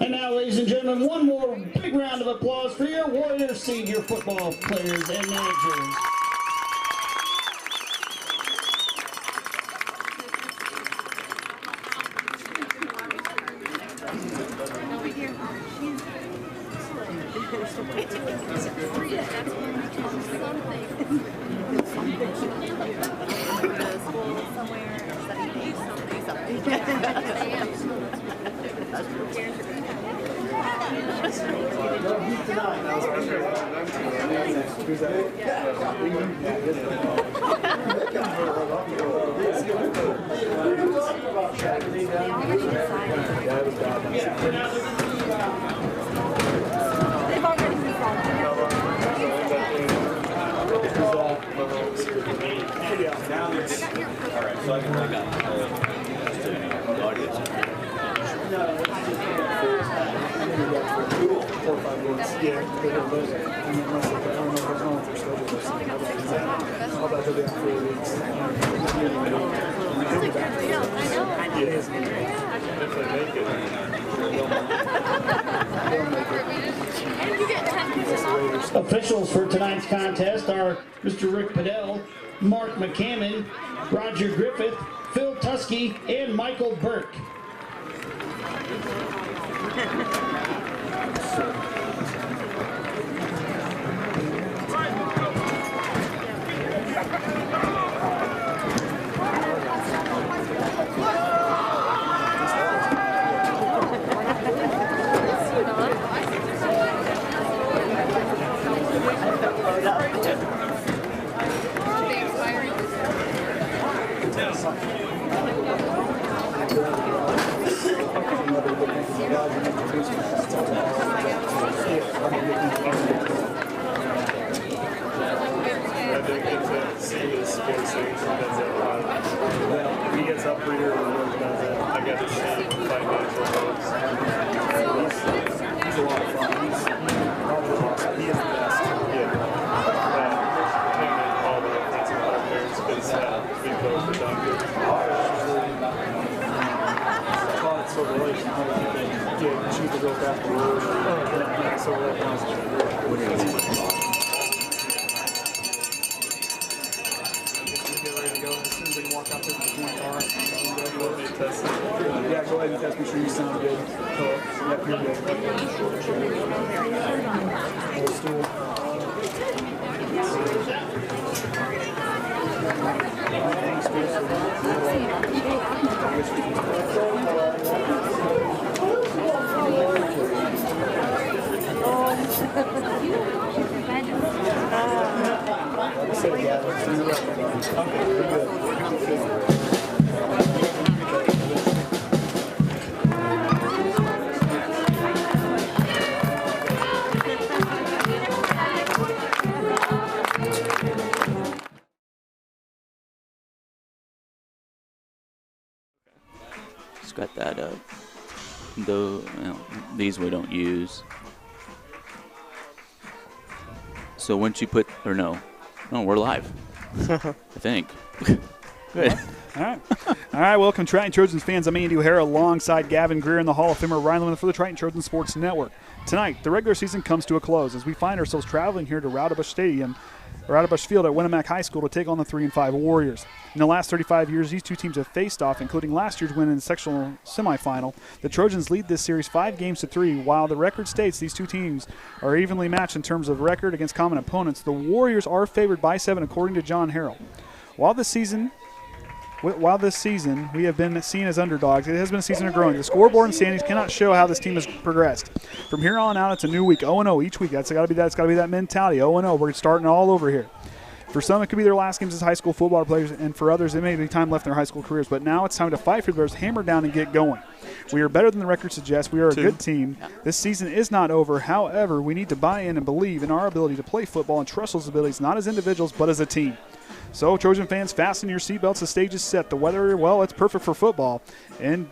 And now, ladies and gentlemen, one more big round of applause for your Warrior senior football players and managers. Officials for tonight's contest are Mr. Rick Padell, Mark McCammon, Roger Griffith, Phil Tusky, and Michael Burke. He gets up for here and does it. I got to see financial folks. He's a lot of fun. He is the best. Yeah. Him and all the offensive partners, because we both are done good. It's so relation how you can choose to go back to the road. So right now it's yeah, go ahead and test. Make sure you sound good. Yep, you're good. Hold stool. Just got that up. Though these we don't use. So once you put, or no, we're live. I think. Good. All right. Welcome, Triton Trojans fans. I'm Andy O'Hara alongside Gavin Greer and the Hall of Famer Ryan Lemler for the Triton Trojans Sports Network. Tonight, the regular season comes to a close as we find ourselves traveling here to Roudabush Field at Winamac High School to take on the 3-5 Warriors. In the last 35 years, these two teams have faced off, including last year's win in the sectional semifinal. The Trojans lead this series 5-3, while the record states these two teams are evenly matched in terms of record against common opponents. The Warriors are favored by 7, according to John Harrell. While this season we have been seen as underdogs, it has been a season of growing. The scoreboard and standings cannot show how this team has progressed. From here on out, it's a new week, 0-0 each week. It's got to be that mentality, 0-0. We're starting all over here. For some, it could be their last games as high school football players, and for others, it may be time left in their high school careers. But now it's time to fight for the Bears, hammer down, and get going. We are better than the record suggests. We are a good team. This season is not over. However, we need to buy in and believe in our ability to play football and trust those abilities, not as individuals, but as a team. So, Trojan fans, fasten your seatbelts. The stage is set. The weather, well, it's perfect for football. And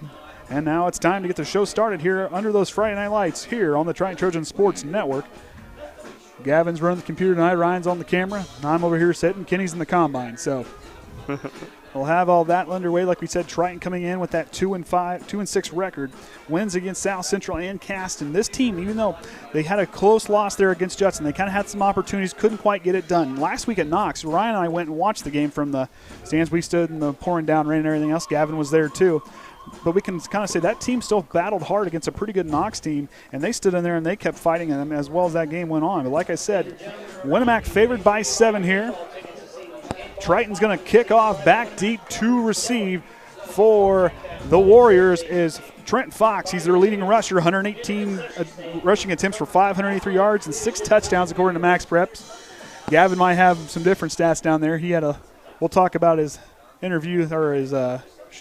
now it's time to get the show started here under those Friday night lights here on the Triton Trojan Sports Network. Gavin's running the computer tonight. Ryan's on the camera. And I'm over here sitting. Kenny's in the combine. So we'll have all that underway. Like we said, Triton coming in with that 2-6 record, wins against South Central and Caston. This team, even though they had a close loss there against Judson, they kind of had some opportunities, couldn't quite get it done. Last week at Knox, Ryan and I went and watched the game from the stands. We stood in the pouring down rain and everything else. Gavin was there too. But we can kind of say that team still battled hard against a pretty good Knox team, and they stood in there and they kept fighting them as well as that game went on. But like I said, Winamac favored by 7 here. Triton's going to kick off back deep to receive for the Warriors is Trent Fox. He's their leading rusher, 118 rushing attempts for 583 yards and 6 touchdowns according to Max Preps. Gavin might have some different stats down there. We'll talk about his interview or his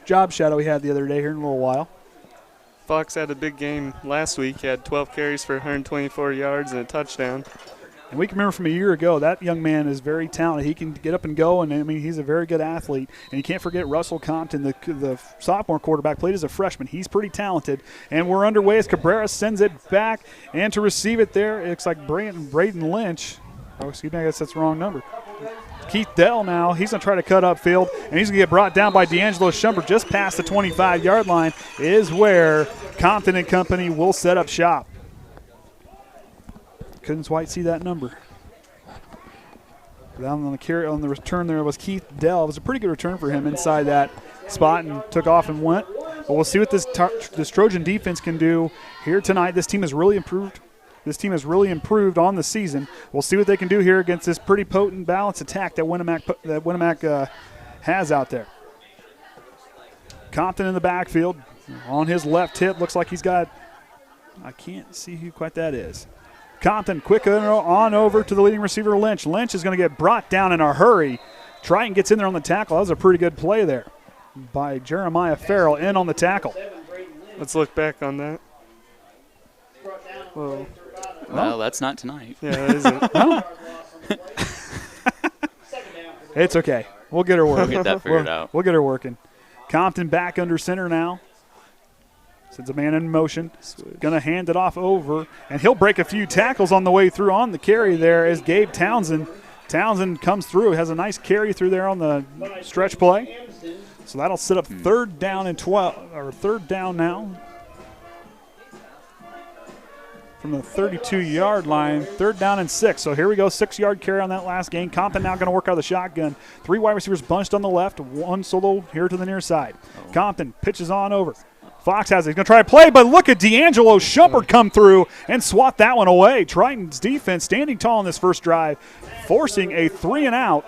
job shadow he had the other day here in a little while. Fox had a big game last week. He had 12 carries for 124 yards and a touchdown. And we can remember from a year ago, that young man is very talented. He can get up and go, and I mean, he's a very good athlete. And you can't forget Russell Compton, the sophomore quarterback, played as a freshman. He's pretty talented. And we're underway as Cabrera sends it back, and to receive it there, it looks like Braden Lynch. Oh, excuse me, I guess that's the wrong number. Keith Dell now, he's going to try to cut upfield, and he's going to get brought down by D'Angelo Shumpert just past the 25-yard line is where Compton and company will set up shop. Couldn't quite see that number. Down on the return there was Keith Dell. It was a pretty good return for him inside that spot and took off and went. But we'll see what this Trojan defense can do here tonight. This team has really improved. This team has really improved on the season. We'll see what they can do here against this pretty potent balanced attack that Winamac has out there. Compton in the backfield on his left hip. Looks like he's got, I can't see who quite that is. Compton quick on over to the leading receiver, Lynch. Lynch is going to get brought down in a hurry. Triton gets in there on the tackle. That was a pretty good play there by Jeremiah Farrell in on the tackle. Let's look back on that. Whoa. Well, that's not tonight. Yeah, it isn't. No. It's okay. We'll get her working. We'll get that figured out. We'll get her working. Compton back under center now. Sends a man in motion. Going to hand it off over, and he'll break a few tackles on the way through on the carry there as Gabe Townsend. Townsend comes through, has a nice carry through there on the stretch play. So that'll set up third down now. From the 32-yard line, 3rd down and 6. So here we go, 6-yard carry on that last game. Compton now going to work out of the shotgun. 3 wide receivers bunched on the left, 1 solo here to the near side. Compton pitches on over. Fox has it. He's going to try to play, but look at D'Angelo Shumpert come through and swat that one away. Triton's defense standing tall in this first drive, forcing a 3-and-out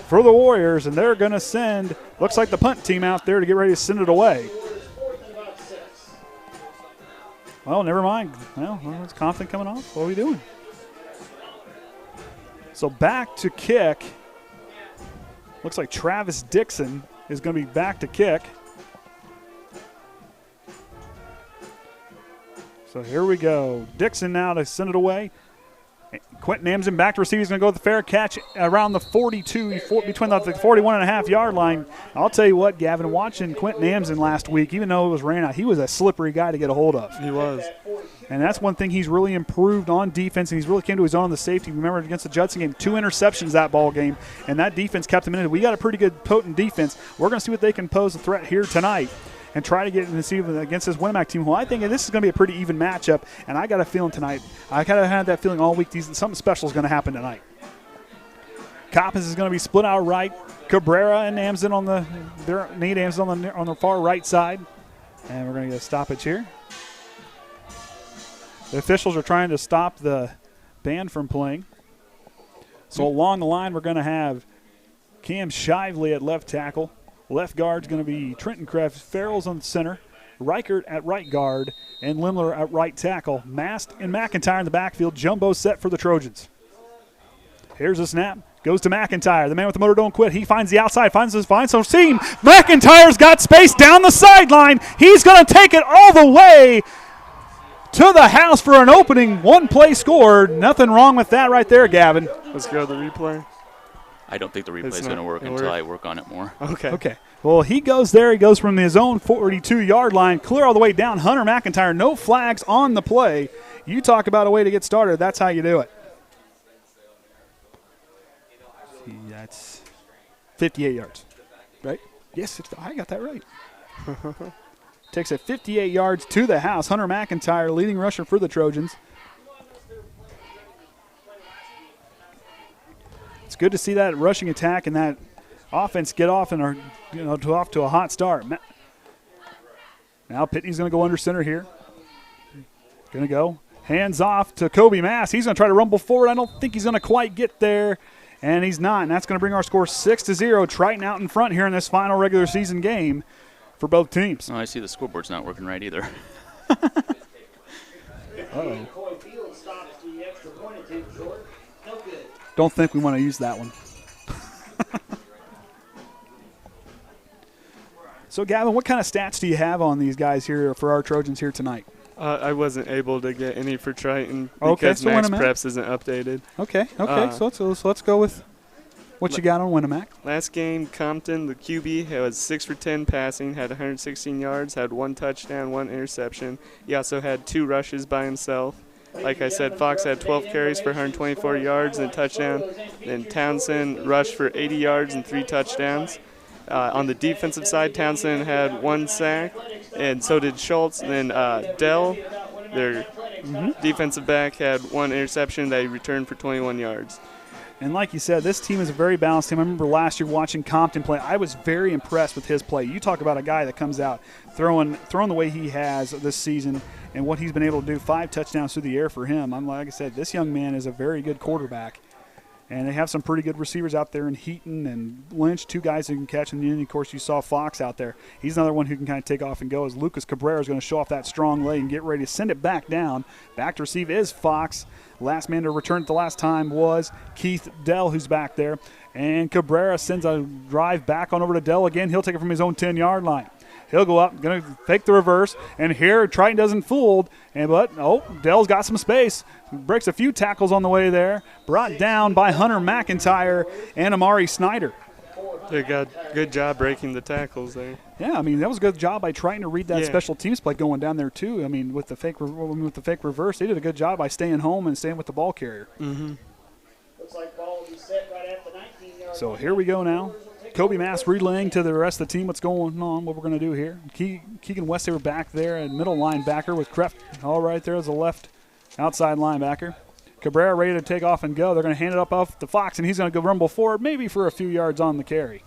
for the Warriors, and they're going to send, looks like the punt team out there to get ready to send it away. Well, never mind. Well, it's Compton coming off. What are we doing? So back to kick. Looks like Travis Dixon is going to be back to kick. So here we go. Dixon now to send it away. Quentin Amson back to receive. He's going to go with the fair catch around the 42, between the 41.5-yard line. I'll tell you what, Gavin, watching Quentin Amson last week, even though it was rain out, he was a slippery guy to get a hold of. He was. And that's one thing he's really improved on defense, and he's really came to his own on the safety. Remember, against the Judson game, 2 interceptions that ball game, and that defense kept him in it. We got a pretty good, potent defense. We're going to see what they can pose a threat here tonight and try to get in and see against this Winamac team, who I think this is going to be a pretty even matchup. And I got a feeling tonight, I kind of had that feeling all week, something special is going to happen tonight. Coppins is going to be split out right. Cabrera and Amson on the far right side. And we're going to get a stoppage here. The officials are trying to stop the band from playing. So along the line, we're going to have Cam Shively at left tackle. Left guard's going to be Trenton Kreft. Farrell's on the center. Reichert at right guard. And Lemler at right tackle. Mast and McIntyre in the backfield. Jumbo set for the Trojans. Here's a snap. Goes to McIntyre. The man with the motor don't quit. He finds the outside. Finds some seam. McIntyre's got space down the sideline. He's going to take it all the way to the house for an opening one-play score. Nothing wrong with that right there, Gavin. Let's go to the replay. I don't think the replay is going to work until I work on it more. Okay. Well, he goes there. He goes from his own 42-yard line, clear all the way down. Hunter McIntyre, no flags on the play. You talk about a way to get started. That's how you do it. See, that's 58 yards. Right? Yes, I got that right. Takes it 58 yards to the house. Hunter McIntyre, leading rusher for the Trojans. It's good to see that rushing attack and that offense get off and are off to a hot start. Now Pitney's going to go under center here. Going to go hands off to Kobe Mass. He's going to try to rumble forward. I don't think he's going to quite get there, and he's not. And that's going to bring our score 6-0. Triton out in front here in this final regular season game for both teams. Oh, I see the scoreboard's not working right either. Uh-oh. Don't think we want to use that one. So, Gavin, what kind of stats do you have on these guys here for our Trojans here tonight? I wasn't able to get any for Triton because Max Preps isn't updated. Okay. So let's go with what you got on Winamac. Last game, Compton, the QB, was 6 for 10 passing, had 116 yards, had 1 touchdown, 1 interception. He also had 2 rushes by himself. Like I said, Fox had 12 carries for 124 yards and a touchdown. Then Townsend rushed for 80 yards and 3 touchdowns. On the defensive side, Townsend had 1 sack, and so did Schultz. And then Dell, their defensive back, had 1 interception that he returned for 21 yards. And like you said, this team is a very balanced team. I remember last year watching Compton play. I was very impressed with his play. You talk about a guy that comes out throwing the way he has this season and what he's been able to do, 5 touchdowns through the air for him. Like I said, this young man is a very good quarterback. And they have some pretty good receivers out there in Heaton and Lynch, 2 guys who can catch. And then, of course, you saw Fox out there. He's another one who can kind of take off and go as Lucas Cabrera is going to show off that strong leg and get ready to send it back down. Back to receive is Fox. Last man to return at the last time was Keith Dell, who's back there. And Cabrera sends a drive back on over to Dell again. He'll take it from his own 10-yard line. He'll go up, going to fake the reverse, and here Triton doesn't fool. But Dell's got some space. Breaks a few tackles on the way there. Brought down by Hunter McIntyre and Amari Snyder. They got good job breaking the tackles there. Yeah, I mean, that was a good job by trying to read that special teams play going down there, too. I mean, with the fake reverse, they did a good job by staying home and staying with the ball carrier. Mm-hmm. Looks like ball will be set right at the 19-yard So here we go now. Kobe Mass relaying to the rest of the team what's going on, what we're going to do here. Keegan Westaver back there at middle linebacker with Krepp all right there as a left outside linebacker. Cabrera ready to take off and go. They're going to hand it up off to Fox, and he's going to go rumble forward, maybe for a few yards on the carry.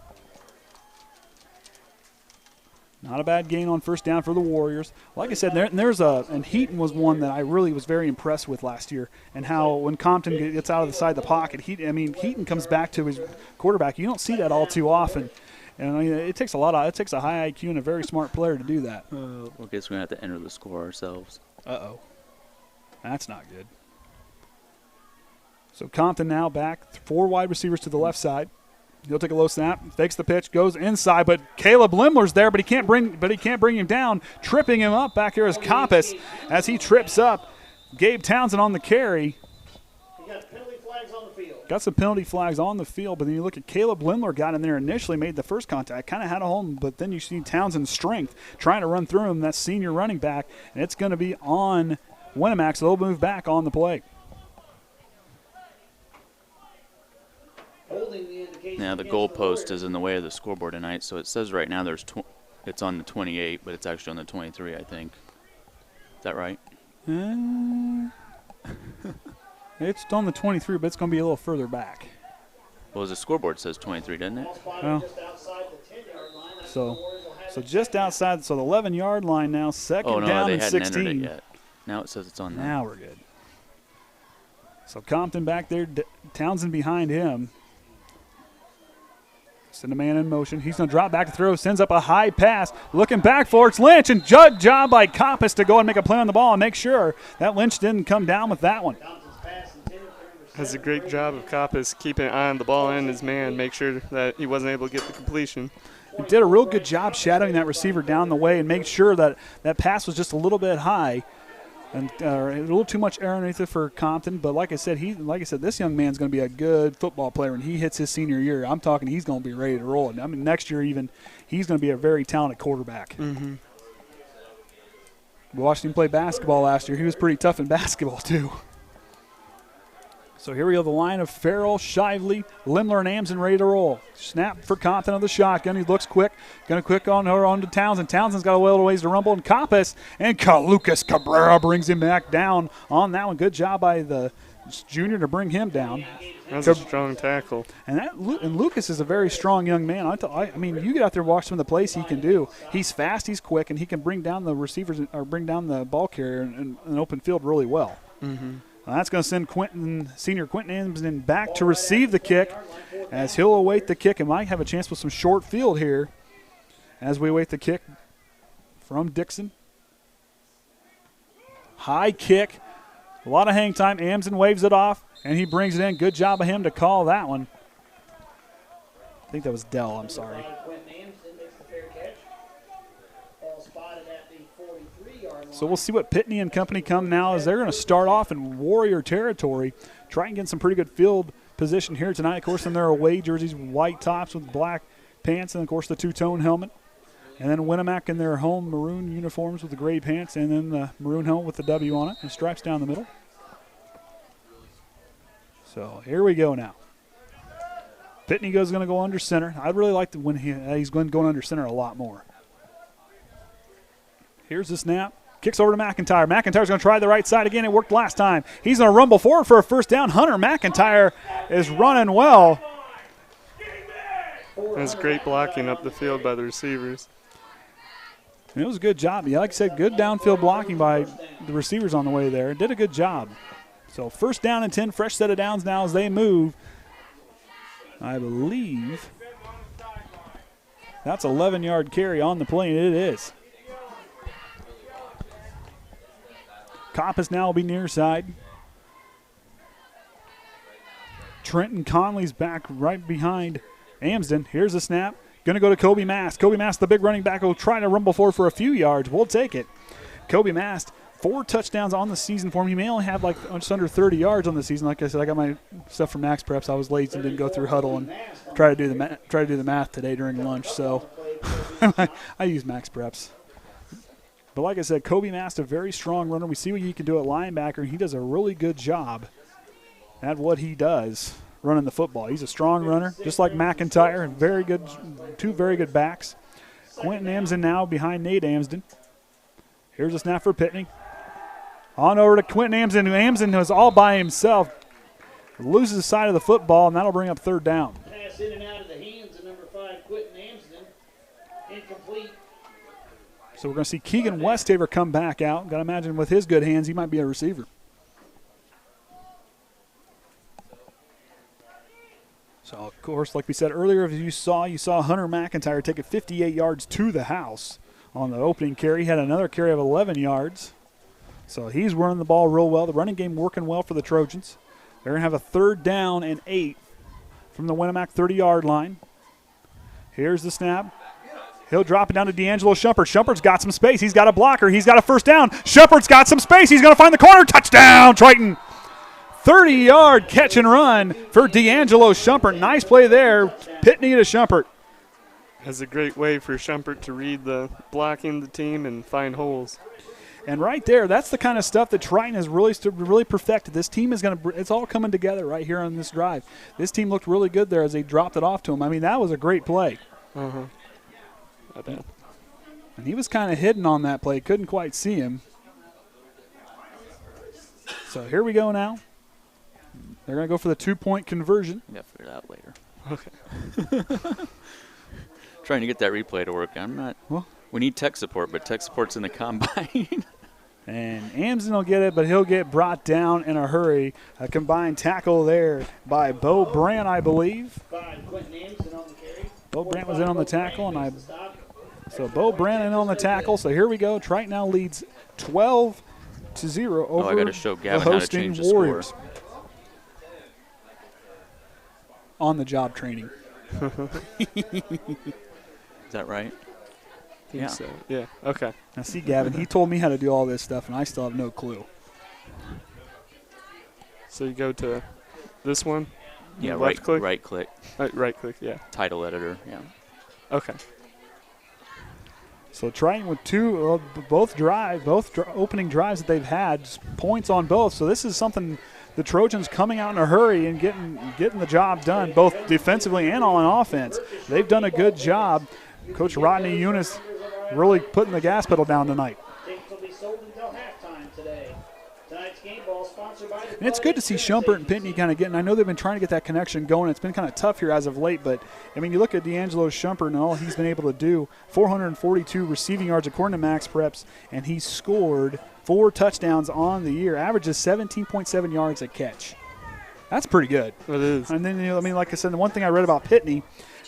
Not a bad gain on first down for the Warriors. Like I said, and Heaton was one that I really was very impressed with last year, and how when Compton gets out of the side of the pocket, Heaton comes back to his quarterback. You don't see that all too often, and I mean, it takes a high IQ and a very smart player to do that. I guess we're gonna have to enter the score ourselves. That's not good. So Compton now back, 4 wide receivers to the left side. He'll take a low snap, fakes the pitch, goes inside, but Caleb Lemler's there, but he can't bring him down. Tripping him up back here is Coppice as he trips up. Gabe Townsend on the carry. got penalty flags on the field. Got some penalty flags on the field, but then you look at Caleb Lemler got in there initially, made the first contact, kind of had a home, but then you see Townsend's strength trying to run through him, that senior running back, and it's going to be on Winamac, so they'll move back on the play. Now the goalpost is in the way of the scoreboard tonight, so it says right now it's on the 28, but it's actually on the 23, I think. Is that right? It's on the 23, but it's going to be a little further back. Well, the scoreboard says 23, doesn't it? Well, so just outside, so the 11-yard line now, second down and 16. Entered it yet. Now it says it's on there. Now we're good. So Compton back there, Townsend behind him. Send a man in motion. He's going to drop back to throw. Sends up a high pass. Looking back for it's Lynch. And good job by Coppice to go and make a play on the ball and make sure that Lynch didn't come down with that one. Has a great job of Coppice keeping an eye on the ball and his man, make sure that he wasn't able to get the completion. He did a real good job shadowing that receiver down the way and make sure that that pass was just a little bit high. And a little too much air underneath it for Compton, but like I said, this young man's going to be a good football player when he hits his senior year. I'm talking he's going to be ready to roll. I mean, next year even, he's going to be a very talented quarterback. Mm-hmm. We watched him play basketball last year. He was pretty tough in basketball too. So here we go, the line of Farrell, Shively, Lemler, and Amson ready to roll. Snap for Compton of the shotgun. He looks quick. Going to quick on to Townsend. Townsend's got a little ways to rumble. And Coppice and Lucas Cabrera brings him back down on that one. Good job by the junior to bring him down. That's a strong tackle. And Lucas is a very strong young man. I mean, you get out there and watch some of the plays he can do. He's fast, he's quick, and he can bring down the receivers or bring down the ball carrier in an open field really well. Mm-hmm. That's going to send senior Quentin Amson back to receive the kick as he'll await the kick and might have a chance with some short field here as we await the kick from Dixon. High kick, a lot of hang time. Amson waves it off, and he brings it in. Good job of him to call that one. I think that was Dell, I'm sorry. So we'll see what Pitney and company come now as they're going to start off in Warrior territory, try and get some pretty good field position here tonight. Of course, in their away jerseys, white tops with black pants, and, of course, the two-tone helmet. And then Winamac in their home maroon uniforms with the gray pants, and then the maroon helmet with the W on it and stripes down the middle. So here we go now. Pitney is going to go under center. I'd really like to when he's going under center a lot more. Here's the snap. Kicks over to McIntyre. McIntyre's going to try the right side again. It worked last time. He's going to rumble forward for a first down. Hunter McIntyre is running well. That's great blocking up the field by the receivers. And it was a good job. Yeah, like I said, good downfield blocking by the receivers on the way there. Did a good job. So first down and 10, fresh set of downs now as they move. I believe that's 11-yard carry on the play, and it is. Coppice now will be near side. Trenton Conley's back right behind Amsden. Here's the snap. Going to go to Kobe Mast. Kobe Mast, the big running back, will try to rumble forward for a few yards. We'll take it. Kobe Mast, 4 touchdowns on the season for him. He may only have like just under 30 yards on the season. Like I said, I got my stuff from Max Preps. I was lazy and didn't go through Huddle and try to do the math today during lunch. So I use Max Preps. But like I said, Kobe Mast, a very strong runner. We see what he can do at linebacker, and he does a really good job at what he does running the football. He's a strong runner, just like McIntyre, and very good, 2 very good backs. Quentin Amson now behind Nate Amsden. Here's a snap for Pitney. On over to Quentin Amson. Amson is all by himself. Loses the side of the football, and that'll bring up third down. Pass in and out of the hands of number 5, Quentin Amson. Incomplete. So we're going to see Keegan Westaver come back out. Got to imagine with his good hands, he might be a receiver. So, of course, like we said earlier, if you saw Hunter McIntyre take it 58 yards to the house on the opening carry. He had another carry of 11 yards. So he's running the ball real well. The running game working well for the Trojans. They're going to have a third down and 8 from the Winamac 30-yard line. Here's the snap. He'll drop it down to D'Angelo Shumpert. Shumpert's got some space. He's got a blocker. He's got a first down. Shumpert's got some space. He's going to find the corner. Touchdown, Triton. 30-yard catch and run for D'Angelo Shumpert. Nice play there. Pitney to Shumpert. That's a great way for Shumpert to read the blocking the team and find holes. And right there, that's the kind of stuff that Triton has really perfected. This team is going to – it's all coming together right here on this drive. This team looked really good there as they dropped it off to him. I mean, that was a great play. Uh-huh. Not bad. And he was kind of hidden on that play. Couldn't quite see him. So here we go now. They're going to go for the 2-point conversion. We got to figure it out later. Okay. Trying to get that replay to work. I'm not. Well, we need tech support, but tech support's in the combine. And Amson will get it, but he'll get brought down in a hurry. A combined tackle there by Bo Brandt, I believe. Bo Brandt was in on the tackle, and so Bo Brandt in on the tackle. So here we go. Triton now leads 12-0 over I got to show Gavin the how to hosting change the Warriors. score. On the job training. Is that right? Yeah. So. Yeah. Okay. Now see, Gavin, he told me how to do all this stuff, and I still have no clue. So you go to this one? Yeah, left click? Right click. Right click, yeah. Title editor, yeah. Okay. So Triton with both opening drives that they've had, points on both. So this is something the Trojans coming out in a hurry and getting the job done, both defensively and on offense. They've done a good job. Coach Rodney Eunice really putting the gas pedal down tonight. And it's good to see Schumpert and Pitney kind of getting, I know they've been trying to get that connection going. It's been kind of tough here as of late, but, I mean, you look at D'Angelo Schumpert and all he's been able to do, 442 receiving yards according to Max Preps, and he scored 4 touchdowns on the year, averages 17.7 yards a catch. That's pretty good. It is. And then, I mean, like I said, the one thing I read about Pitney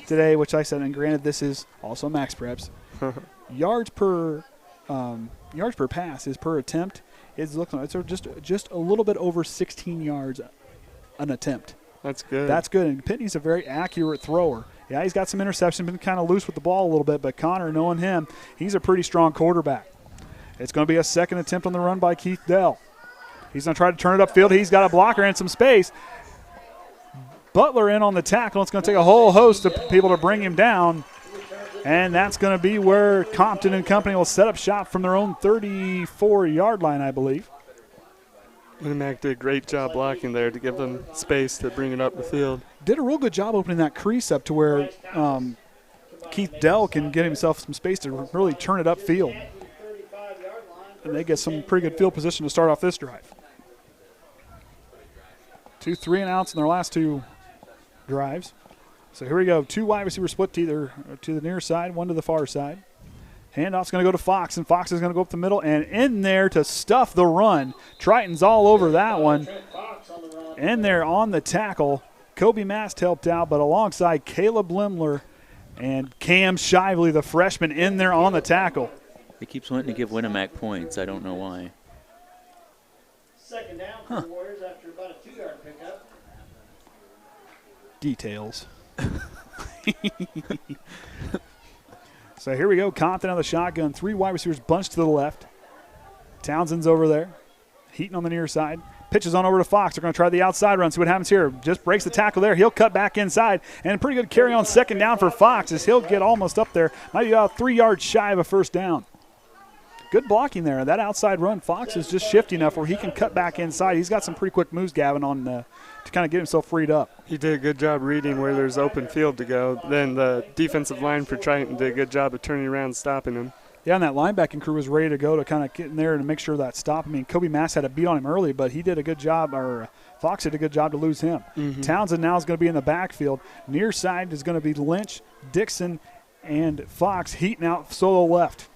today, which I said, and granted this is also Max Preps, yards per pass is per attempt. It's just a little bit over 16 yards an attempt. That's good. That's good. And Pitney's a very accurate thrower. Yeah, he's got some interception, been kind of loose with the ball a little bit, but Connor, knowing him, he's a pretty strong quarterback. It's going to be a second attempt on the run by Keith Dell. He's going to try to turn it upfield. He's got a blocker and some space. Butler in on the tackle. It's going to take a whole host of people to bring him down. And that's going to be where Compton and company will set up shop from their own 34-yard line, I believe. Winamac did a great job blocking there to give them space to bring it up the field. Did a real good job opening that crease up to where Keith Dell can get himself some space to really turn it upfield. And they get some pretty good field position to start off this drive. 2 3-and-outs in their last 2 drives. So here we go. 2 wide receiver split to the near side, 1 to the far side. Handoff's going to go to Fox, and Fox is going to go up the middle and in there to stuff the run. Triton's all over that one. In there on the tackle. Kobe Mast helped out, but alongside Caleb Lemler and Cam Shively, the freshman, in there on the tackle. He keeps wanting to give Winamac points. I don't know why. Second down for the Warriors after about a 2-yard pickup. Details. So here we go. Compton on the shotgun. 3 wide receivers bunched to the left. Townsend's over there. Heaton on the near side. Pitches on over to Fox. They're going to try the outside run. See what happens here. Just breaks the tackle there. He'll cut back inside. And a pretty good carry on second down for Fox as he'll get almost up there. Might be about 3 yards shy of a first down. Good blocking there. That outside run, Fox is just shifty enough where he can cut back inside. He's got some pretty quick moves, Gavin, on to kind of get himself freed up. He did a good job reading where there's open field to go. Then the defensive line for Triton did a good job of turning around and stopping him. Yeah, and that linebacking crew was ready to go to kind of get in there and make sure that stop. I mean, Kobe Mass had a beat on him early, but he did a good job, or Fox did a good job to lose him. Mm-hmm. Townsend now is going to be in the backfield. Near side is going to be Lynch, Dixon, and Fox. Heaton out solo left.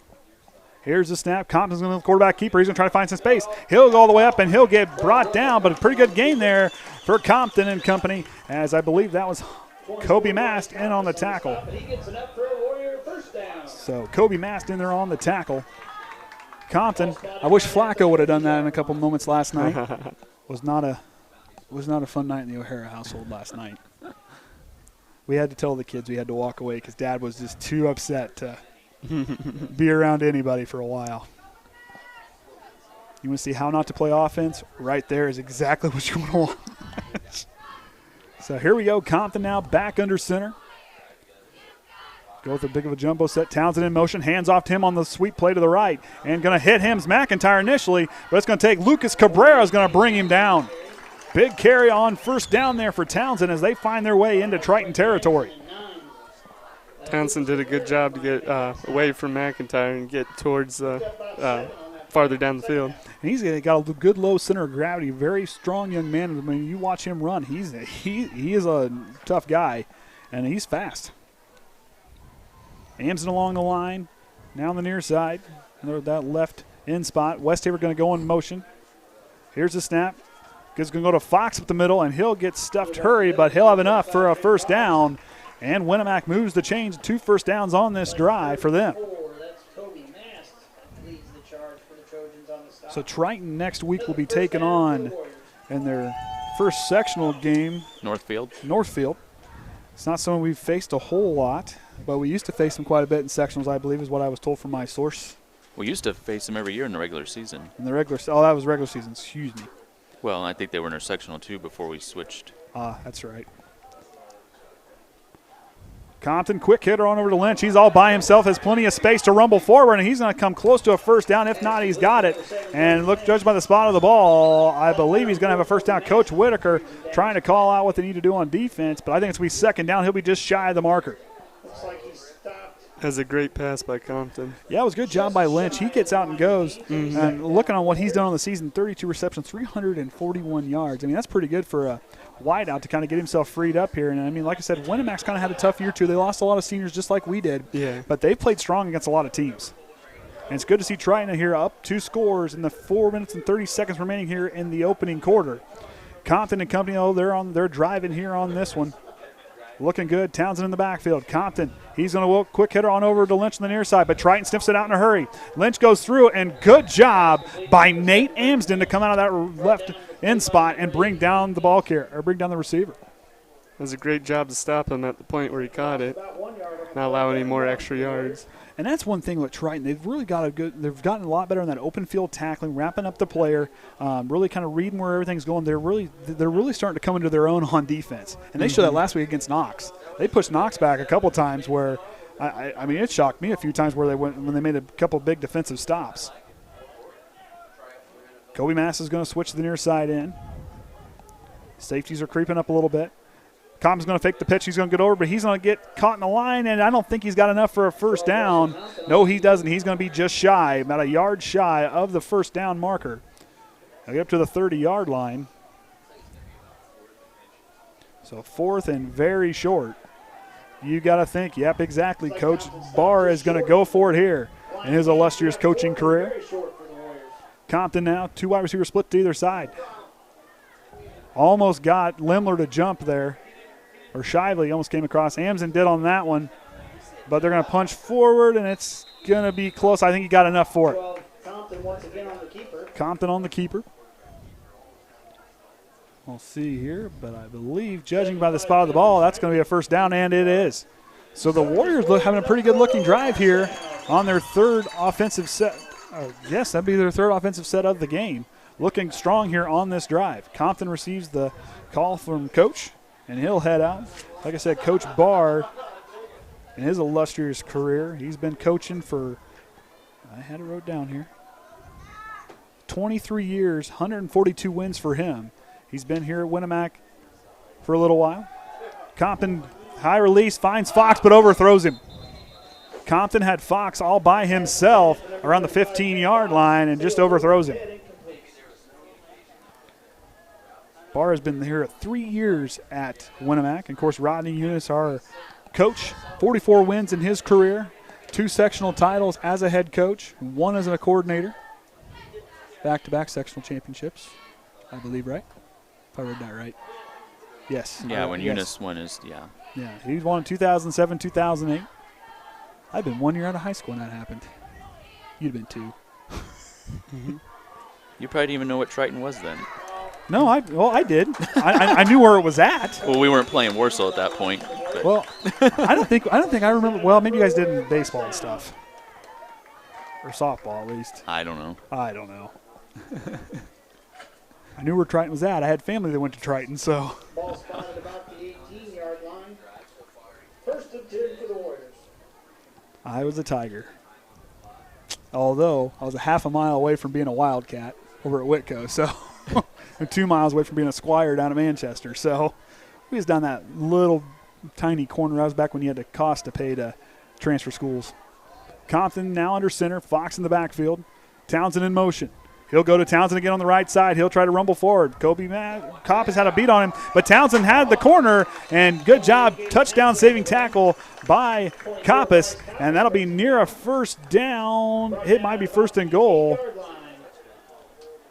Here's the snap. Compton's going to the quarterback keeper. He's going to try to find some space. He'll go all the way up, and he'll get brought down, but a pretty good gain there for Compton and company, as I believe that was Kobe Mast in on the tackle. So Kobe Mast in there on the tackle. Compton, I wish Flacco would have done that in a couple moments last night. was not a fun night in the O'Hara household last night. We had to tell the kids we had to walk away because Dad was just too upset to be around anybody for a while. You want to see how not to play offense? Right there is exactly what you want to watch. So here we go. Compton now back under center. Go with a big of a jumbo set. Townsend in motion. Hands off to him on the sweep play to the right. And going to hit him's McIntyre initially, but it's going to take Lucas Cabrera is going to bring him down. Big carry on first down there for Townsend as they find their way into Triton territory. Townsend did a good job to get away from McIntyre and get towards farther down the field. And he's got a good low center of gravity, very strong young man. I mean, you watch him run, he is a tough guy, and he's fast. Amson along the line, now on the near side, that left in spot. Westhaver going to go in motion. Here's the snap. It's going to go to Fox up the middle, and he'll get stuffed hurry, but he'll have enough for a first down. And Winamac moves the chains, 2 first downs on this drive for them. So Triton next week will be taken on in their first sectional game. Northfield. It's not someone we've faced a whole lot, but we used to face them quite a bit in sectionals, I believe, is what I was told from my source. We used to face them every year in the regular season. That was regular season, excuse me. Well, I think they were in our sectional too before we switched. That's right. Compton, quick hitter on over to Lynch. He's all by himself, has plenty of space to rumble forward, and he's going to come close to a first down. If not, he's got it. And look, judged by the spot of the ball, I believe he's going to have a first down. Coach Whitaker trying to call out what they need to do on defense, but I think it's going to be second down. He'll be just shy of the marker. Looks like he stopped. That's a great pass by Compton. Yeah, it was a good job by Lynch. He gets out and goes. And looking on what he's done on the season, 32 receptions, 341 yards. I mean, that's pretty good for a wideout to kind of get himself freed up here. And, I mean, like I said, Winamac's kind of had a tough year, too. They lost a lot of seniors just like we did. Yeah. But they played strong against a lot of teams. And it's good to see Triton here up 2 scores in the 4 minutes and 30 seconds remaining here in the opening quarter. Compton and company, they're driving here on this one. Looking good. Townsend in the backfield. Compton, he's going to quick hitter on over to Lynch on the near side, but Triton sniffs it out in a hurry. Lynch goes through, and good job by Nate Amsden to come out of that left end spot and bring down the ball carrier, or bring down the receiver. It was a great job to stop him at the point where he caught it, not allow any more extra yards. And that's one thing with Triton. They've really they've gotten a lot better in that open field tackling, wrapping up the player, really kind of reading where everything's going. They're really starting to come into their own on defense. And they showed that last week against Knox. They pushed Knox back a couple times where, I mean, it shocked me a few times where they went when they made a couple big defensive stops. Kobe Mass is going to switch to the near side in. Safeties are creeping up a little bit. Compton's going to fake the pitch. He's going to get over, but he's going to get caught in the line, and I don't think he's got enough for a first down. No, he doesn't. He's going to be just shy, about a yard shy of the first down marker. He'll get up to the 30-yard line. So 4th and very short. You got to think, yep, exactly. Coach Barr is going to go for it here in his illustrious coaching career. Compton now, 2 wide receivers split to either side. Almost got Lemler to jump there. Or Shively almost came across. Amsden did on that one. But they're going to punch forward, and it's going to be close. I think he got enough for it. Compton once again on the keeper. Compton on the keeper. We'll see here, but I believe, judging by the spot of the ball, that's going to be a first down, and it is. So the Warriors having a pretty good-looking drive here on their third offensive set. Yes, that'd be their third offensive set of the game. Looking strong here on this drive. Compton receives the call from Coach, and he'll head out. Like I said, Coach Barr, in his illustrious career, he's been coaching for, I had it wrote down here, 23 years, 142 wins for him. He's been here at Winamac for a little while. Compton, high release, finds Fox but overthrows him. Compton had Fox all by himself around the 15-yard line and just overthrows him. Barr has been here 3 years at Winamac. And, of course, Rodney Eunice, our coach, 44 wins in his career, 2 sectional titles as a head coach, 1 as a coordinator, back-to-back sectional championships, I believe, right? If I read that right. Yes. Yeah, when yes. Eunice won his, yeah. Yeah, he won in 2007, 2008. I've been 1 year out of high school when that happened. You'd have been 2. You probably didn't even know what Triton was then. No, I did. I knew where it was at. Well, we weren't playing Warsaw at that point. But. Well, I don't think I remember. Well, maybe you guys did in baseball and stuff, or softball at least. I don't know. I don't know. I knew where Triton was at. I had family that went to Triton, so. Ball spotted about the 18-yard line. First and 10 for the Warriors. I was a Tiger. Although I was a half a mile away from being a Wildcat over at Whitco, so. And 2 miles away from being a Squire down at Manchester. So we was down that little tiny corner. That was back when you had to cost to pay to transfer schools. Compton now under center. Fox in the backfield. Townsend in motion. He'll go to Townsend again on the right side. He'll try to rumble forward. Kopp has had a beat on him, but Townsend had the corner, and good job, touchdown saving tackle by Koppas, and that'll be near a first down. It might be first and goal.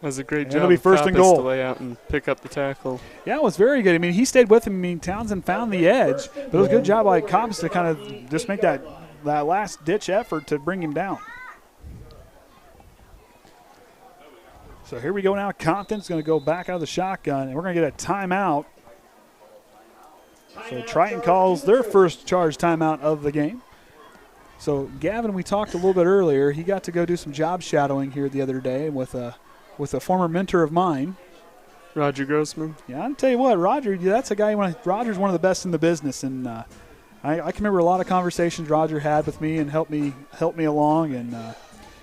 That was a great job. It'll be first and goal to lay out and pick up the tackle. Yeah, it was very good. I mean, he stayed with him. I mean, Townsend found the edge, but it was a good job by Koppas to kind of just make that last-ditch effort to bring him down. So here we go now. Compton's going to go back out of the shotgun, and we're going to get a timeout. So Triton calls their first charge timeout of the game. So Gavin, we talked a little bit earlier. He got to go do some job shadowing here the other day with a former mentor of mine. Roger Grossman. Yeah, I'll tell you what, Roger, that's a guy. Roger's one of the best in the business, and I can remember a lot of conversations Roger had with me and helped me along. And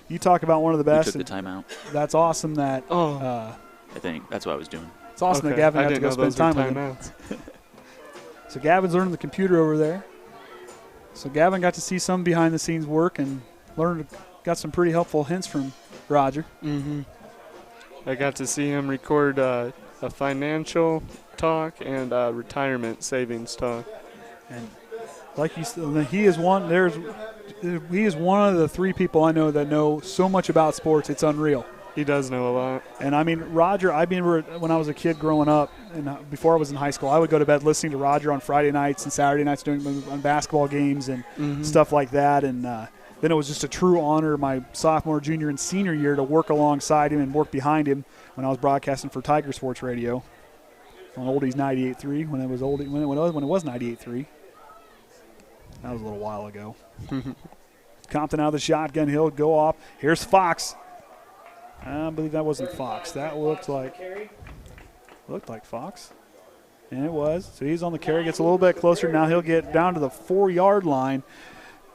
you talk about one of the best. You took the timeout. That's awesome. That I think that's what I was doing. It's awesome that Gavin had to go spend time with him. So Gavin's learning the computer over there. So Gavin got to see some behind the scenes work and got some pretty helpful hints from Roger. Mm-hmm. I got to see him record a financial talk and a retirement savings talk. And like he said, he is one of the 3 people I know that know so much about sports. It's unreal. He does know a lot. And I mean, Roger, when I was a kid growing up and before I was in high school, I would go to bed listening to Roger on Friday nights and Saturday nights on basketball games and stuff like that. And then it was just a true honor my sophomore, junior, and senior year to work alongside him and work behind him when I was broadcasting for Tiger Sports Radio on Oldies 98.3 when it was 98.3. That was a little while ago. Compton out of the shotgun. He'll go off. Here's Fox. I believe that wasn't Fox. That looked like Fox. And it was. So he's on the carry. Gets a little bit closer. Now he'll get down to the 4-yard line.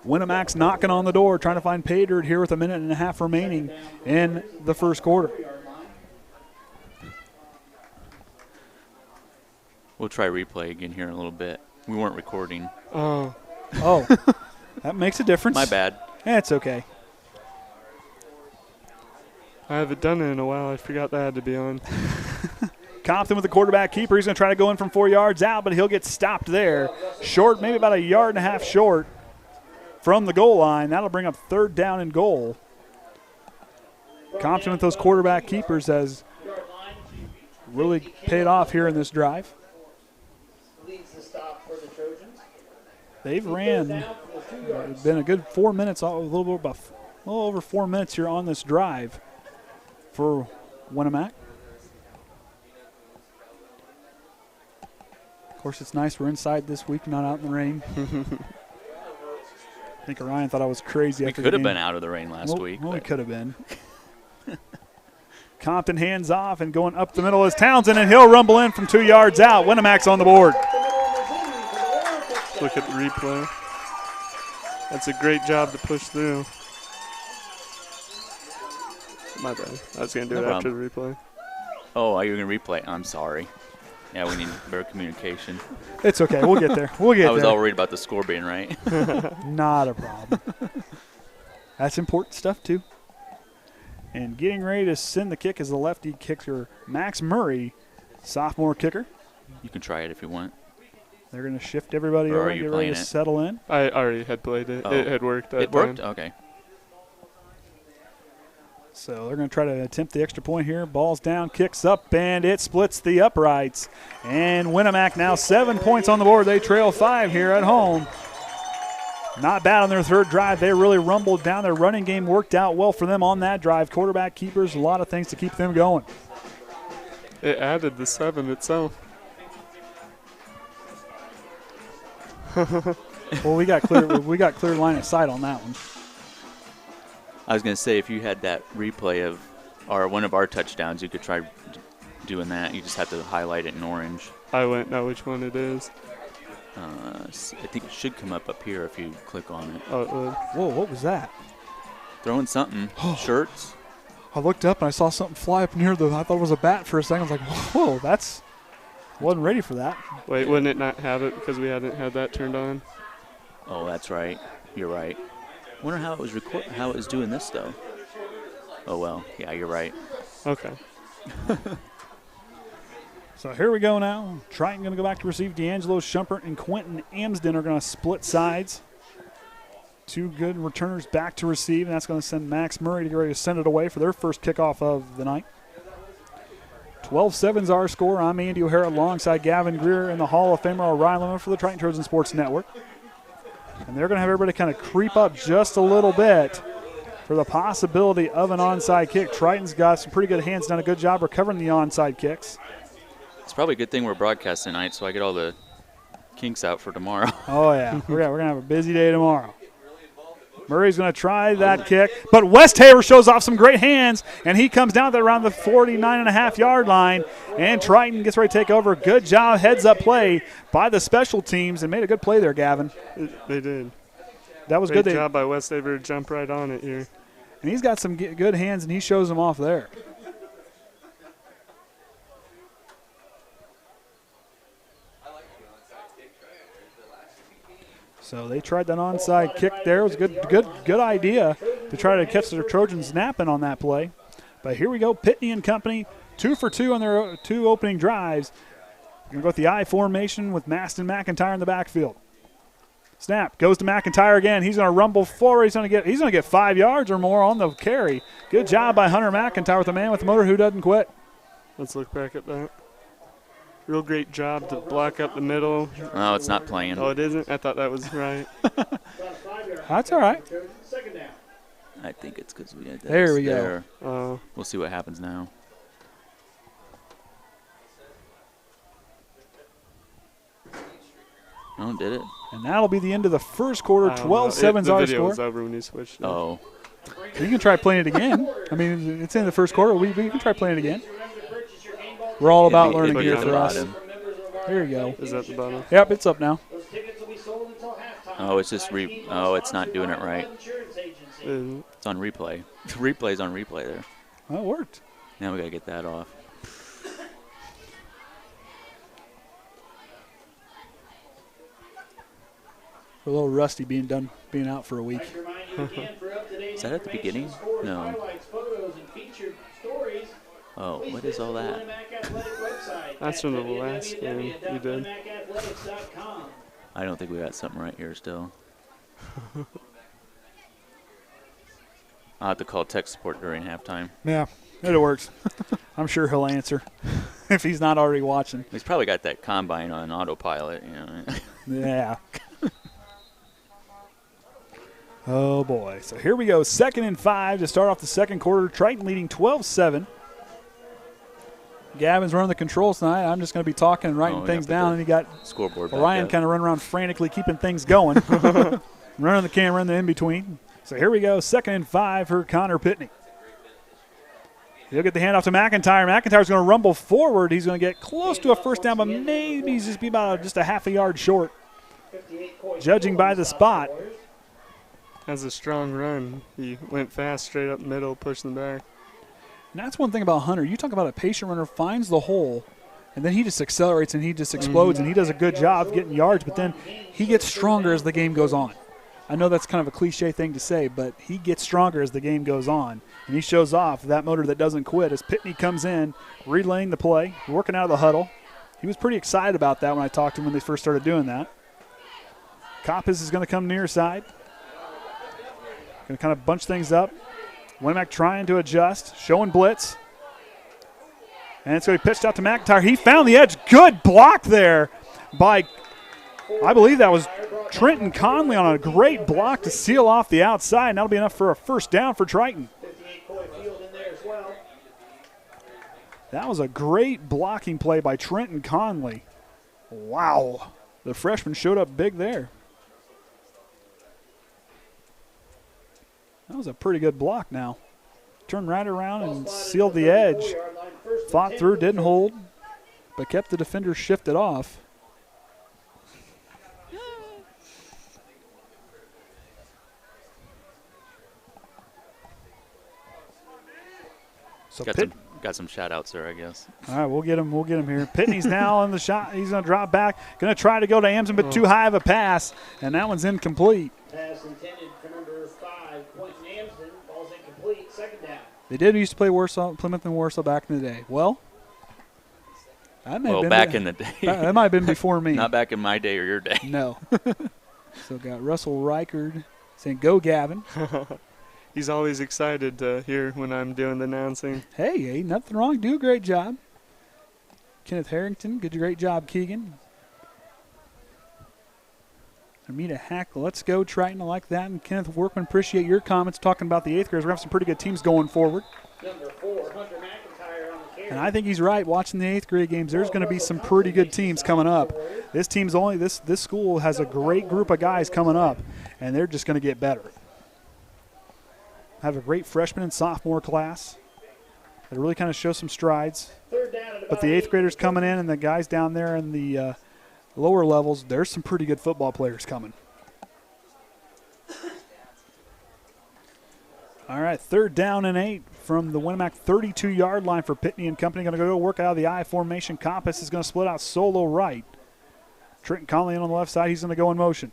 Winamac's knocking on the door, trying to find pay dirt here with a minute and a half remaining in the first quarter. We'll try replay again here in a little bit. We weren't recording. Oh, that makes a difference. My bad. Yeah, it's okay. I haven't done it in a while. I forgot that had to be on. Compton with the quarterback keeper. He's going to try to go in from 4 yards out, but he'll get stopped there. Short, maybe about 1.5 yards short from the goal line. That'll bring up 3rd down and goal. Compton with those quarterback keepers has really paid off here in this drive. They've ran, it's been a good 4 minutes, a little over 4 minutes here on this drive for Winamac. Of course, it's nice we're inside this week, not out in the rain. I think Orion thought I was crazy. We could have been out of the rain last week. Well, we could have been. Compton hands off and going up the middle is Townsend, and he'll rumble in from 2 yards out. Winamac's on the board. Look at the replay. That's a great job to push through. My bad. I was going to do it after the replay. Oh, are you going to replay? I'm sorry. Yeah, we need better communication. It's okay. We'll get there. I was all worried about the score being right. Not a problem. That's important stuff, too. And getting ready to send the kick is the lefty kicker, Max Murray, sophomore kicker. You can try it if you want. They're going to shift everybody over and get ready to settle in. I already had played it. Oh. It had worked. It worked? Okay. So they're going to try to attempt the extra point here. Ball's down, kicks up, and it splits the uprights. And Winamac now 7 points on the board. They trail 5 here at home. Not bad on their 3rd drive. They really rumbled down. Their running game worked out well for them on that drive. Quarterback keepers, a lot of things to keep them going. It added the 7 itself. Well, we got clear line of sight on that one. I was going to say, if you had that replay of one of our touchdowns, you could try doing that. You just have to highlight it in orange. I wouldn't know which one it is. I think it should come up here if you click on it. Oh, it would. Whoa, what was that? Throwing something. Shirts. I looked up and I saw something fly up near I thought it was a bat for a second. I was like, whoa, wasn't ready for that. Wait, wouldn't it not have it because we hadn't had that turned on? Oh, that's right. You're right. Wonder how it was how it was doing this though. Oh well, yeah, you're right. Okay. So here we go now. Triton going to go back to receive. D'Angelo Schumpert and Quentin Amsden are going to split sides. 2 good returners back to receive, and that's going to send Max Murray to get ready to send it away for their first kickoff of the night. 12-7's our score. I'm Andy O'Hara alongside Gavin Greer and the Hall of Famer Orion Lemler for the Triton Trojan Sports Network. And they're going to have everybody kind of creep up just a little bit for the possibility of an onside kick. Triton's got some pretty good hands, done a good job recovering the onside kicks. It's probably a good thing we're broadcasting tonight, so I get all the kinks out for tomorrow. Oh, yeah. We're going to have a busy day tomorrow. Murray's going to try that kick, but Westhaver shows off some great hands, and he comes down to around the 49.5-yard line, and Triton gets ready to take over. Good job, heads-up play by the special teams, and made a good play there, Gavin. They did. That was Great good. job by Westhaver to jump right on it here. And he's got some good hands, and he shows them off there. So they tried that onside kick there. It was a good idea to try to catch the Trojans napping on that play. But here we go, Pitney and company, 2 for 2 on their 2 opening drives. Going to go with the I formation with Maston McIntyre in the backfield. Snap goes to McIntyre again. He's going to rumble forward. He's going to get 5 yards or more on the carry. Good job by Hunter McIntyre with the man with the motor who doesn't quit. Let's look back at that. Real great job to block up the middle. Oh, it's not playing. Oh, it isn't? I thought that was right. That's all right. I think it's because we had that. There we go. We'll see what happens now. Oh, did it? And that'll be the end of the first quarter. 12-7's our The video score. was over when you switched it. Oh. You can try playing it again. I mean, it's in the first quarter. We can try playing it again. We're all about learning here for us. There you go. Is that the bottom? Yep, it's up now. Oh, it's just it's not doing it right. It's on replay. Replay's on replay there. Well, it worked. Now we got to get that off. We're a little rusty being out for a week. Is that at the beginning? No. Oh, what is all that? That's from the last game you did. I don't think we got something right here still. I'll have to call tech support during halftime. Yeah, it works. I'm sure he'll answer if he's not already watching. He's probably got that combine on autopilot, you know. Yeah. Oh, boy. So here we go. 2nd and 5 to start off the second quarter. Triton leading 12-7. Gavin's running the controls tonight. I'm just going to be talking and writing things down. And you got scoreboard Orion kind of running around frantically keeping things going. Running the camera in the in-between. So here we go. 2nd and 5 for Connor Pitney. He'll get the handoff to McIntyre. McIntyre's going to rumble forward. He's going to get close to a first down, but maybe he's just be about just a half a yard short, judging by the spot. Has a strong run. He went fast, straight up the middle, pushed them back. And that's one thing about Hunter. You talk about a patient runner finds the hole, and then he just accelerates and he just explodes, and he does a good job getting yards, but then he gets stronger as the game goes on. I know that's kind of a cliche thing to say, but he gets stronger as the game goes on, and he shows off that motor that doesn't quit as Pitney comes in, relaying the play, working out of the huddle. He was pretty excited about that when I talked to him when they first started doing that. Coppice is going to come near side. Going to kind of bunch things up. Winamac trying to adjust, showing blitz. And it's going to be pitched out to McIntyre. He found the edge. Good block there by, I believe that was Trenton Conley on a great block to seal off the outside. And that'll be enough for a first down for Triton. That was a great blocking play by Trenton Conley. Wow. The freshman showed up big there. That was a pretty good block now. Turned right around and sealed the edge. Fought through, didn't hold, but kept the defender shifted off. So got some shout outs there, I guess. All right, we'll get him here. Pitney's now on the shot. He's going to drop back. Going to try to go to Amson, but too high of a pass, and that one's incomplete. Pass intended for number 5, Quentin Amson. Ball's incomplete. Second down. They did used to play Plymouth and Warsaw back in the day. Well, that may have been back in the day. That might have been before me. Not back in my day or your day. No. So got Russell Reichard saying, "Go, Gavin." He's always excited to hear when I'm doing the announcing. Hey, nothing wrong. Do a great job. Kenneth Harrington, great job, Keegan. Amita Hack, let's go, Triton. I like that. And Kenneth Workman, appreciate your comments talking about the 8th graders. We're going to have some pretty good teams going forward. Number 4, Hunter McIntyre on the carry. And I think he's right. Watching the 8th grade games, there's going to be some pretty good teams coming up. This school has a great group of guys coming up, and they're just going to get better. have a great freshman and sophomore class that really kind of show some strides. But the 8th graders coming in and the guys down there in the lower levels, there's some pretty good football players coming. All right, 3rd down and 8 from the Winamac 32-yard line for Pitney and company. Going to go work out of the I formation. Compass is going to split out solo right. Triton Conley on the left side. He's going to go in motion.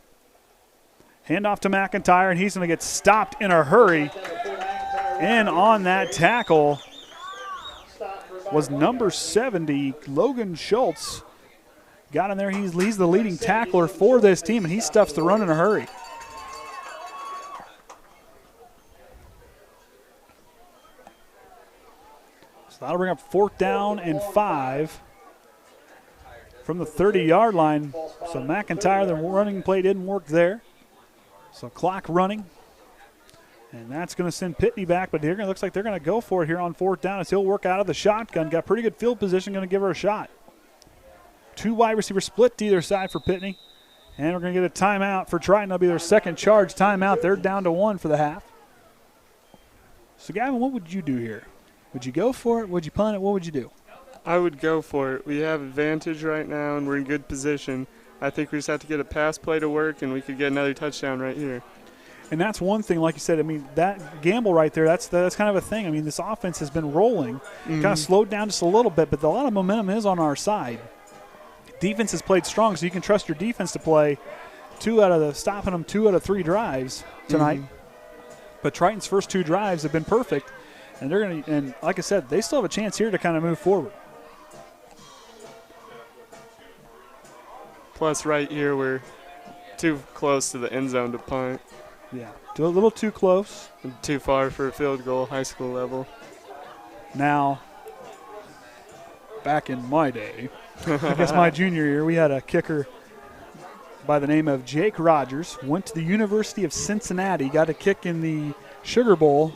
Hand off to McIntyre, and he's going to get stopped in a hurry. And on that tackle was number 70, Logan Schultz. Got in there. He's the leading tackler for this team, and he stuffs the run in a hurry. That'll bring up 4th down and 5 from the 30-yard line. So McIntyre, the running play didn't work there. So clock running. And that's going to send Pitney back, but here it looks like they're going to go for it here on 4th down as he'll work out of the shotgun. Got pretty good field position, going to give her a shot. 2 wide receivers split to either side for Pitney. And we're going to get a timeout for Triton. That'll be their second charge timeout. They're down to 1 for the half. So, Gavin, what would you do here? Would you go for it? Would you punt it? What would you do? I would go for it. We have advantage right now, and we're in good position. I think we just have to get a pass play to work, and we could get another touchdown right here. And that's one thing, like you said, I mean, that gamble right there, that's kind of a thing. I mean, this offense has been rolling, kind of slowed down just a little bit, but a lot of momentum is on our side. Defense has played strong, so you can trust your defense to play stopping them 2 out of 3 drives tonight. But Triton's first 2 drives have been perfect. And they're going to, and like I said, they still have a chance here to kind of move forward. Plus, right here, we're too close to the end zone to punt. Yeah, a little too close. And too far for a field goal, high school level. Now, back in my day, I guess my junior year, we had a kicker by the name of Jake Rogers. Went to the University of Cincinnati, got a kick in the Sugar Bowl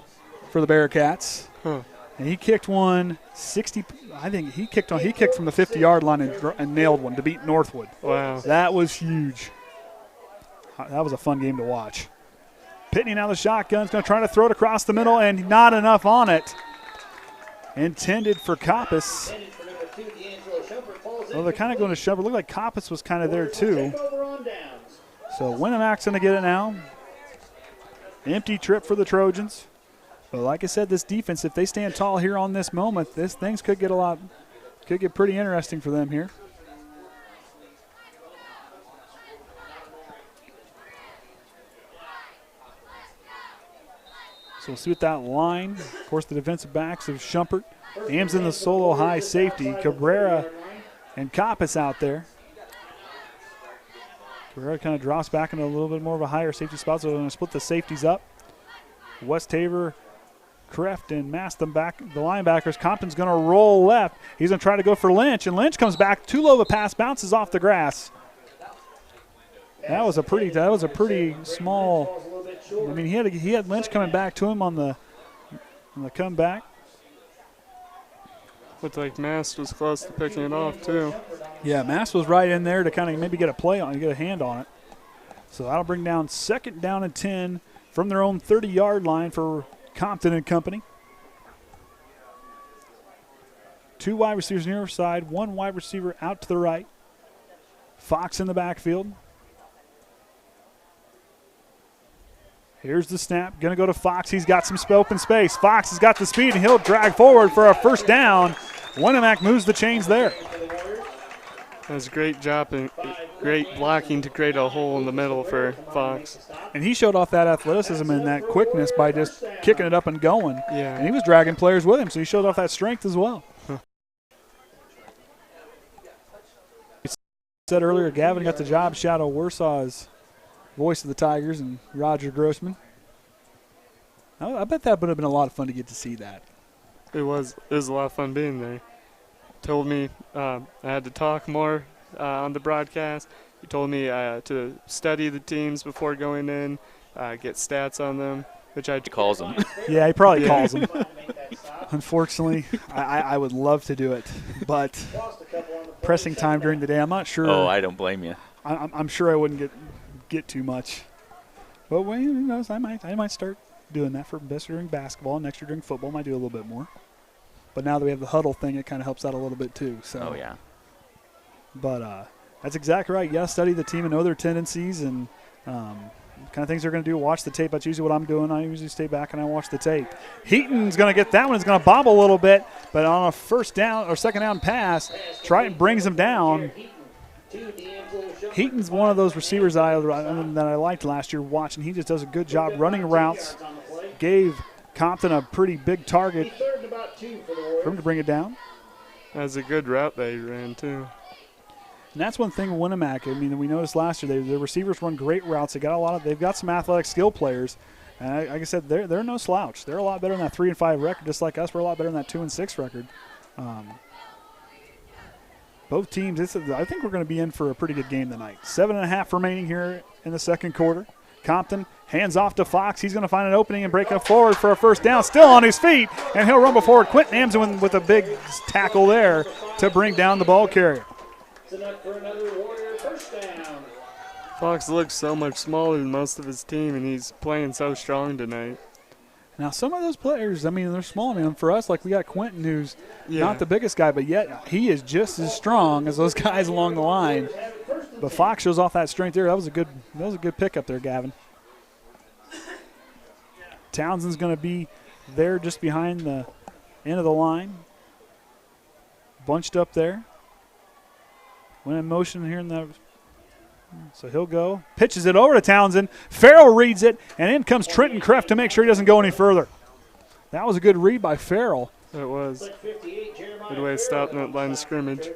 for the Bearcats, and he kicked one 60. I think he kicked from the 50-yard line and nailed one to beat Northwood. Wow, that was huge. That was a fun game to watch. Pitney now the shotgun's going to try to throw it across the middle, and not enough on it. Intended for Compass. Well, they're kind of going to shove it. Looked like Compass was kind of there too. So Winamac's going to get it now. Empty trip for the Trojans. But like I said, this defense, if they stand tall here on this moment, things could get pretty interesting for them here. So we'll see what that line. Of course, the defensive backs of Schumpert. Ames in the solo high safety. Cabrera and Compass out there. Cabrera kind of drops back into a little bit more of a higher safety spot, so they're going to split the safeties up. West Haver, Kreft, and Maston back, the linebackers. Compton's going to roll left. He's going to try to go for Lynch, and Lynch comes back. Too low of a pass, bounces off the grass. That was a pretty small. I mean, he had Lynch coming back to him on the comeback. Looked like Mast was close to picking it off too. Yeah, Mast was right in there to kind of maybe get a hand on it. So that'll bring down 2nd down and 10 from their own 30-yard line for Compton and company. 2 wide receivers near side, 1 wide receiver out to the right. Fox in the backfield. Here's the snap. Going to go to Fox. He's got some open space. Fox has got the speed, and he'll drag forward for a 1st down. Winamac moves the chains there. That was a great job and great blocking to create a hole in the middle for Fox. And he showed off that athleticism and that quickness by just kicking it up and going. Yeah. And he was dragging players with him, so he showed off that strength as well. Said earlier, Gavin got the job shadow Warsaw's voice of the Tigers and Roger Grossman. I bet that would have been a lot of fun to get to see that. It was a lot of fun being there. Told me I had to talk more on the broadcast. He told me to study the teams before going in, get stats on them, which I calls them. Yeah, he probably calls them. Unfortunately, I would love to do it, but pressing time during the day, I'm not sure. Oh, I don't blame you. I'm sure I wouldn't get too much. But who knows? I might start doing that for best during basketball. Next year during football, might do a little bit more. But now that we have the huddle thing, it kind of helps out a little bit too. So. Oh, yeah. But that's exactly right. You got to study the team and know their tendencies and kind of things they're going to do. Watch the tape. That's usually what I'm doing. I usually stay back and I watch the tape. Heaton's going to get that one. He's going to bobble a little bit. But on a first down or second down pass, Triton brings him down. Heaton's one of those receivers that I liked last year watching. He just does a good job running routes. Gave Compton a pretty big target for him to bring it down. That was a good route that he ran, too. And that's one thing with Winamac. I mean, we noticed last year the receivers run great routes. They've got some athletic skill players, and like I said, they're no slouch. They're a lot better than that 3-5 record, just like us. We're a lot better than that 2-6 record. Both teams, I think we're going to be in for a pretty good game tonight. 7.5 remaining here in the second quarter. Compton hands off to Fox. He's going to find an opening and break up forward for a first down. Still on his feet, and he'll rumble forward. Quentin Amson with a big tackle there to bring down the ball carrier. For another Warrior first down. Fox looks so much smaller than most of his team, and he's playing so strong tonight. Now, some of those players, I mean, they're small. I mean, for us, like we got Quentin, who's not the biggest guy, but yet he is just as strong as those guys along the line. But Fox shows off that strength there. That was a good pickup there, Gavin. Townsend's going to be there just behind the end of the line, bunched up there. Went in motion here in the – so he'll go. Pitches it over to Townsend. Farrell reads it, and in comes Trenton Kreff to make sure he doesn't go any further. That was a good read by Farrell. It was. Good way to stop that line of scrimmage.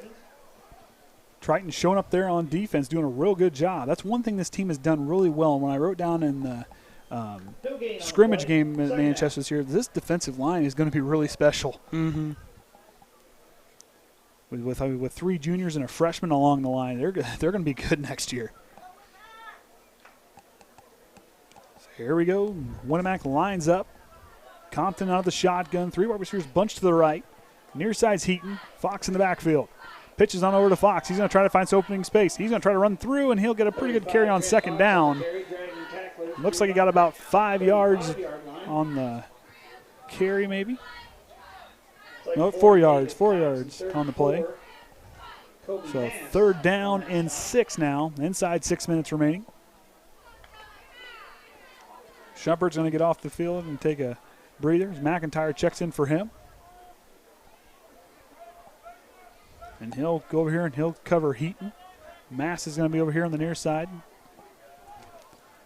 Triton showing up there on defense, doing a real good job. That's one thing this team has done really well. When I wrote down in the scrimmage game at Manchester this year, this defensive line is going to be really special. Mm-hmm. With 3 juniors and a freshman along the line, they're going to be good next year. So here we go. Winamac lines up. Compton out of the shotgun. 3 wide receivers bunched to the right. Near side's Heaton. Fox in the backfield. Pitches on over to Fox. He's going to try to find some opening space. He's going to try to run through, and he'll get a pretty good carry on second down. Looks like he got about 5 yards on the carry maybe. No, 4 yards. 4 yards on the play. So third down and 6 now. Inside 6 minutes remaining. Shumpert's going to get off the field and take a breather. McIntyre checks in for him. And he'll go over here and he'll cover Heaton. Mass is going to be over here on the near side.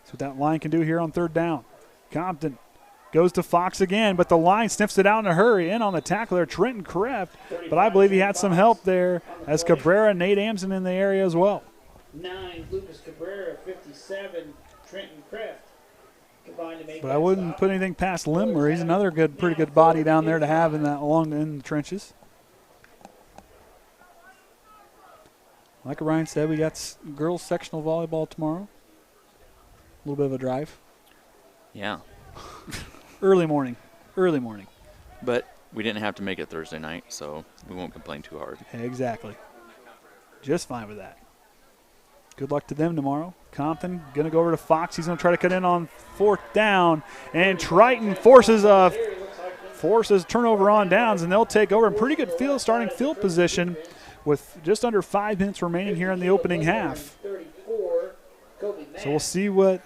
That's what that line can do here on third down. Compton goes to Fox again, but the line sniffs it out in a hurry. In on the tackle there, Trenton Kreff. But I believe he had some help there as Cabrera, Nate Amson in the area as well. 9, Lucas Cabrera, 57, Trenton Kreff. But I wouldn't put anything past Lemler. He's another pretty good body down there to have in the trenches. Like Orion said, we got girls sectional volleyball tomorrow. A little bit of a drive. Yeah. Early morning. But we didn't have to make it Thursday night, so we won't complain too hard. Exactly. Just fine with that. Good luck to them tomorrow. Compton going to go over to Fox. He's going to try to cut in on fourth down. And Triton forces turnover on downs, and they'll take over in pretty good starting field position with just under 5 minutes remaining here in the opening half. So we'll see what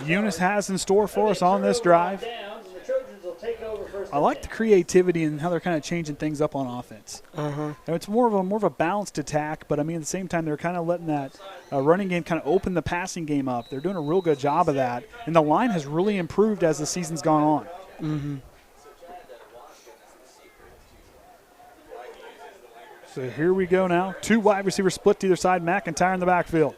Eunice has in store for us on this drive. I like the creativity and how they're kind of changing things up on offense. It's more of a balanced attack, but I mean at the same time they're kind of letting that running game kind of open the passing game up. They're doing a real good job of that, and the line has really improved as the season's gone on. Mm-hmm. So here we go now. 2 wide receivers split to either side. McIntyre in the backfield.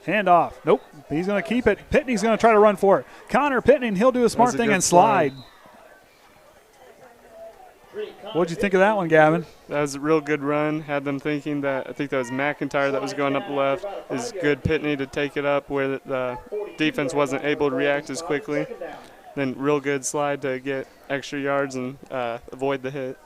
Handoff. Nope. He's going to keep it. Pitney's going to try to run for it. Connor Pitney, and he'll do a smart thing and slide. What'd you think of that one, Gavin? That was a real good run. Had them thinking that, I think that was McIntyre that was going up the left. It was good Pitney to take it up where the defense wasn't able to react as quickly. Then real good slide to get extra yards and avoid the hit.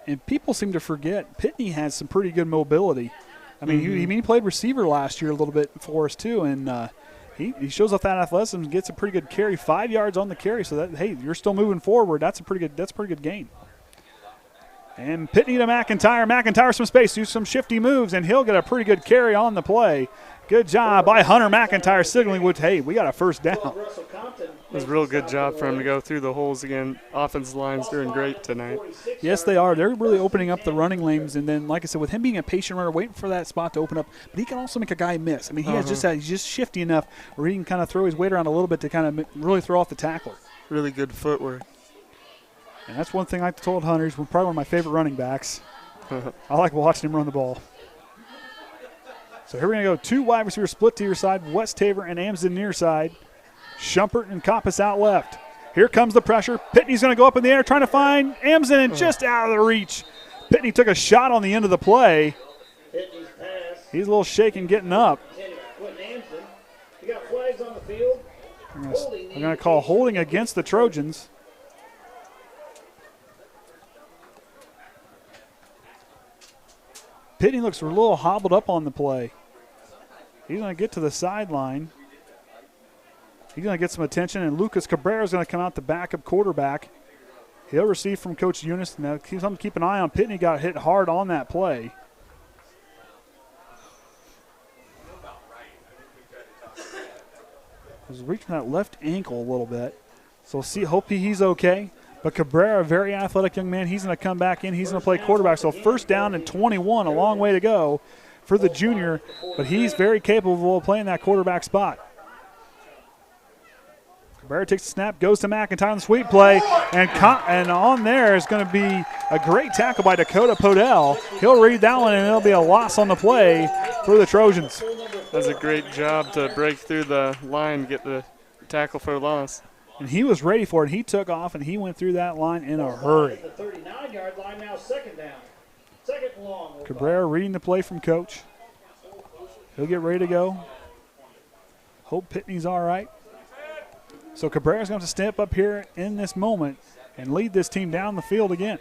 And people seem to forget Pitney has some pretty good mobility. I mean, he played receiver last year a little bit for us too, and he shows off that athleticism and gets a pretty good carry, 5 yards on the carry. So that, hey, you're still moving forward. That's a pretty good gain. And Pitney to McIntyre. McIntyre some space, do some shifty moves, and he'll get a pretty good carry on the play. Good job by Hunter McIntyre signaling with, hey, we got a first down. It was a real good job for him to go through the holes again. Offensive line's doing great tonight. Yes, they are. They're really opening up the running lanes, and then, like I said, with him being a patient runner, waiting for that spot to open up, but he can also make a guy miss. I mean, he's just shifty enough where he can kind of throw his weight around a little bit to kind of really throw off the tackler. Really good footwork. And that's one thing I told Hunter. He's probably one of my favorite running backs. I like watching him run the ball. So here we're going to go 2 wide receivers split to your side, West-Taver and Amsden near side. Schumpert and Koppas out left. Here comes the pressure. Pitney's going to go up in the air trying to find Amsden and just out of the reach. Pitney took a shot on the end of the play. He's a little shaken getting up. You got flags on the field. I'm going to call holding against the Trojans. Pitney looks a little hobbled up on the play. He's going to get to the sideline. He's going to get some attention, and Lucas Cabrera is going to come out the backup quarterback. He'll receive from Coach Eunice. Now, keep an eye on Pitney. Got hit hard on that play. Was reaching that left ankle a little bit. So hope he's okay. But Cabrera, a very athletic young man, he's going to come back in. He's going to play quarterback. So first down and 21, a long way to go for the junior. But he's very capable of playing that quarterback spot. Cabrera takes the snap, goes to McIntyre on the sweep play. And on there is going to be a great tackle by Dakota Podell. He'll read that one, and it'll be a loss on the play for the Trojans. That's a great job to break through the line, get the tackle for a loss. And he was ready for it. He took off, and he went through that line in a hurry. The 39-yard line now, second down. Second and long. Cabrera reading the play from Coach. He'll get ready to go. Hope Pitney's all right. So Cabrera's going to have to step up here in this moment and lead this team down the field again.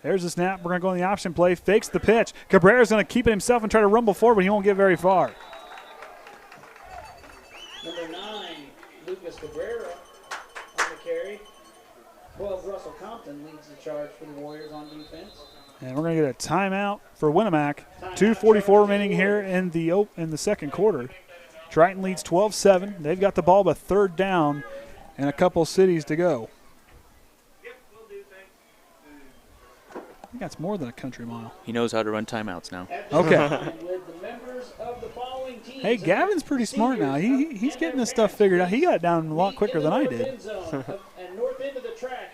There's the snap. We're going to go in the option play. Fakes the pitch. Cabrera's going to keep it himself and try to rumble forward, but he won't get very far. Number 9, Lucas Cabrera on the carry. 12, Russell Compton leads the charge for the Warriors on defense. And we're going to get a timeout for Winamac. 2:44 remaining here in the second quarter. Triton leads 12-7. They've got the ball, but third down and a couple cities to go. I think that's more than a country mile. He knows how to run timeouts now. Okay. Hey, Gavin's pretty smart now. He's getting this stuff figured out. He got it down a lot quicker than I did.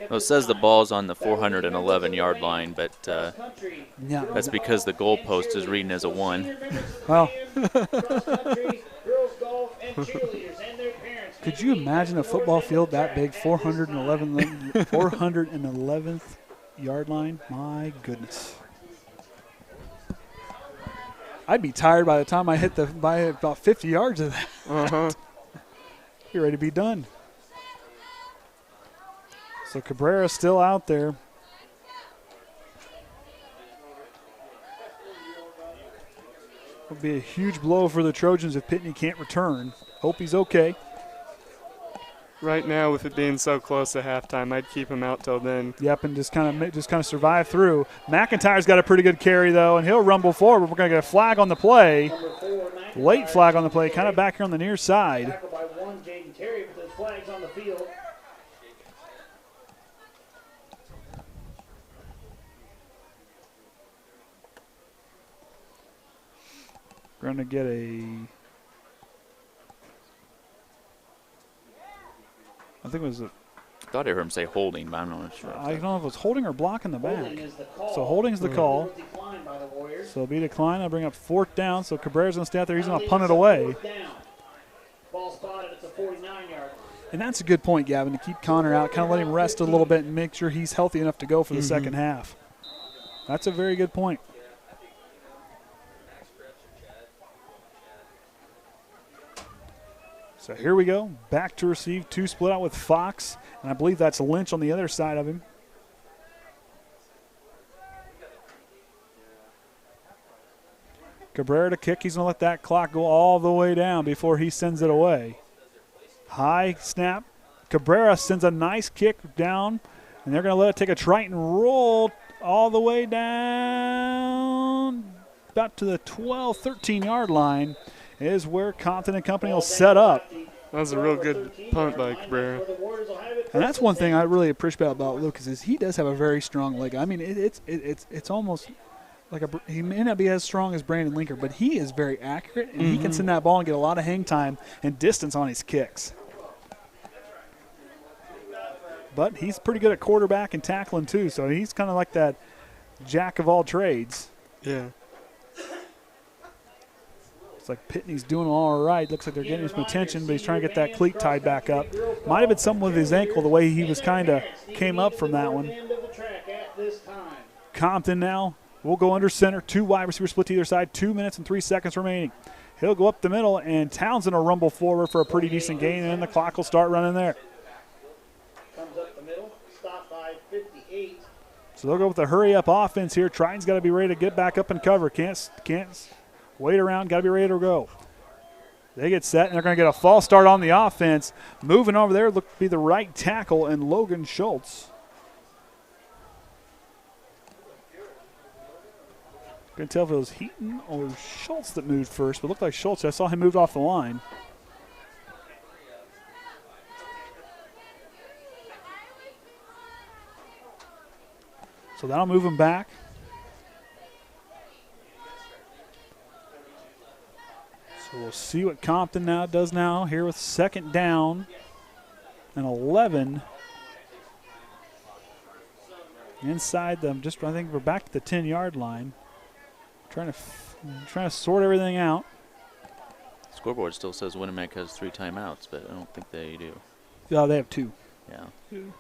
Well, it says the ball's on the 411-yard line, but Yeah. that's because the goalpost is reading as a 1. Well, could you imagine a football field that big, 411th yard line? My goodness. I'd be tired by the time I hit by about 50 yards of that. You're ready to be done. So Cabrera's still out there. It'll be a huge blow for the Trojans if Pitney can't return. Hope he's okay. Right now, with it being so close to halftime, I'd keep him out till then. Yep, and just kind of survive through. McIntyre's got a pretty good carry though, and he'll rumble forward. We're going to get a flag on the play. Late flag on the play, kind of back here on the near side. Tackled by one, Jaden Terry, but there's flags on the field. We're going to get I think it was I thought I heard him say holding, but I'm not sure. I don't know if it was holding or blocking the back. Holding is the call. So holding's the call. Declined by the Warriors. So it'll be declined. I'll bring up fourth down. So Cabrera's going to stay out there. He's going to punt it away. Ball spotted at the 49-yard. And that's a good point, Gavin, to keep Connor out, kind of let him rest a little bit and make sure he's healthy enough to go for the second half. That's a very good point. So here we go. Back to receive. 2 split out with Fox. And I believe that's Lynch on the other side of him. Cabrera to kick. He's going to let that clock go all the way down before he sends it away. High snap. Cabrera sends a nice kick down, and they're going to let it take a Triton roll all the way down about to the 12, 13-yard line is where Compton and company will set up. That was a real good punt by Cabrera. And that's one thing I really appreciate about Lucas is he does have a very strong leg. I mean, it's almost like he may not be as strong as Brandon Linker, but he is very accurate, and he can send that ball and get a lot of hang time and distance on his kicks. But he's pretty good at quarterback and tackling too, so he's kind of like that jack of all trades. Yeah. It's like Pitney's doing all right. Looks like they're getting some attention, but he's trying to get that cleat tied back up. Might have been something with his ankle, the way he was kind of came up from that one. Compton now will go under center. 2 wide receivers split to either side. 2 minutes and 3 seconds remaining. He'll go up the middle, and Townsend will rumble forward for a pretty decent gain, and the clock will start running there. Comes up the middle, stopped by 58. So they'll go with a hurry-up offense here. Triton's got to be ready to get back up and cover. Can't wait around, got to be ready to go. They get set, and they're going to get a false start on the offense. Moving over there, look to be the right tackle, and Logan Schultz. Couldn't tell if it was Heaton or Schultz that moved first, but it looked like Schultz. I saw him move off the line. So that'll move him back. So we'll see what Compton now does now here with second down and 11. Inside them, I think we're back to the 10-yard line. Trying to sort everything out. Scoreboard still says Winamac has 3 timeouts, but I don't think they do. Yeah, they have 2. Yeah. 2.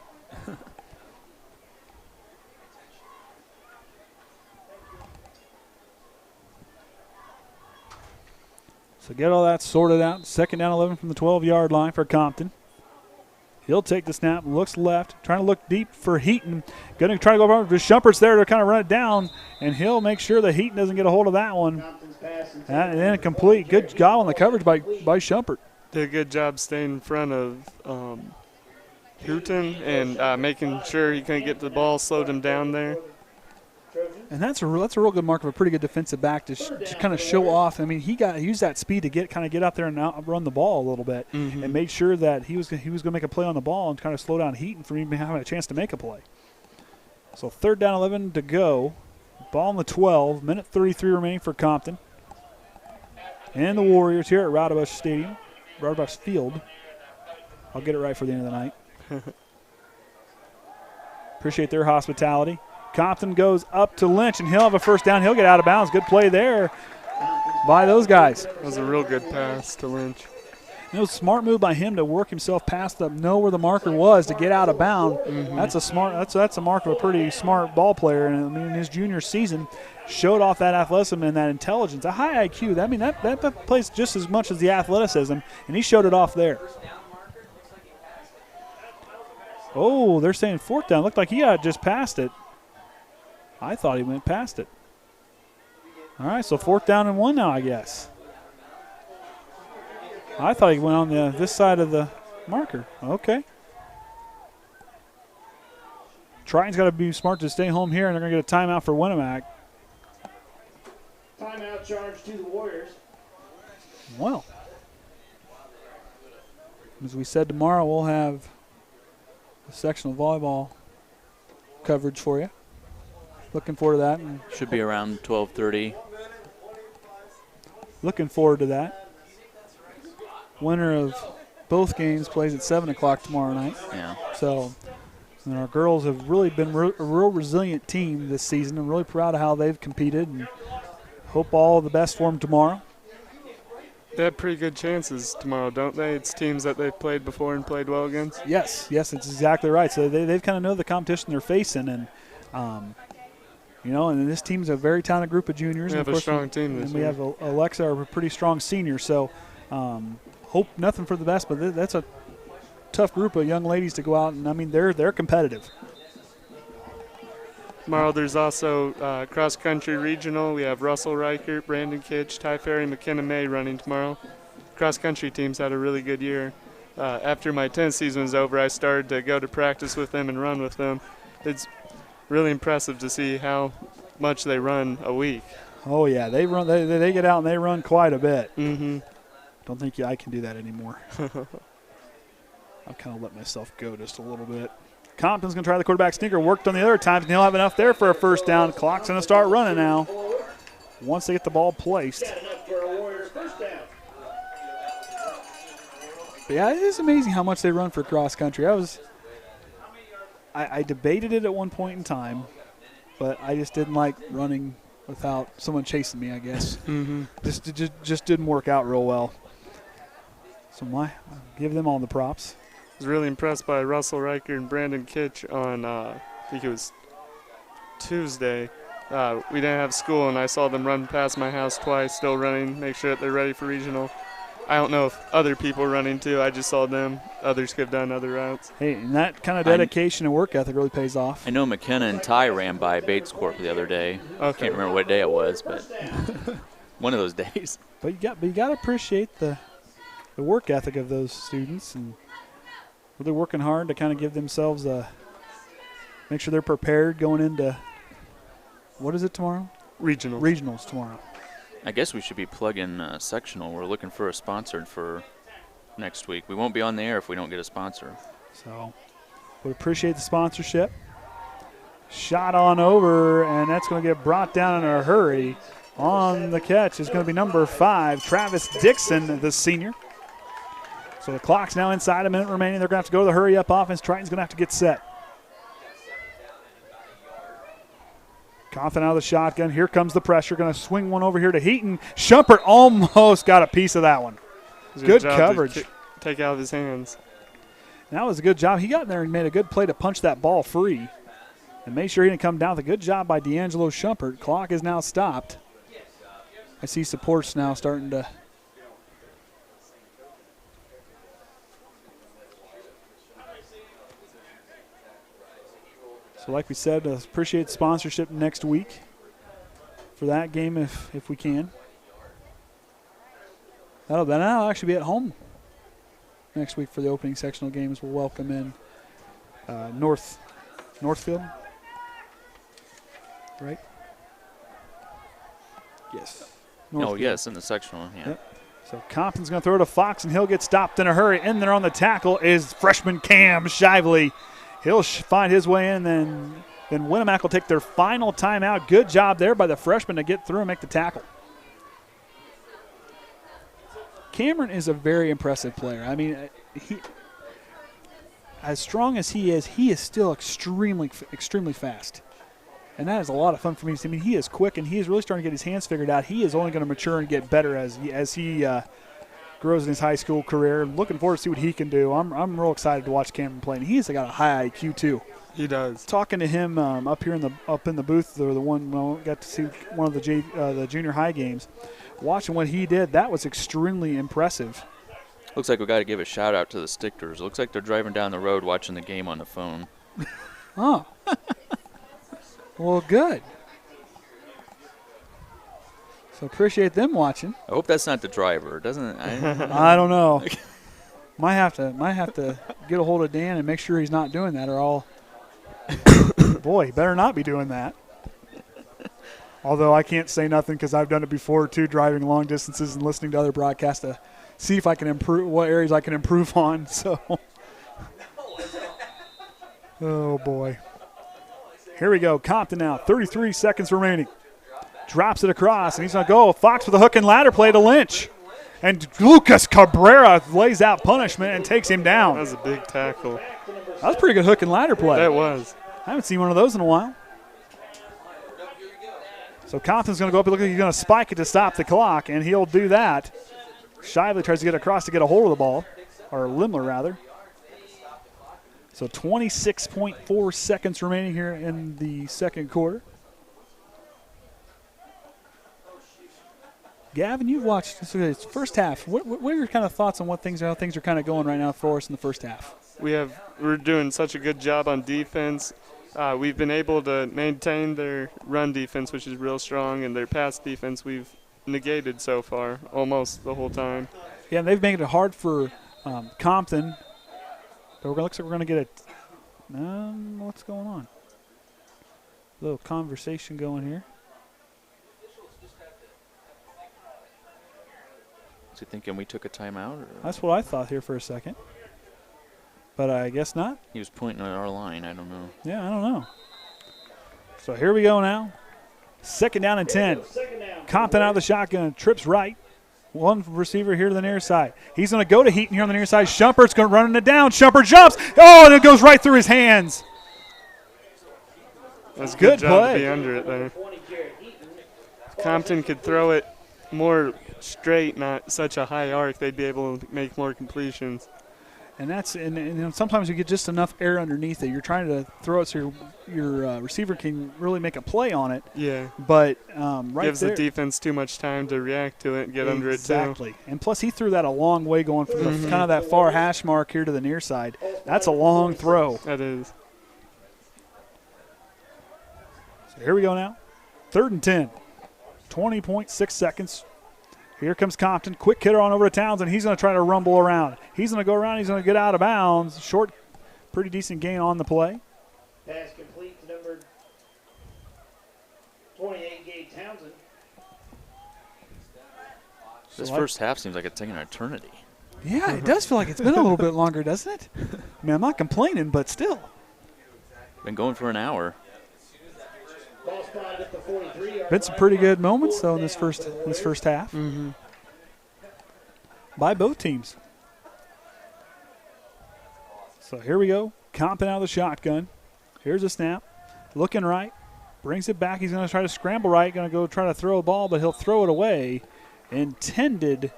So get all that sorted out. Second down 11 from the 12-yard line for Compton. He'll take the snap, looks left, trying to look deep for Heaton. Going to try to go over. Shumpert's there to kind of run it down, and he'll make sure that Heaton doesn't get a hold of that one. And then complete. Good job on the coverage by Shumpert. Did a good job staying in front of Triton and making sure he couldn't get the ball, slowed him down there. And that's a real good mark of a pretty good defensive back to kind of show off. I mean, he used that speed to get out there and outrun the ball a little bit, and made sure that he was going to make a play on the ball and kind of slow down Heaton from even having a chance to make a play. So third down 11 to go. Ball on the 12. Minute 33 remaining for Compton. And the Warriors here at Roudabush Field. I'll get it right for the end of the night. Appreciate their hospitality. Compton goes up to Lynch, and he'll have a first down. He'll get out of bounds. Good play there by those guys. That was a real good pass to Lynch. It was a smart move by him to work himself past know where the marker was to get out of bound. That's a mark of a pretty smart ball player. And I mean, in his junior season, showed off that athleticism and that intelligence, a high IQ. I mean, that plays just as much as the athleticism, and he showed it off there. Oh, they're saying fourth down. Looked like he had just passed it. I thought he went past it. All right, so 4th down and 1 now, I guess. I thought he went on this side of the marker. Okay. Triton's got to be smart to stay home here, and they're going to get a timeout for Winamac. Timeout charge to the Warriors. Well, as we said, tomorrow we'll have a sectional volleyball coverage for you. Looking forward to that. Should be around 12:30. Looking forward to that. Winner of both games plays at 7 o'clock tomorrow night. Yeah. So and our girls have really been a real resilient team this season. I'm really proud of how they've competed and hope all the best for them tomorrow. They have pretty good chances tomorrow, don't they? It's teams that they've played before and played well against. Yes, it's exactly right. So they've kind of know the competition they're facing, and and this team's a very talented group of juniors. We have a strong team this year. And we have Alexa, a pretty strong senior. So hope nothing for the best, but that's a tough group of young ladies to go out, and I mean they're competitive. Tomorrow there's also cross-country regional. We have Russell Reichert, Brandon Kitch, Ty Ferry, McKenna May running tomorrow. Cross-country teams had a really good year. After my tennis season was over, I started to go to practice with them and run with them. It's really impressive to see how much they run a week. Oh, yeah. They run. They get out and they run quite a bit. Mm-hmm. Don't think I can do that anymore. I'll kind of let myself go just a little bit. Compton's going to try the quarterback sneaker. Worked on the other times, and he'll have enough there for a first down. Clock's going to start running now once they get the ball placed. But yeah, it is amazing how much they run for cross country. I debated it at one point in time, but I just didn't like running without someone chasing me, I guess. Mm-hmm. Just didn't work out real well. So I'll give them all the props. I was really impressed by Russell Reichert and Brandon Kitch on, I think it was Tuesday. We didn't have school, and I saw them run past my house twice, still running, make sure that they're ready for regional. I don't know if other people are running too. I just saw them. Others could have done other routes. Hey, and that kind of dedication and work ethic really pays off. I know McKenna and Ty ran by Bates Corp the other day. Okay. Can't remember what day it was, but one of those days. But you got to appreciate the work ethic of those students and really working hard to kind of give themselves make sure they're prepared going into, what is it tomorrow? Regionals tomorrow. I guess we should be plugging sectional. We're looking for a sponsor for next week. We won't be on the air if we don't get a sponsor. So would appreciate the sponsorship. Shot on over, and that's going to get brought down in a hurry. On the catch is going to be number 5, Travis Dixon, the senior. So the clock's now inside, a minute remaining. They're going to have to go to the hurry-up offense. Triton's going to have to get set. Compton out of the shotgun. Here comes the pressure. Going to swing one over here to Heaton. Schumpert almost got a piece of that one. Good coverage. Take out of his hands. That was a good job. He got in there and made a good play to punch that ball free and made sure he didn't come down with a good job by D'Angelo Schumpert. Clock is now stopped. I see supports now starting to. So like we said, appreciate the sponsorship next week for that game if we can. That'll actually be at home next week for the opening sectional games. We'll welcome in Northfield, right? Yes. Oh, yes, in the sectional, yeah. Yep. So Compton's going to throw to Fox, and he'll get stopped in a hurry. In there on the tackle is freshman Cam Shively. He'll find his way in, then Winamac will take their final timeout. Good job there by the freshman to get through and make the tackle. Cameron is a very impressive player. I mean, he, as strong as he is still extremely fast. And that is a lot of fun for me to see. I mean, he is quick, and he is really starting to get his hands figured out. He is only going to mature and get better as he grows in his high school career. I'm looking forward to see what he can do. I'm real excited to watch Cameron play. And he's got a high IQ too. He does. Talking to him up in the booth, or the one got to see one of the junior high games. Watching what he did, that was extremely impressive. Looks like we got to give a shout out to the Stickers. Looks like they're driving down the road watching the game on the phone. Oh. Well, good. So appreciate them watching. I hope that's not the driver. Doesn't I don't know. Might have to get a hold of Dan and make sure he's not doing that, or I'll. Boy, he better not be doing that. Although I can't say nothing because I've done it before too, driving long distances and listening to other broadcasts to see if I can improve, what areas I can improve on. So, oh boy. Here we go. Compton now, 33 seconds remaining. Drops it across, and he's going to go. Fox with a hook and ladder play to Lynch. And Lucas Cabrera lays out punishment and takes him down. That was a big tackle. That was a pretty good hook and ladder play. That was. I haven't seen one of those in a while. So Compton's going to go up and look like he's going to spike it to stop the clock, and he'll do that. Shively tries to get across to get a hold of the ball, or Lemler rather. So 26.4 seconds remaining here in the second quarter. Gavin, you've watched this first half. What are your kind of thoughts on how things are kind of going right now for us in the first half? We're doing such a good job on defense. We've been able to maintain their run defense, which is real strong, and their pass defense we've negated so far almost the whole time. Yeah, and they've made it hard for Compton. But looks like we're going to get a what's going on? A little conversation going here. Is he thinking we took a timeout? Or? That's what I thought here for a second. But I guess not. He was pointing at our line. I don't know. Yeah, I don't know. So here we go now. 2nd down and 10. Compton out of the shotgun. Trips right. One receiver here to the near side. He's going to go to Heaton here on the near side. Shumpert's going to run it down. Shumpert jumps. Oh, and it goes right through his hands. That's a good good job play. to be under it there. Compton could throw it more straight, not such a high arc. They'd be able to make more completions. And that's and sometimes you get just enough air underneath it. You're trying to throw it so your receiver can really make a play on it. Yeah. But right gives there, the defense too much time to react to it and get under it too. Exactly. And plus he threw that a long way going from the, kind of that far hash mark here to the near side. That's a long throw. That is. So here we go now. 3rd and 10. 20.6 seconds. Here comes Compton. Quick hitter on over to Townsend. He's going to try to rumble around. He's going to go around. He's going to get out of bounds. Short, pretty decent gain on the play. Pass complete to number 28, Gabe Townsend. This first half seems like it's taking an eternity. Yeah, it does feel like it's been a little bit longer, doesn't it? I mean, I'm not complaining, but still. Been going for an hour. Ball spotted at the 43. Been some pretty good moments though in this first half by both teams. So here we go. Compton out of the shotgun. Here's a snap. Looking right. Brings it back. He's going to try to scramble right. Going to go try to throw a ball, but he'll throw it away. Intended,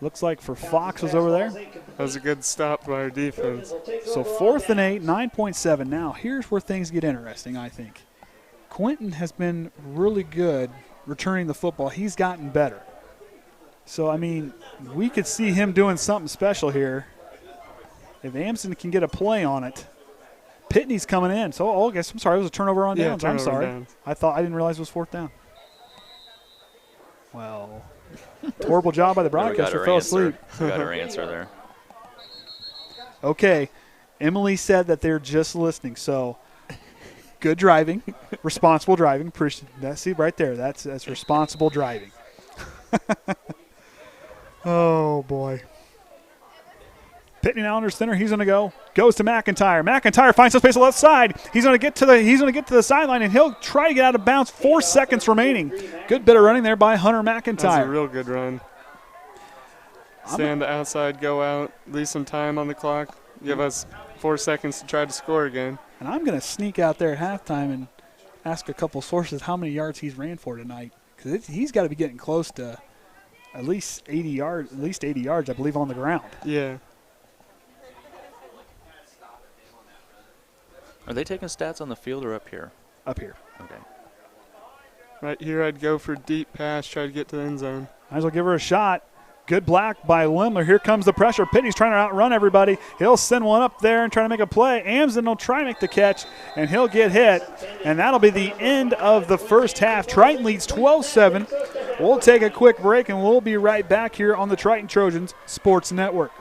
looks like for Fox was over there. That was a good stop by our defense. So 4th and 8, 9.7. Now here's where things get interesting, I think. Quentin has been really good returning the football. He's gotten better. So, I mean, we could see him doing something special here. If Amson can get a play on it. Pitney's coming in. So, I guess, I'm sorry, it was a turnover on downs. I'm sorry. Downs. I didn't realize it was 4th down. Well, horrible job by the broadcaster. Fell asleep. We got our answer there. Okay. Emily said that they're just listening, so good driving, responsible driving. See right there, that's responsible driving. Oh boy. Pitney now under center. He's going to go. Goes to McIntyre. McIntyre finds some space on the left side. He's going to get to the sideline and he'll try to get out of bounds. 4 seconds remaining. Good bit of running there by Hunter McIntyre. That's a real good run. Stay on the outside, go out, leave some time on the clock. Give us 4 seconds to try to score again. And I'm going to sneak out there at halftime and ask a couple sources how many yards he's ran for tonight, because he's got to be getting close to at least 80 yards. I believe, on the ground. Yeah. Are they taking stats on the field or up here? Up here. Okay. Right here, I'd go for deep pass, try to get to the end zone. Might as well give her a shot. Good block by Lemler. Here comes the pressure. Pitney's trying to outrun everybody. He'll send one up there and try to make a play. Amson will try to make the catch, and he'll get hit. And that'll be the end of the first half. Triton leads 12-7. We'll take a quick break, and we'll be right back here on the Triton Trojans Sports Network.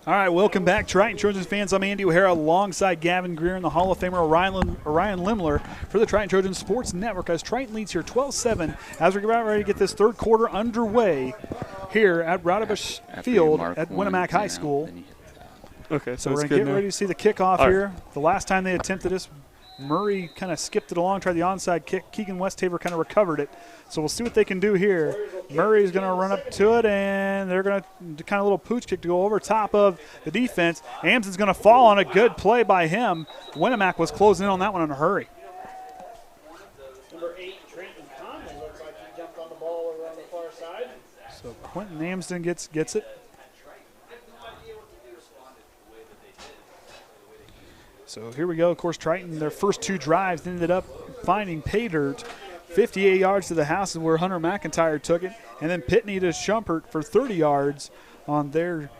All right, welcome back, Triton Trojans fans. I'm Andy O'Hara alongside Gavin Greer and the Hall of Famer Orion Lemler for the Triton Trojans Sports Network as Triton leads here 12-7 as we're about ready to get this third quarter underway here at Raudebusch Field at Winamac High School. Okay, So we're going to get ready to see the kickoff here. The last time they attempted this, Murray kind of skipped it along, tried the onside kick. Keegan Westhaver kind of recovered it. So we'll see what they can do here. Murray's going to run up to it, and they're going to do kind of a little pooch kick to go over top of the defense. Amson's going to fall on a good play by him. Winamac was closing in on that one in a hurry. Number 8, Trenton Conley, looks like he jumped on the ball over on the far side. So Quentin Amsden gets it. So here we go. Of course, Triton, their first 2 drives ended up finding pay dirt. 58 yards to the house is where Hunter McIntyre took it. And then Pitney to Schumpert for 30 yards on their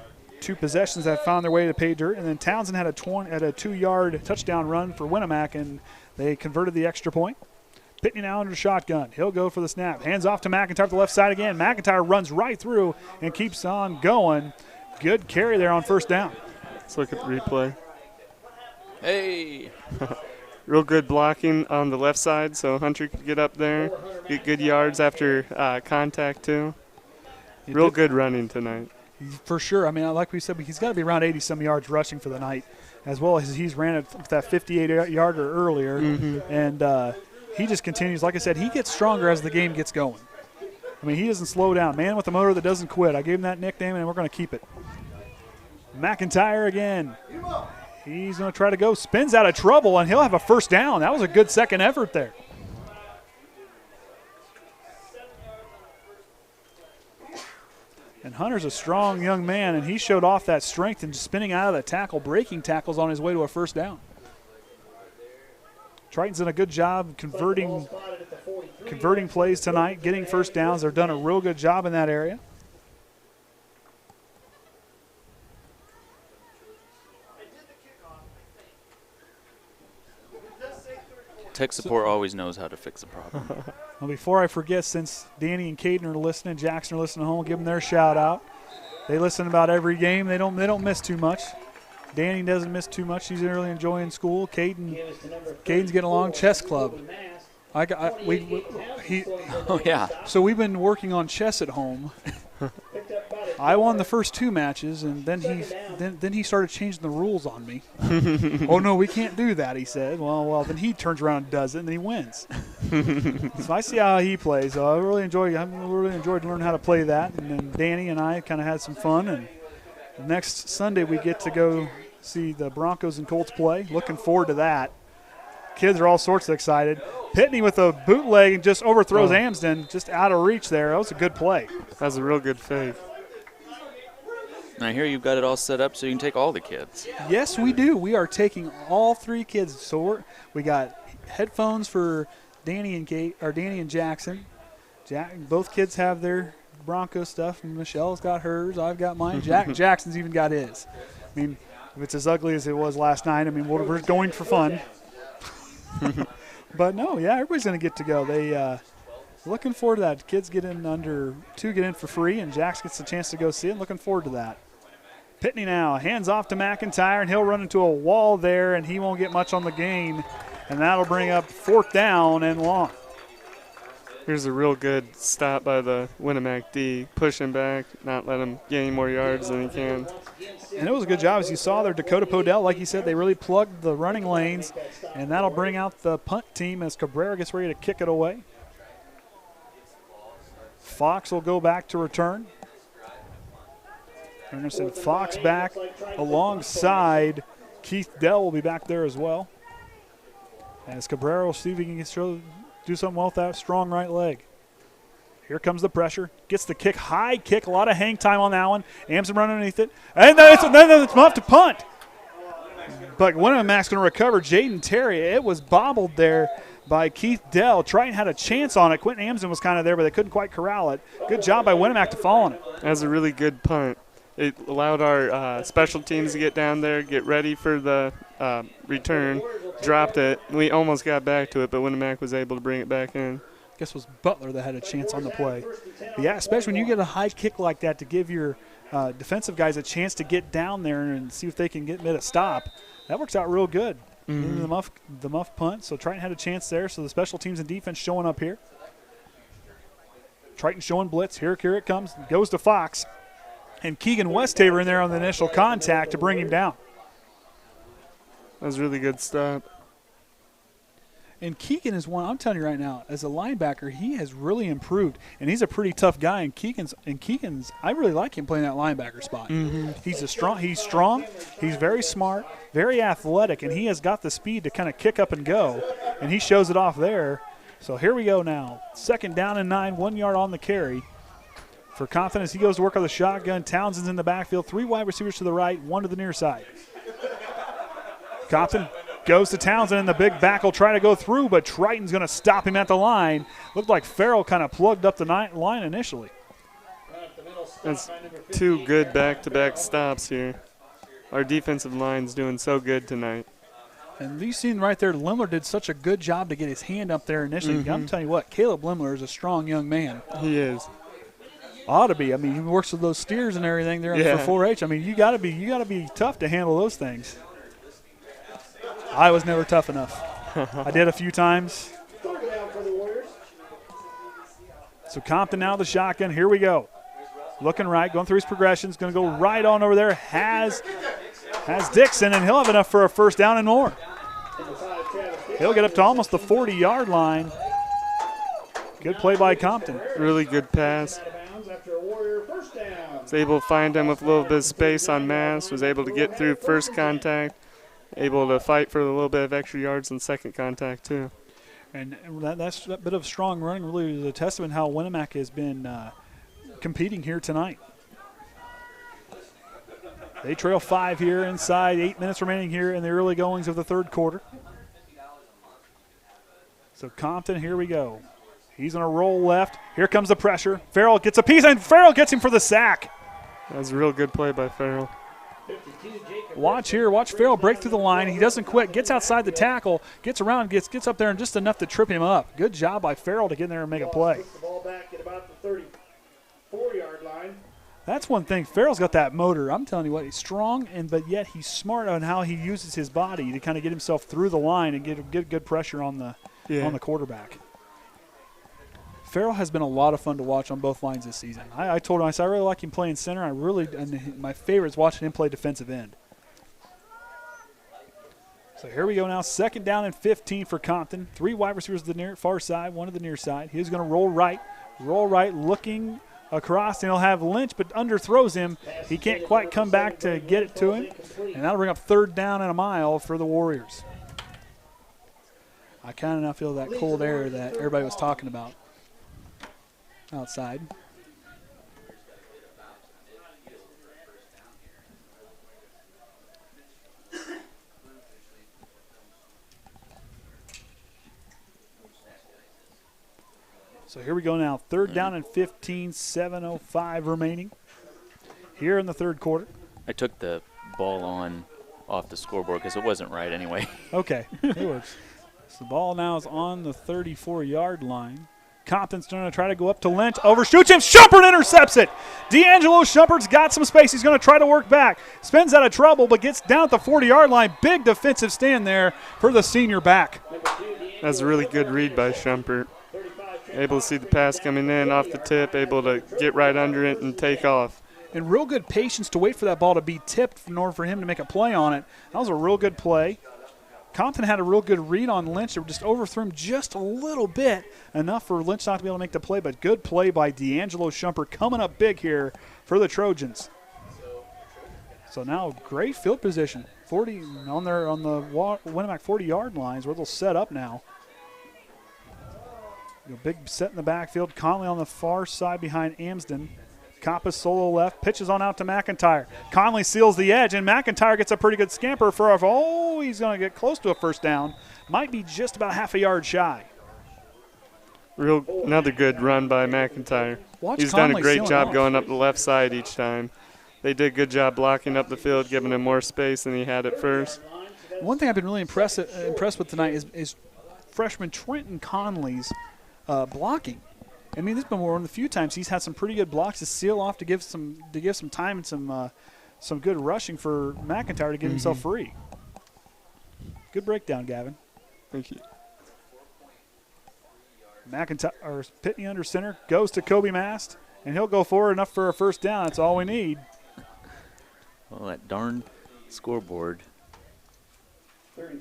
2 possessions that found their way to pay dirt. And then Townsend had a 2-yard touchdown run for Winamac, and they converted the extra point. Pitney now under shotgun. He'll go for the snap. Hands off to McIntyre to the left side again. McIntyre runs right through and keeps on going. Good carry there on first down. Let's look at the replay. Hey. Real good blocking on the left side, so Hunter could get up there, get good yards after contact too. Real good running tonight. For sure. I mean, like we said, he's got to be around 80-some yards rushing for the night, as well as he's ran it that 58-yarder earlier. And he just continues. Like I said, he gets stronger as the game gets going. I mean, he doesn't slow down. Man with a motor that doesn't quit. I gave him that nickname, and we're going to keep it. McIntyre again. He's going to try to go. Spins out of trouble, and he'll have a first down. That was a good second effort there. And Hunter's a strong young man, and he showed off that strength in spinning out of the tackle, breaking tackles on his way to a first down. Triton's done a good job converting plays tonight, getting first downs. They've done a real good job in that area. Tech support always knows how to fix a problem. Well, before I forget, since Danny and Caden are listening, Jackson are listening at home, give them their shout out. They listen about every game. They don't miss too much. Danny doesn't miss too much. He's really enjoying school. Caden's getting along. Chess club. Oh yeah. So we've been working on chess at home. I won the first 2 matches, and then he started changing the rules on me. Oh no, we can't do that, he said. Well, then he turns around and does it, and then he wins. So I see how he plays. So I really enjoyed learning how to play that. And then Danny and I kind of had some fun. And next Sunday we get to go see the Broncos and Colts play. Looking forward to that. Kids are all sorts of excited. Pitney with a bootleg and just overthrows Amsden, just out of reach there. That was a good play. That was a real good fake. And I hear you've got it all set up so you can take all the kids. Yes, we do. We are taking all 3 kids. So we got headphones for Danny and Jackson. Both kids have their Bronco stuff. Michelle's got hers. I've got mine. Jackson's even got his. I mean, if it's as ugly as it was last night, I mean, we're going for fun. But no, yeah, everybody's going to get to go. They looking forward to that. Kids get in under 2, get in for free, and Jax gets a chance to go see it. Looking forward to that. Pitney now, hands off to McIntyre, and he'll run into a wall there, and he won't get much on the gain, and that'll bring up 4th down and long. Here's a real good stop by the Winamac D, pushing back, not let him gain any more yards than he can. And it was a good job. As you saw there, Dakota Podell, like you said, they really plugged the running lanes, and that'll bring out the punt team as Cabrera gets ready to kick it away. Fox will go back to return. Anderson Fox back alongside Keith Dell will be back there as well. As Cabrera will see if he can do something well with that strong right leg. Here comes the pressure. Gets the kick, high kick, a lot of hang time on that one. Amson running underneath it. And then it's off to punt. But Winamac's going to recover. Jaden Terry, it was bobbled there by Keith Dell. Triton had a chance on it. Quentin Amson was kind of there, but they couldn't quite corral it. Good job by Winamac to fall on it. That was a really good punt. It allowed our special teams to get down there, get ready for the return, dropped it. We almost got back to it, but Winamac was able to bring it back in. I guess it was Butler that had a chance on the play. But yeah, especially when you get a high kick like that to give your defensive guys a chance to get down there and see if they can get a stop. That works out real good. Into the muff punt. So Triton had a chance there. So the special teams and defense showing up here. Triton showing blitz. Here it comes. Goes to Fox. And Keegan Westaver in there on the initial contact to bring him down. That was a really good stop. And Keegan is one, I'm telling you right now, as a linebacker, he has really improved. And he's a pretty tough guy. And Keegan's, I really like him playing that linebacker spot. He's strong, he's very smart, very athletic, and he has got the speed to kind of kick up and go. And he shows it off there. So here we go now. 2nd down and 9, 1 yard on the carry. For Compton as he goes to work on the shotgun. Townsend's in the backfield. 3 wide receivers to the right, 1 to the near side. Compton goes to Townsend, and the big back will try to go through, but Triton's going to stop him at the line. Looked like Farrell kind of plugged up the line initially. That's 2 good back-to-back stops here. Our defensive line's doing so good tonight. And you seen right there, Lemler did such a good job to get his hand up there initially. I'm telling you what, Caleb Lemler is a strong young man. He is. Ought to be. I mean, he works with those steers and everything there for 4-H. I mean, you got to be tough to handle those things. I was never tough enough. I did a few times. So Compton now the shotgun. Here we go. Looking right, going through his progressions. Going to go right on over there. Has Dixon, and he'll have enough for a 1st down and more. He'll get up to almost the 40-yard line. Good play by Compton. Really good pass. Was able to find him with a little bit of space on mass. Was able to get through first contact. Able to fight for a little bit of extra yards in second contact, too. And that's a bit of strong running, really is a testament how Winamac has been competing here tonight. They trail 5 here inside, 8 minutes remaining here in the early goings of the 3rd quarter. So Compton, here we go. He's going to roll left. Here comes the pressure. Farrell gets a piece, and Farrell gets him for the sack. That was a real good play by Farrell. Watch here. Watch Farrell break through the line. He doesn't quit. Gets outside the tackle. Gets around. Gets up there and just enough to trip him up. Good job by Farrell to get in there and make a play. The ball back at about the 34-yard line. That's one thing. Farrell's got that motor. I'm telling you what, he's strong, but yet he's smart on how he uses his body to kind of get himself through the line and get good pressure on the quarterback. Farrell has been a lot of fun to watch on both lines this season. I told him, I said, I really like him playing center. And my favorite is watching him play defensive end. So here we go now, 2nd down and 15 for Compton. 3 wide receivers to the far side, 1 to the near side. He's going to roll right, looking across, and he'll have Lynch, but underthrows him. He can't quite come back to get it to him, and that'll bring up 3rd down and a mile for the Warriors. I kind of now feel that cold air that everybody was talking about outside. So here we go now. 3rd down and 15, 7:05 remaining here in the 3rd quarter. I took the ball off the scoreboard because it wasn't right anyway. Okay, it works. So the ball now is on the 34-yard line. Compton's going to try to go up to Lynch. Overshoots him. Shumpert intercepts it. D'Angelo Shumpert's got some space. He's going to try to work back. Spins out of trouble, but gets down at the 40-yard line. Big defensive stand there for the senior back. That's a really good read by Shumpert. Able to see the pass coming in off the tip, able to get right under it and take off. And real good patience to wait for that ball to be tipped in order for him to make a play on it. That was a real good play. Compton had a real good read on Lynch. It just overthrew him just a little bit, enough for Lynch not to be able to make the play, but good play by D'Angelo Shumpert coming up big here for the Trojans. So now great field position, 40 on the Winamac 40-yard lines where they'll set up now. A big set in the backfield. Conley on the far side behind Amsden. Kappas solo left, pitches on out to McIntyre. Conley seals the edge, and McIntyre gets a pretty good scamper for he's going to get close to a 1st down. Might be just about half a yard shy. Another good run by McIntyre. He's Conley done a great job off. going up the left side each time. They did a good job blocking up the field, giving him more space than he had at first. One thing I've been really impressed with tonight is freshman Trenton Conley's blocking. I mean, this has been one of the few times he's had some pretty good blocks to seal off to give some time and some good rushing for McIntyre to get himself free. Good breakdown, Gavin. Thank you. McIntyre or Pitney under center goes to Kobe Mast, and he'll go forward enough for a first down. That's all we need. Well, that darn scoreboard.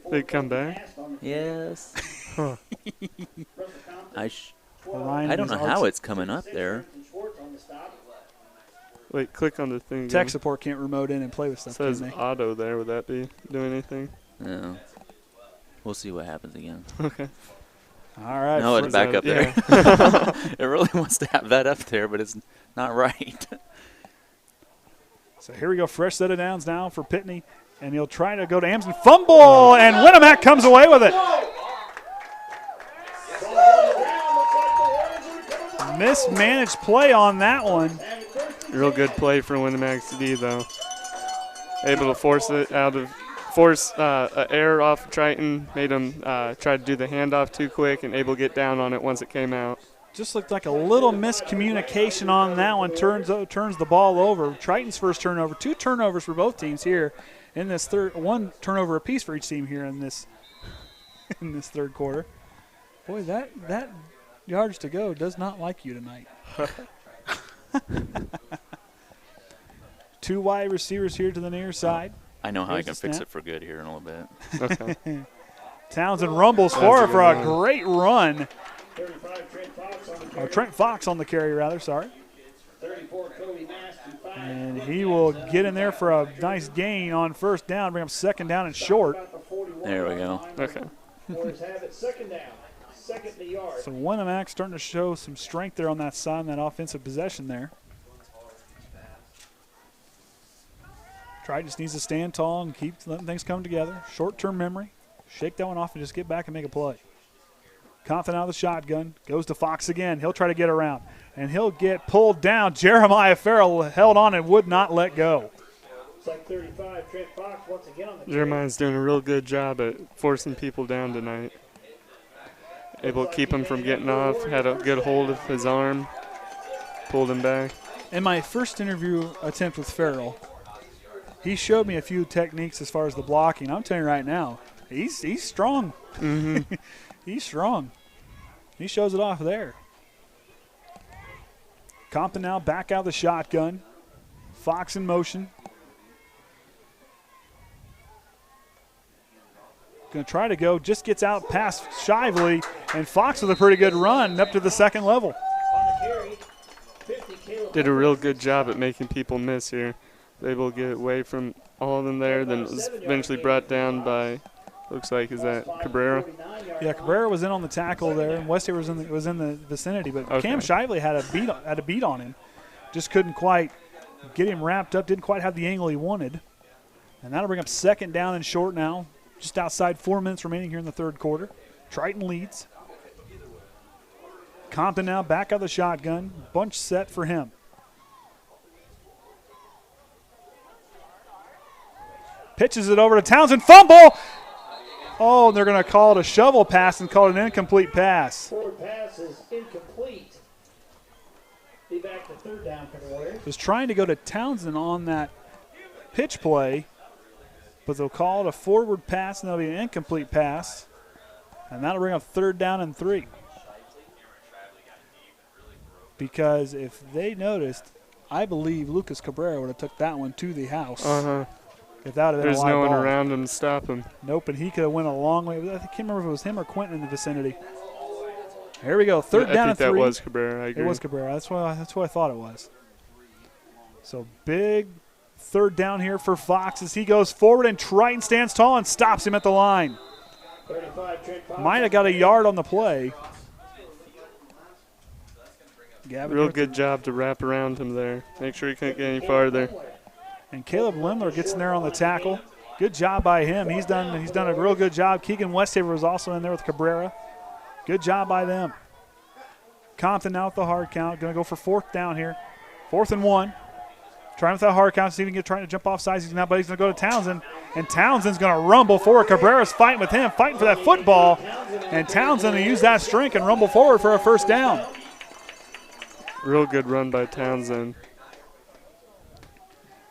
Big comeback. Yes. Huh. I Orion don't is know how it's coming up there. Wait, click on the thing. Tech again. support can't remote in and play with It stuff. says Can they? auto there. Would that be doing anything? No. We'll see what happens again. Okay. All right. No, it's Is back that- up there. It really wants to have that up there, but it's not right. So here we go. Fresh set of downs now for Pitney, and he'll try to go to Amson. Fumble, and Winamac comes away with it. Mismanaged play on that one. Real good play for Winamac D though. Able to force it out of an error off Triton. Made him try to do the handoff too quick and able to get down on it once it came out. Just looked like a little miscommunication on that one. Turns the ball over. Triton's first turnover. 2 turnovers for both teams here in this third. 1 turnover apiece for each team here in this third quarter. Boy, that yards to go does not like you tonight. 2 wide receivers here to the near side. I know how I Here's can the fix snap. it for good here in a little bit. Okay. Townsend rumbles forward for a great run. 35, Trent Fox on the Or carry. Trent Fox on the carry, rather. Sorry. 34, Kobe Mast, and 5. And he will get in there for a nice gain on first down, bring up second down and short. About the 41 There we go. line. Okay. Warriors have it, second down, second to yard. So Winamac starting to show some strength there on that side, and that offensive possession there. Triton just needs to stand tall and keep letting things come together. Short-term memory. Shake that one off and just get back and make a play. Compton out of the shotgun. Goes to Fox again. He'll try to get around. And he'll get pulled down. Jeremiah Farrell held on and would not let go. It's like 35, Trent Fox once again on the Jeremiah's doing a real good job at forcing people down tonight. Able to keep him from getting off. Had a good hold of his arm. Pulled him back. In my first interview attempt with Farrell, he showed me a few techniques as far as the blocking. I'm telling you right now, he's strong. Mm-hmm. He's strong. He shows it off there. Compton now back out of the shotgun. Fox in motion. Going to try to go, just gets out past Shively, and Fox with a pretty good run up to the second level. On the carry, 50, Caleb. Did a real good job at making people miss here. Able to get away from all of them there, then was eventually brought down by, looks like, is that Cabrera? Yeah, Cabrera was in on the tackle there, and Westhead was in the vicinity, but Okay. Cam Shively had a beat on him. Just couldn't quite get him wrapped up, didn't quite have the angle he wanted. And that'll bring up second down and short now, just outside 4 minutes remaining here in the third quarter. Triton leads. Compton now back out of the shotgun, bunch set for him. Pitches it over to Townsend, fumble! Oh, and they're going to call it a shovel pass and call it an incomplete pass. Forward pass is incomplete. Be back to third down for the Warriors. Was trying to go to Townsend on that pitch play, but they'll call it a forward pass, and that'll be an incomplete pass. And that'll bring up third down and 3. Because if they noticed, I believe Lucas Cabrera would have took that one to the house. Uh-huh. If that would have been There's a live no one ball. around him to stop him. Nope, and he could have went a long way. I can't remember if it was him or Quentin in the vicinity. Here we go, third down I and think 3. that was Cabrera, I agree. It was Cabrera. That's what I thought it was. So big third down here for Fox as he goes forward, and Triton stands tall and stops him at the line. 35, Trent Fox. Might have got a yard on the play. Gavin Real with good job to wrap around him there. Make sure he couldn't get any farther. And Caleb Lemler gets in there on the tackle. Good job by him. He's done a real good job. Keegan Westhaver was also in there with Cabrera. Good job by them. Compton now with the hard count. Going to go for fourth down here. 4th and 1. Trying with that hard count. See if he can trying to jump off sides. He's not, but he's going to go to Townsend. And Townsend's going to rumble forward. Cabrera's fighting with him, fighting for that football. And Townsend will use that strength and rumble forward for a first down. Real good run by Townsend.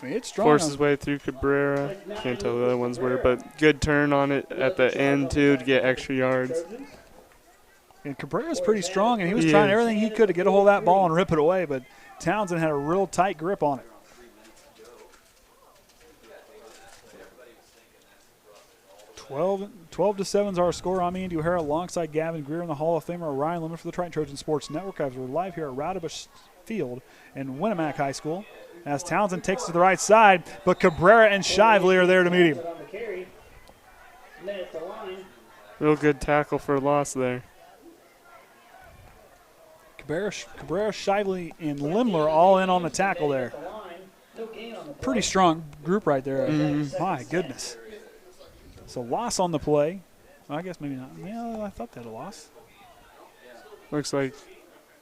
I mean, it's strong. Forced his way through Cabrera. Can't tell who the other ones were, but good turn on it at the end, too, to get extra yards. And Cabrera's pretty strong, and he was trying everything he could to get a hold of that ball and rip it away, but Townsend had a real tight grip on it. 12-7 is our score. I'm Andy O'Hara alongside Gavin Greer and the Hall of Famer Orion Lemler for the Triton Trojan Sports Network. We're live here at Rowdybush Field in Winamac High School as Townsend takes to the right side, but Cabrera and Shively are there to meet him. Real good tackle for a loss there. Cabrera, Shively, and Lemler all in on the tackle there. Pretty strong group right there. My goodness. So loss on the play. I guess maybe not. Yeah, I thought they had a loss. Looks like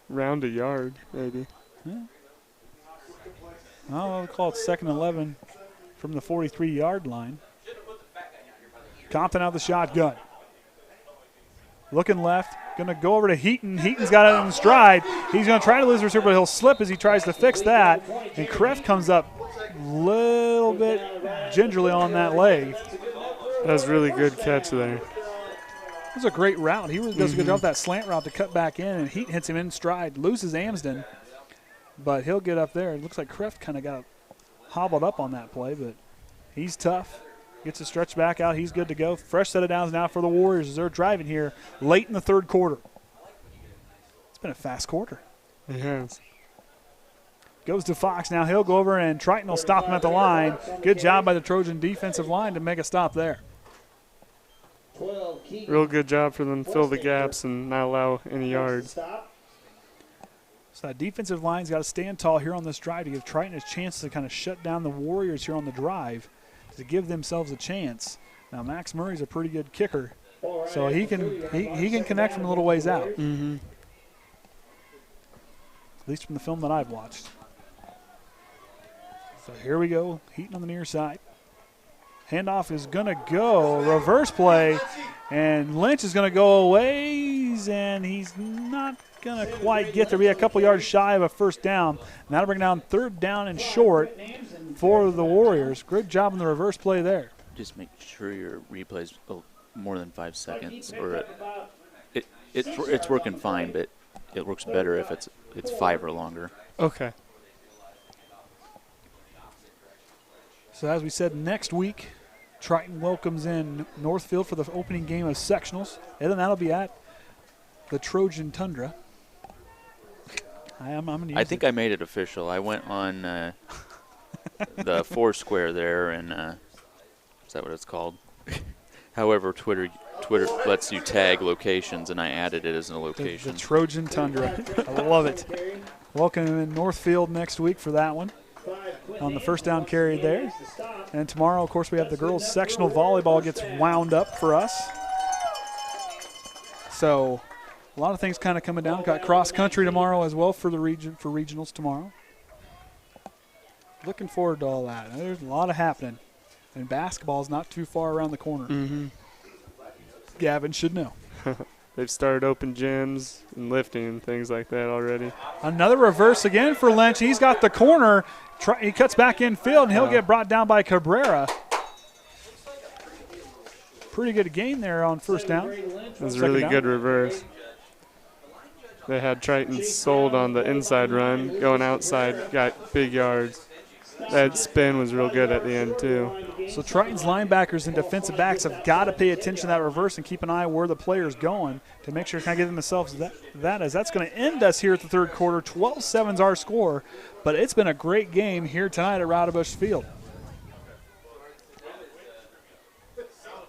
round a yard, maybe. Yeah. I'll call it 2nd and 11 from the 43-yard line. Compton out the shotgun. Looking left. Going to go over to Heaton. Heaton's got it in stride. He's going to try to lose the receiver, but he'll slip as he tries to fix that. And Kreft comes up a little bit gingerly on that leg. That was a really good catch there. It was a great route. He really does a good job that slant route to cut back in, and Heaton hits him in stride. Loses Amsden, but he'll get up there. It looks like Kreft kind of got hobbled up on that play, but he's tough. Gets a stretch back out. He's good to go. Fresh set of downs now for the Warriors as they're driving here late in the third quarter. It's been a fast quarter. It has. Goes to Fox now. He'll go over, and Triton will stop him at the line. Good job by the Trojan defensive line to make a stop there. Real good job for them to fill the gaps and not allow any yards. So that defensive line's got to stand tall here on this drive to give Triton a chance to kind of shut down the Warriors here on the drive to give themselves a chance. Now Max Murray's a pretty good kicker, so he can connect from a little ways out. At least from the film that I've watched. So here we go, Heaton on the near side. Handoff is going to go, reverse play, and Lynch is going to go a ways, and he's not going to quite get there. We had a couple yards shy of a first down. And that'll bring down 3rd down and short for the Warriors. Good job on the reverse play there. Just make sure your replay's more than 5 seconds, or it's working fine, but it works better if it's 5 or longer. Okay. So as we said, next week, Triton welcomes in Northfield for the opening game of sectionals. And then that'll be at the Trojan Tundra. I think I made it official. I went on the Foursquare there, and is that what it's called? However, Twitter lets you tag locations, and I added it as a location. The Trojan Tundra. I love it. Welcome in Northfield next week for that one. On the first down carry there. And tomorrow, of course, we have the girls' sectional volleyball gets wound up for us. So a lot of things kind of coming down. Got cross country tomorrow as well for the region for regionals tomorrow. Looking forward to all that. There's a lot of happening. And basketball's not too far around the corner. Gavin should know. They've started open gyms and lifting and things like that already. Another reverse again for Lynch. He's got the corner. He cuts back in field, and he'll get brought down by Cabrera. Pretty good gain there on first down. It was a really good reverse. They had Triton sold on the inside run, going outside, got big yards. That spin was real good at the end, too. So Triton's linebackers and defensive backs have got to pay attention to that reverse and keep an eye where the player's going to make sure to kind of get themselves that as that's going to end us here at the third quarter. 12-7's our score, but it's been a great game here tonight at Rowdybush Field.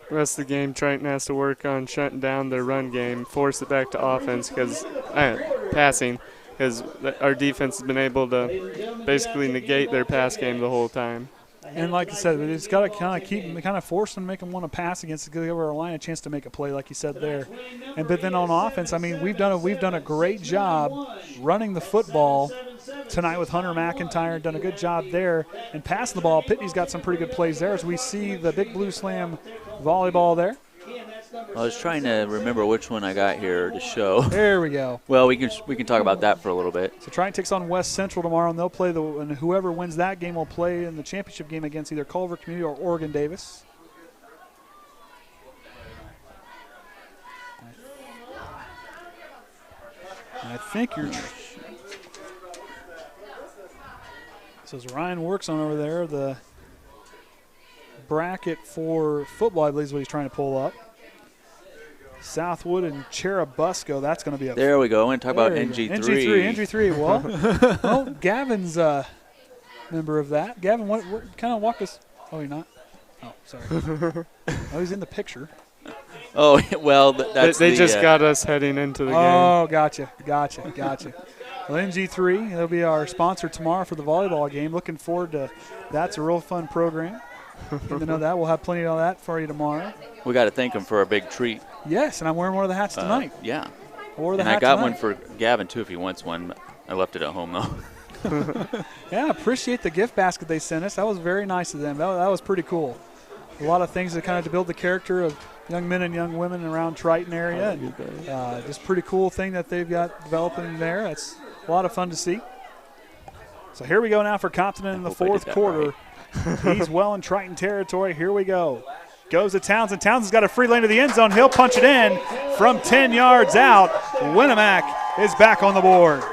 The rest of the game, Triton has to work on shutting down their run game, force it back to offense, because passing, because our defense has been able to basically negate their pass game the whole time. And like I said, it's got to kind of force them, make them want to pass against to give our line a chance to make a play, like you said there. But then on offense, I mean, we've done a great job running the football tonight with Hunter McIntyre. Done a good job there and passing the ball. Pitney's got some pretty good plays there as we see the Big Blue Slam volleyball there. I was trying to remember which one I got here to show. There we go. Well, we can talk about that for a little bit. So Triton takes on West Central tomorrow, and they'll play and whoever wins that game will play in the championship game against either Culver Community or Oregon Davis. And I think you're. So as Ryan works on over there, the bracket for football, I believe, is what he's trying to pull up. Southwood and Cherubusco, that's going to be a. There we go. I want to talk about NG3. NG3. Well, Gavin's a member of that. Gavin, what kind of walk us? Oh, you're not? Oh, sorry. Oh, he's in the picture. Oh, well, that's They just got us heading into the game. Oh, gotcha. Well, NG3, they'll be our sponsor tomorrow for the volleyball game. Looking forward to that's a real fun program. Even though that, we'll have plenty of that for you tomorrow. We got to thank him for a big treat. Yes, and I'm wearing one of the hats tonight. Yeah. And I got one for Gavin, too, if he wants one. I left it at home, though. Yeah, appreciate the gift basket they sent us. That was very nice of them. That was pretty cool. A lot of things that kind of to build the character of young men and young women around Triton area. And, just pretty cool thing that they've got developing there. That's a lot of fun to see. So here we go now for Compton in the fourth quarter. Right. He's well in Triton territory. Here we go. Goes to Townsend. Townsend's got a free lane to the end zone. He'll punch it in from 10 yards out. Winamac is back on the board.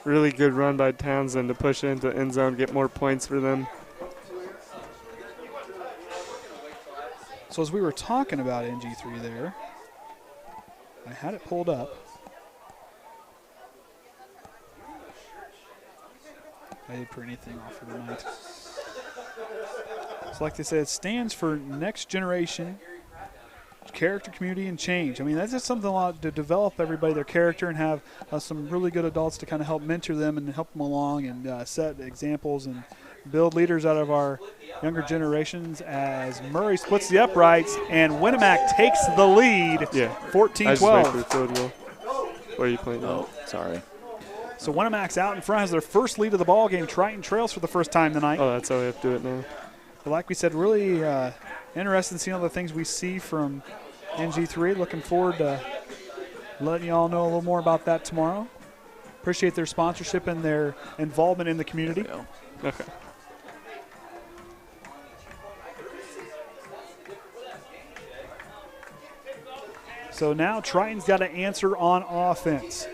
Really good run by Townsend to push it into the end zone, get more points for them. So as we were talking about NG3 there, I had it pulled up. I didn't print anything off for the night. So like they said, it stands for Next Generation Character, Community, and Change. I mean, that's just something a lot to develop everybody, their character, and have some really good adults to kind of help mentor them and help them along and set examples and build leaders out of our younger generations as Murray splits the uprights and Winamac takes the lead, 14-12. Where are you playing? Oh, sorry. So Winamac's out in front, has their first lead of the ball game. Triton trails for the first time tonight. Oh, that's how we have to do it now. But like we said, really interested in seeing all the things we see from NG3. Looking forward to letting you all know a little more about that tomorrow. Appreciate their sponsorship and their involvement in the community. Okay. So now Triton's got to answer on offense.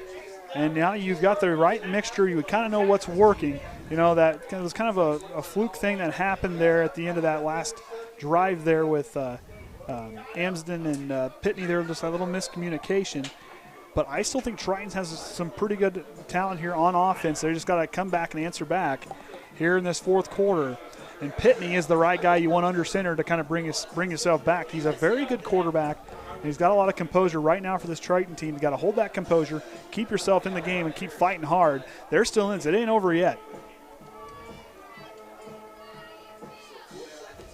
And now you've got the right mixture. You kind of know what's working. You know, that was kind of a fluke thing that happened there at the end of that last drive there with Amsden and Pitney. There was just a little miscommunication. But I still think Triton has some pretty good talent here on offense. They just got to come back and answer back here in this fourth quarter. And Pitney is the right guy you want under center to kind of bring yourself back. He's a very good quarterback. And he's got a lot of composure right now for this Triton team. You've got to hold that composure, keep yourself in the game, and keep fighting hard. They're still in it. It ain't over yet.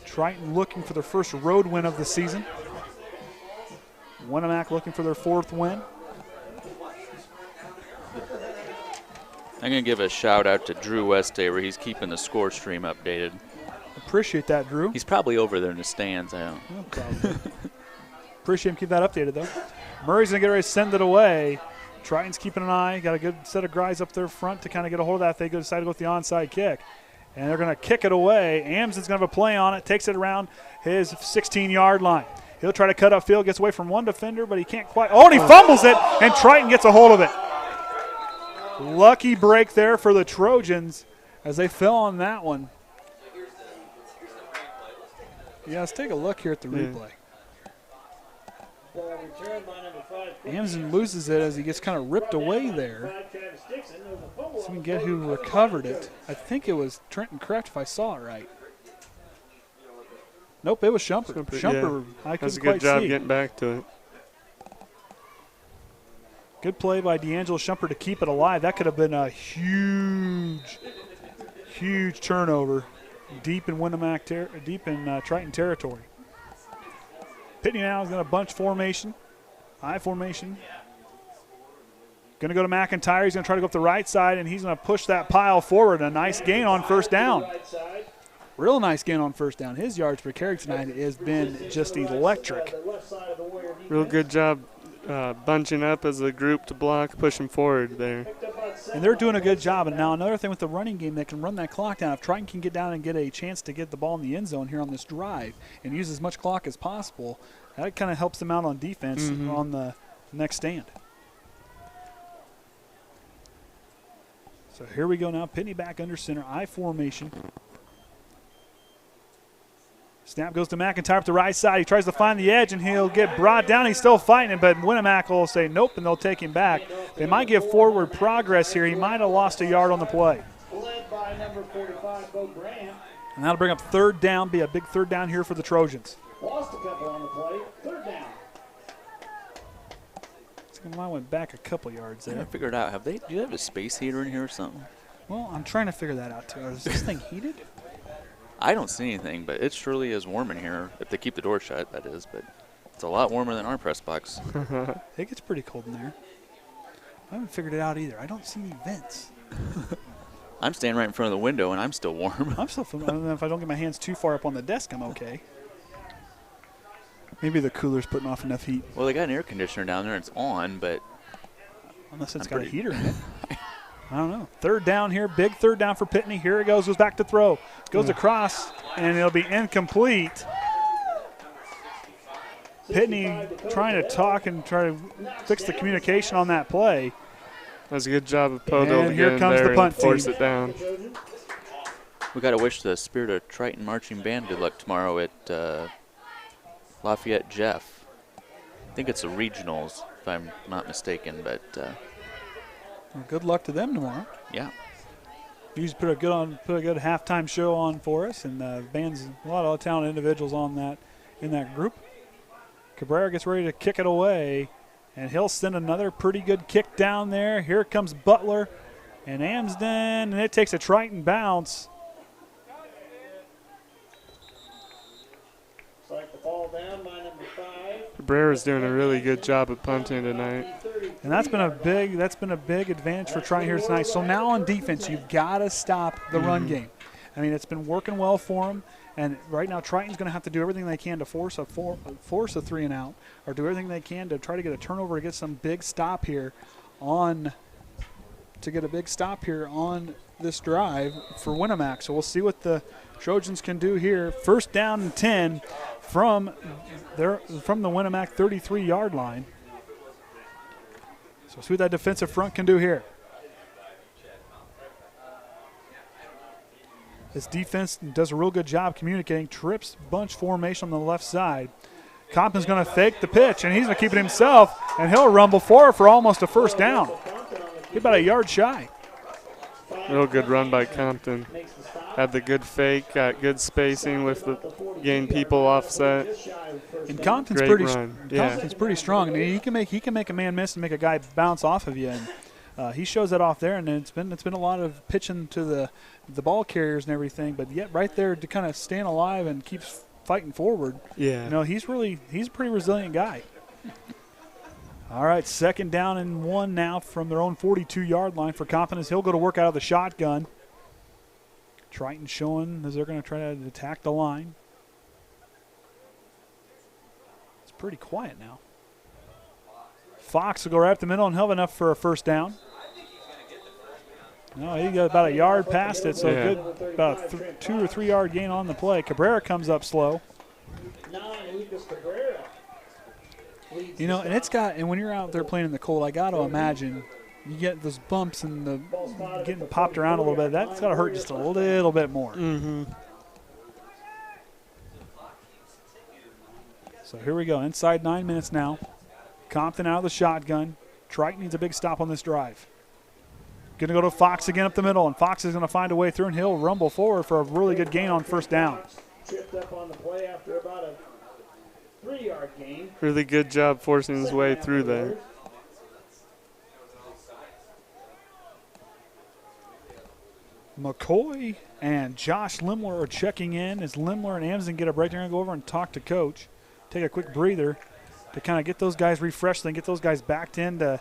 Triton looking for their first road win of the season. Winamac looking for their fourth win. I'm going to give a shout-out to Drew Westaver. He's keeping the score stream updated. Appreciate that, Drew. He's probably over there in the stands. I don't. No problem. Appreciate him keep that updated, though. Murray's going to get ready to send it away. Triton's keeping an eye. Got a good set of guys up there front to kind of get a hold of that. They decide to go with the onside kick. And they're going to kick it away. Amsden's going to have a play on it. Takes it around his 16-yard line. He'll try to cut upfield. Gets away from one defender, but he can't quite. Oh, and he fumbles it, and Triton gets a hold of it. Lucky break there for the Trojans as they fell on that one. Yeah, let's take a look here at the replay. Amsden loses it as he gets kind of ripped away there. So we can get who recovered it. I think it was Trenton Kraft if I saw it right. Nope, it was Shumpert. Shumpert, yeah. I couldn't quite see. That's a good job getting back to it. Good play by D'Angelo Shumpert to keep it alive. That could have been a huge, huge turnover deep in Triton territory. Pitney now is going to bunch formation, high formation. Going to go to McIntyre. He's going to try to go up the right side, and he's going to push that pile forward. A nice gain on first down. Real nice gain on first down. His yards per carry tonight has been just electric. Real good job bunching up as a group to block, pushing forward there. And they're doing a good job. And now another thing with the running game, they can run that clock down. If Triton can get down and get a chance to get the ball in the end zone here on this drive and use as much clock as possible, that kind of helps them out on defense on the next stand. So here we go now. Pitney back under center, I formation. Snap goes to McIntyre up the right side. He tries to find the edge, and he'll get brought down. He's still fighting it, but Winamac will say nope, and they'll take him back. They might get forward progress here. He might have lost a yard on the play. Led by number 45, Bo Graham. And that'll bring up third down, be a big third down here for the Trojans. Lost a couple on the play. Third down. I went back a couple yards I there. figured out, do you have a space heater in here or something? Well, I'm trying to figure that out, too. Is this thing heated? I don't see anything, but it surely is warm in here, if they keep the door shut, that is. But it's a lot warmer than our press box. It gets pretty cold in there. I haven't figured it out either. I don't see any vents. I'm standing right in front of the window, and I'm still warm. I'm still feeling, I don't know if I don't get my hands too far up on the desk, I'm okay. Maybe the cooler's putting off enough heat. Well, they got an air conditioner down there. It's on, but Unless it's I'm got a pretty- heater in it. I don't know. Third down here. Big third down for Pitney. Here it goes. Goes back to throw. Goes across, and it'll be incomplete. Pitney trying to talk and try to fix the communication on that play. That was a good job of Podol And to here get in comes the there punt and force team. it down. we got to wish the Spirit of Triton Marching Band good luck tomorrow at Lafayette Jeff. I think it's the regionals, if I'm not mistaken, but Well, good luck to them tomorrow. yeah. Usually put a good halftime show on for us, and band's a lot of talented individuals on that in that group. Cabrera gets ready to kick it away, and he'll send another pretty good kick down there. Here comes Butler and Amsden, and it takes a Triton bounce. Like the ball down by number 5. Cabrera's doing a really good job of punting tonight. And that's been a big advantage for Triton here tonight. So now on defense, you've got to stop the run game. I mean, it's been working well for them. And right now, Triton's going to have to do everything they can to force a 3 and out, or do everything they can to try to get a turnover to get some big stop here on this drive for Winamac. So we'll see what the Trojans can do here. First down and 10 from the Winamac 33-yard line. So see what that defensive front can do here. This defense does a real good job communicating. Trips bunch formation on the left side. Compton's going to fake the pitch, and he's going to keep it himself, and he'll rumble forward for almost a first down. He's about a yard shy. Real good run by Compton. Had the good fake, got good spacing with the gain people offset. And Compton's Great pretty run. Yeah. Compton's pretty strong. I mean, he can make a man miss and make a guy bounce off of you. And he shows that off there, and it's been a lot of pitching to the ball carriers and everything, but yet right there to kind of stand alive and keep fighting forward. Yeah. You know, he's a pretty resilient guy. All right, second down and 1 now from their own 42-yard line for Compton as he'll go to work out of the shotgun. Triton showing as they're going to try to attack the line. It's pretty quiet now. Fox will go right up the middle and he'll have enough for a first down. No, he got about a yard past it, so Yeah. good, about a 2 or 3 yard gain on the play. Cabrera comes up slow. 9, Lucas Cabrera. You know, and when you're out there playing in the cold, I got to imagine you get those bumps and the getting popped around a little bit. That's got to hurt just a little bit more. Mm-hmm. So here we go. Inside 9 minutes now. Compton out of the shotgun. Triton needs a big stop on this drive. Going to go to Fox again up the middle, and Fox is going to find a way through, and he'll rumble forward for a really good gain on first down. Tripped up on the play after about a 3-yard gain. Really good job forcing his way through there. McCoy and Josh Lemler are checking in as Lemler and Amsden get a break. They're going to go over and talk to Coach, take a quick breather to kind of get those guys refreshed, then get those guys backed in to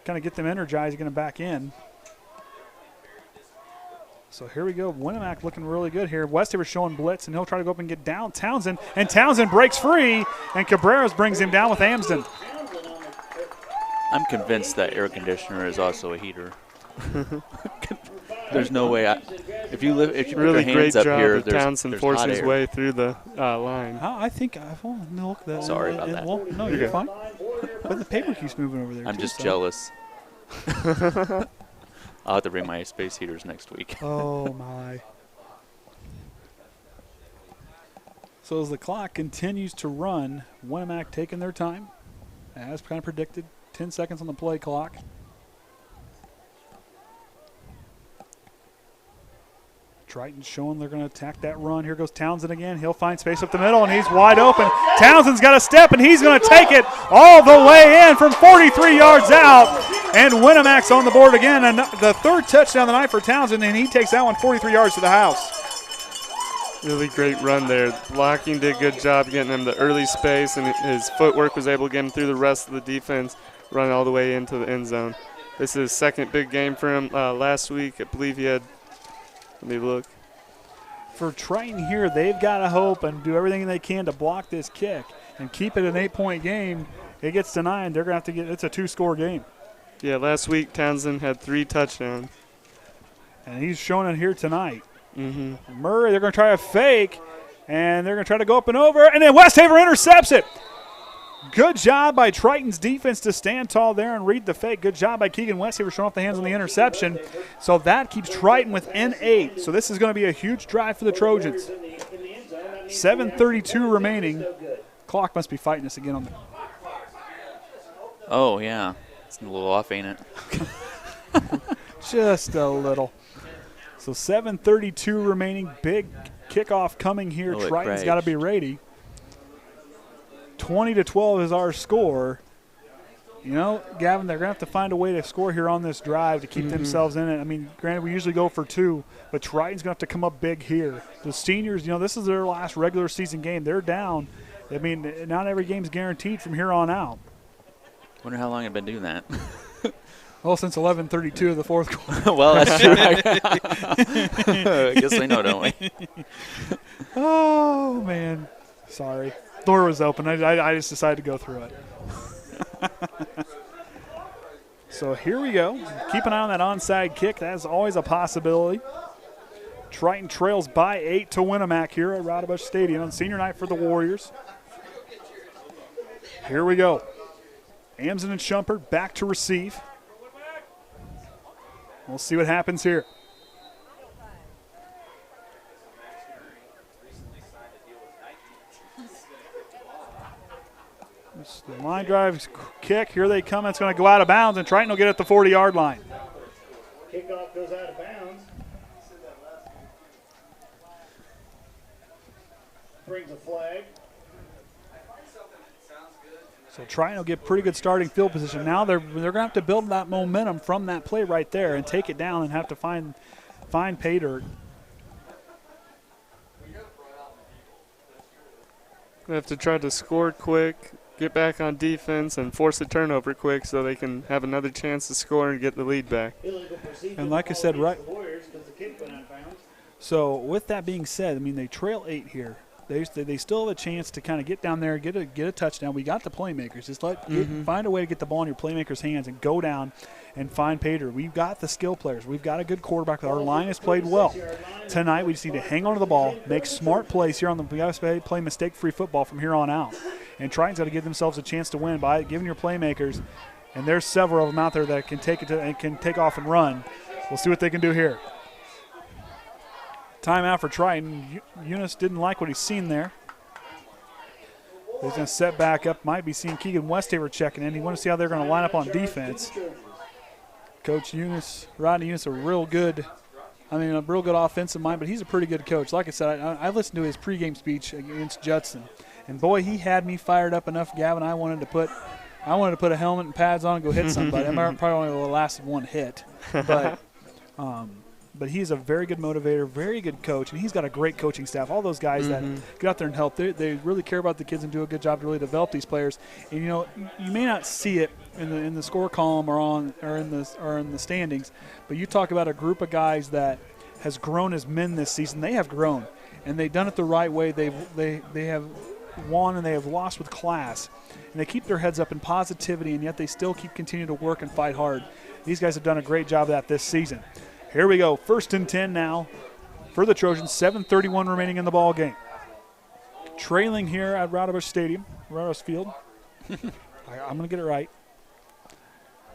kind of get them energized, get them back in. So here we go. Winamac looking really good here. Westaver showing blitz, and he'll try to go up and get down Townsend. And Townsend breaks free, and Cabreras brings him down with Amsden. I'm convinced that air conditioner is also a heater. There's no way. If you put Really your great hands up job here, of there's Townsend hot forcing his air. way through the line. I think I'll look that. Sorry about that. No, you're fine. But the paper keeps moving over there. I'm too, just so. jealous. I'll have to bring my space heaters next week. Oh, my. So as the clock continues to run, Winamac taking their time, as kind of predicted. 10 seconds on the play clock. Triton showing they're going to attack that run. Here goes Townsend again. He'll find space up the middle, and he's wide open. Townsend's got a step, and he's going to take it all the way in from 43 yards out. And Winamac's on the board again. And the third touchdown of the night for Townsend, and he takes that one 43 yards to the house. Really great run there. Blocking did a good job getting him the early space, and his footwork was able to get him through the rest of the defense, run all the way into the end zone. This is his second big game for him. Last week, I believe he had, let me look. For Triton here, they've got to hope and do everything they can to block this kick and keep it an 8-point game. It gets to 9. They're going to have to get – it's a 2-score game. Yeah, last week Townsend had 3 touchdowns. And he's showing it here tonight. Mm-hmm. Murray, they're going to try a fake, and they're going to try to go up and over, and then Westaver intercepts it. Good job by Triton's defense to stand tall there and read the fake. Good job by Keegan Westaver showing off the hands on the interception. So that keeps Triton within 8. So this is going to be a huge drive for the Trojans. 7:32 remaining. Clock must be fighting us again on the. Oh, yeah. It's a little off, ain't it? Just a little. So 7:32 remaining. Big kickoff coming here. Oh, Triton's got to be ready. 20-12 is our score. You know, Gavin, they're going to have to find a way to score here on this drive to keep themselves in it. I mean, granted, we usually go for 2, but Triton's going to have to come up big here. The seniors, you know, this is their last regular season game. They're down. I mean, not every game's guaranteed from here on out. Wonder how long I've been doing that. Well, since 11:32 of the fourth quarter. Well, that's true. I guess they know, don't we? Oh, man. Sorry. Door was open. I just decided to go through it. So here we go. Keep an eye on that onside kick. That is always a possibility. Triton trails by 8 to Winamac here at Rodebush Stadium on senior night for the Warriors. Here we go. Amsden and Shumpert back to receive. We'll see what happens here. The line drive kick. Here they come. It's going to go out of bounds, and Triton will get at the 40-yard line. Kickoff goes out of bounds. Brings a flag. So Triton will get pretty good starting field position. Now they're going to have to build that momentum from that play right there and take it down and have to find pay dirt. They have to try to score quick, get back on defense, and force a turnover quick so they can have another chance to score and get the lead back. And like I said, right. So with that being said, I mean, they trail 8 here. They still have a chance to kind of get down there, get a touchdown. We got the playmakers. Just find a way to get the ball in your playmakers' hands and go down and find pay dirt. We've got the skill players. We've got a good quarterback. Our line has played well. Tonight we just need to hang on to the ball, make smart plays here on the. We got to play mistake-free football from here on out. And Triton's got to give themselves a chance to win by giving your playmakers. And there's several of them out there that can take it and can take off and run. We'll see what they can do here. Timeout for Triton. Eunice didn't like what he's seen there. He's going to set back up. Might be seeing Keegan Westaver checking in. He wants to see how they're going to line up on defense. Coach Eunice, Rodney Eunice, a real good offensive mind, but he's a pretty good coach. Like I said, I listened to his pregame speech against Judson, and boy, he had me fired up enough, Gavin. I wanted to put a helmet and pads on and go hit somebody. I probably only lasted one hit, but he's a very good motivator, very good coach, and he's got a great coaching staff. All those guys that get out there and help, they really care about the kids and do a good job to really develop these players. And you know, you may not see it in the score column or in the standings, but you talk about a group of guys that has grown as men this season. They have grown, and they've done it the right way. They have won and they have lost with class, and they keep their heads up in positivity, and yet they still keep continuing to work and fight hard. These guys have done a great job of that this season. Here we go, 1st and 10 now for the Trojans. 7:31 remaining in the ball game. Trailing here at Raudobush Field. I'm going to get it right.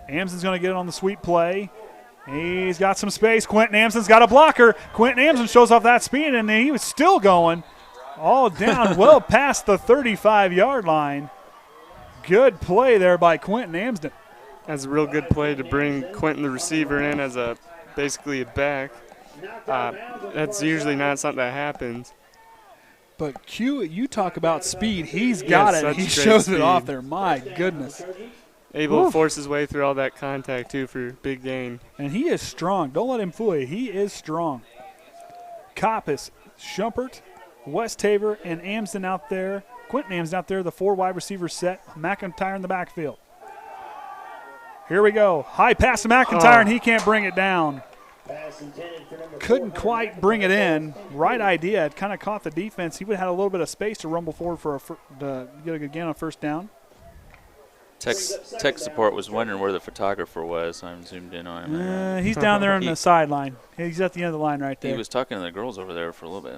Amson's going to get it on the sweep play. He's got some space. Quentin Amson's got a blocker. Quentin Amson shows off that speed, and he was still going all down well past the 35-yard line. Good play there by Quentin Amson. That's a real good play to bring Quentin, the receiver, in as basically a back. That's usually not something that happens. But Q, you talk about speed. He's got it. He shows it off there. My goodness. Able to force his way through all that contact, too, for big gain. And he is strong. Don't let him fool you. He is strong. Coppice, Schumpert, Westhaver, and Amson out there. Quentin Amson out there, the 4 wide receiver set. McIntyre in the backfield. Here we go. High pass to McIntyre, and he can't bring it down. Couldn't quite bring it in. Right idea. It kind of caught the defense. He would have had a little bit of space to rumble forward to get again on 1st down. Tech support was wondering where the photographer was, so I'm zoomed in on him. He's down there on the sideline. He's at the end of the line right there. He was talking to the girls over there for a little bit.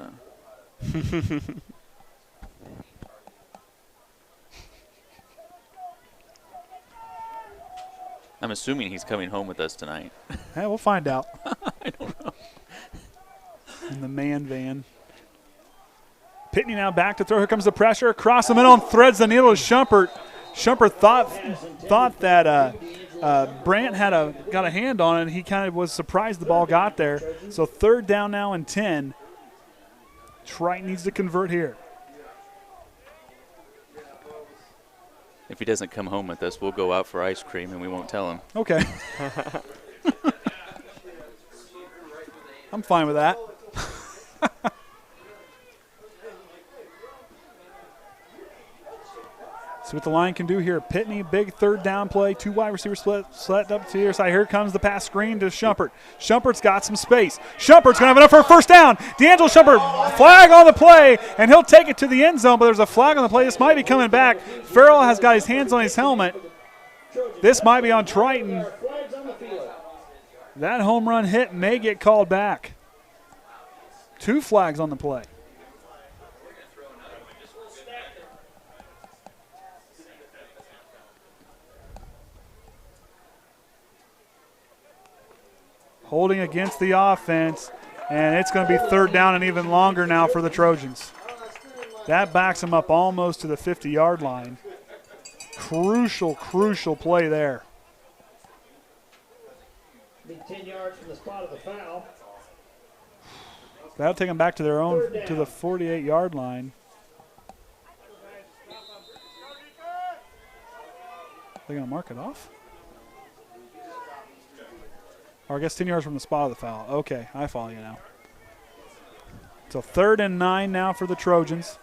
Huh? I'm assuming he's coming home with us tonight. Hey, we'll find out. I don't know. In the man van. Pitney now back to throw. Here comes the pressure. Across the middle and threads the needle to Schumpert. Schumpert thought that Brandt got a hand on it, and he kind of was surprised the ball got there. So 3rd down now and 10. Triton needs to convert here. If he doesn't come home with us, we'll go out for ice cream, and we won't tell him. Okay. I'm fine with that. See what the line can do here. Pitney, big 3rd down play. 2 wide receivers split up to the other side. Here comes the pass screen to Schumpert. Schumpert's got some space. Schumpert's going to have enough for a 1st down. D'Angelo Schumpert, flag on the play, and he'll take it to the end zone, but there's a flag on the play. This might be coming back. Farrell has got his hands on his helmet. This might be on Triton. That home run hit may get called back. 2 flags on the play. Holding against the offense, and it's going to be 3rd down and even longer now for the Trojans. That backs them up almost to the 50-yard line. Crucial play there. 10 yards from the spot of the foul. That'll take them back to their own, to the 48-yard line. They're going to mark it off? Or I guess 10 yards from the spot of the foul. Okay, I follow you now. So 3rd and 9 now for the Trojans.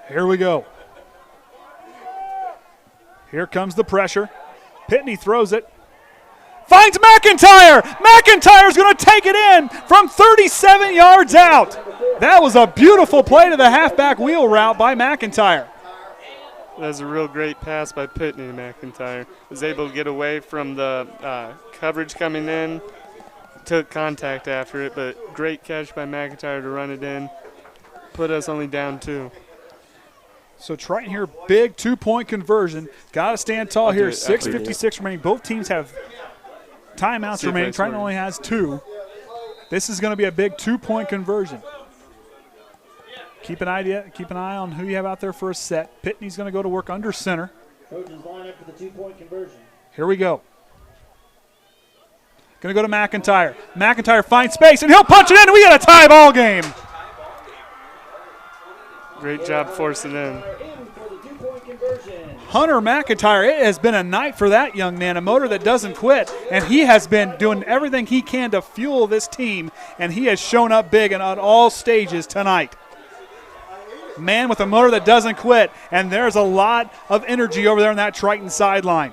Here we go. Here comes the pressure. Pitney throws it. Finds McIntyre. McIntyre's going to take it in from 37 yards out. That was a beautiful play to the halfback wheel route by McIntyre. That was a real great pass by Pitney. McIntyre was able to get away from the coverage coming in, took contact after it, but great catch by McIntyre to run it in, put us only down 2. So Triton here, big 2-point conversion. Got to stand tall here. 6:56 remaining. Both teams have timeouts remaining. Triton only has 2. This is going to be a big 2-point conversion. Keep an eye on who you have out there for a set. Pitney's going to go to work under center. Trojans line up for the 2-point conversion. Here we go. Going to go to McIntyre. McIntyre finds space, and he'll punch it in, and we got a tie ball game. Great job forcing it in. Hunter McIntyre, it has been a night for that young man, a motor that doesn't quit, and he has been doing everything he can to fuel this team, and he has shown up big and on all stages tonight. Man with a motor that doesn't quit, and there's a lot of energy over there on that Triton sideline.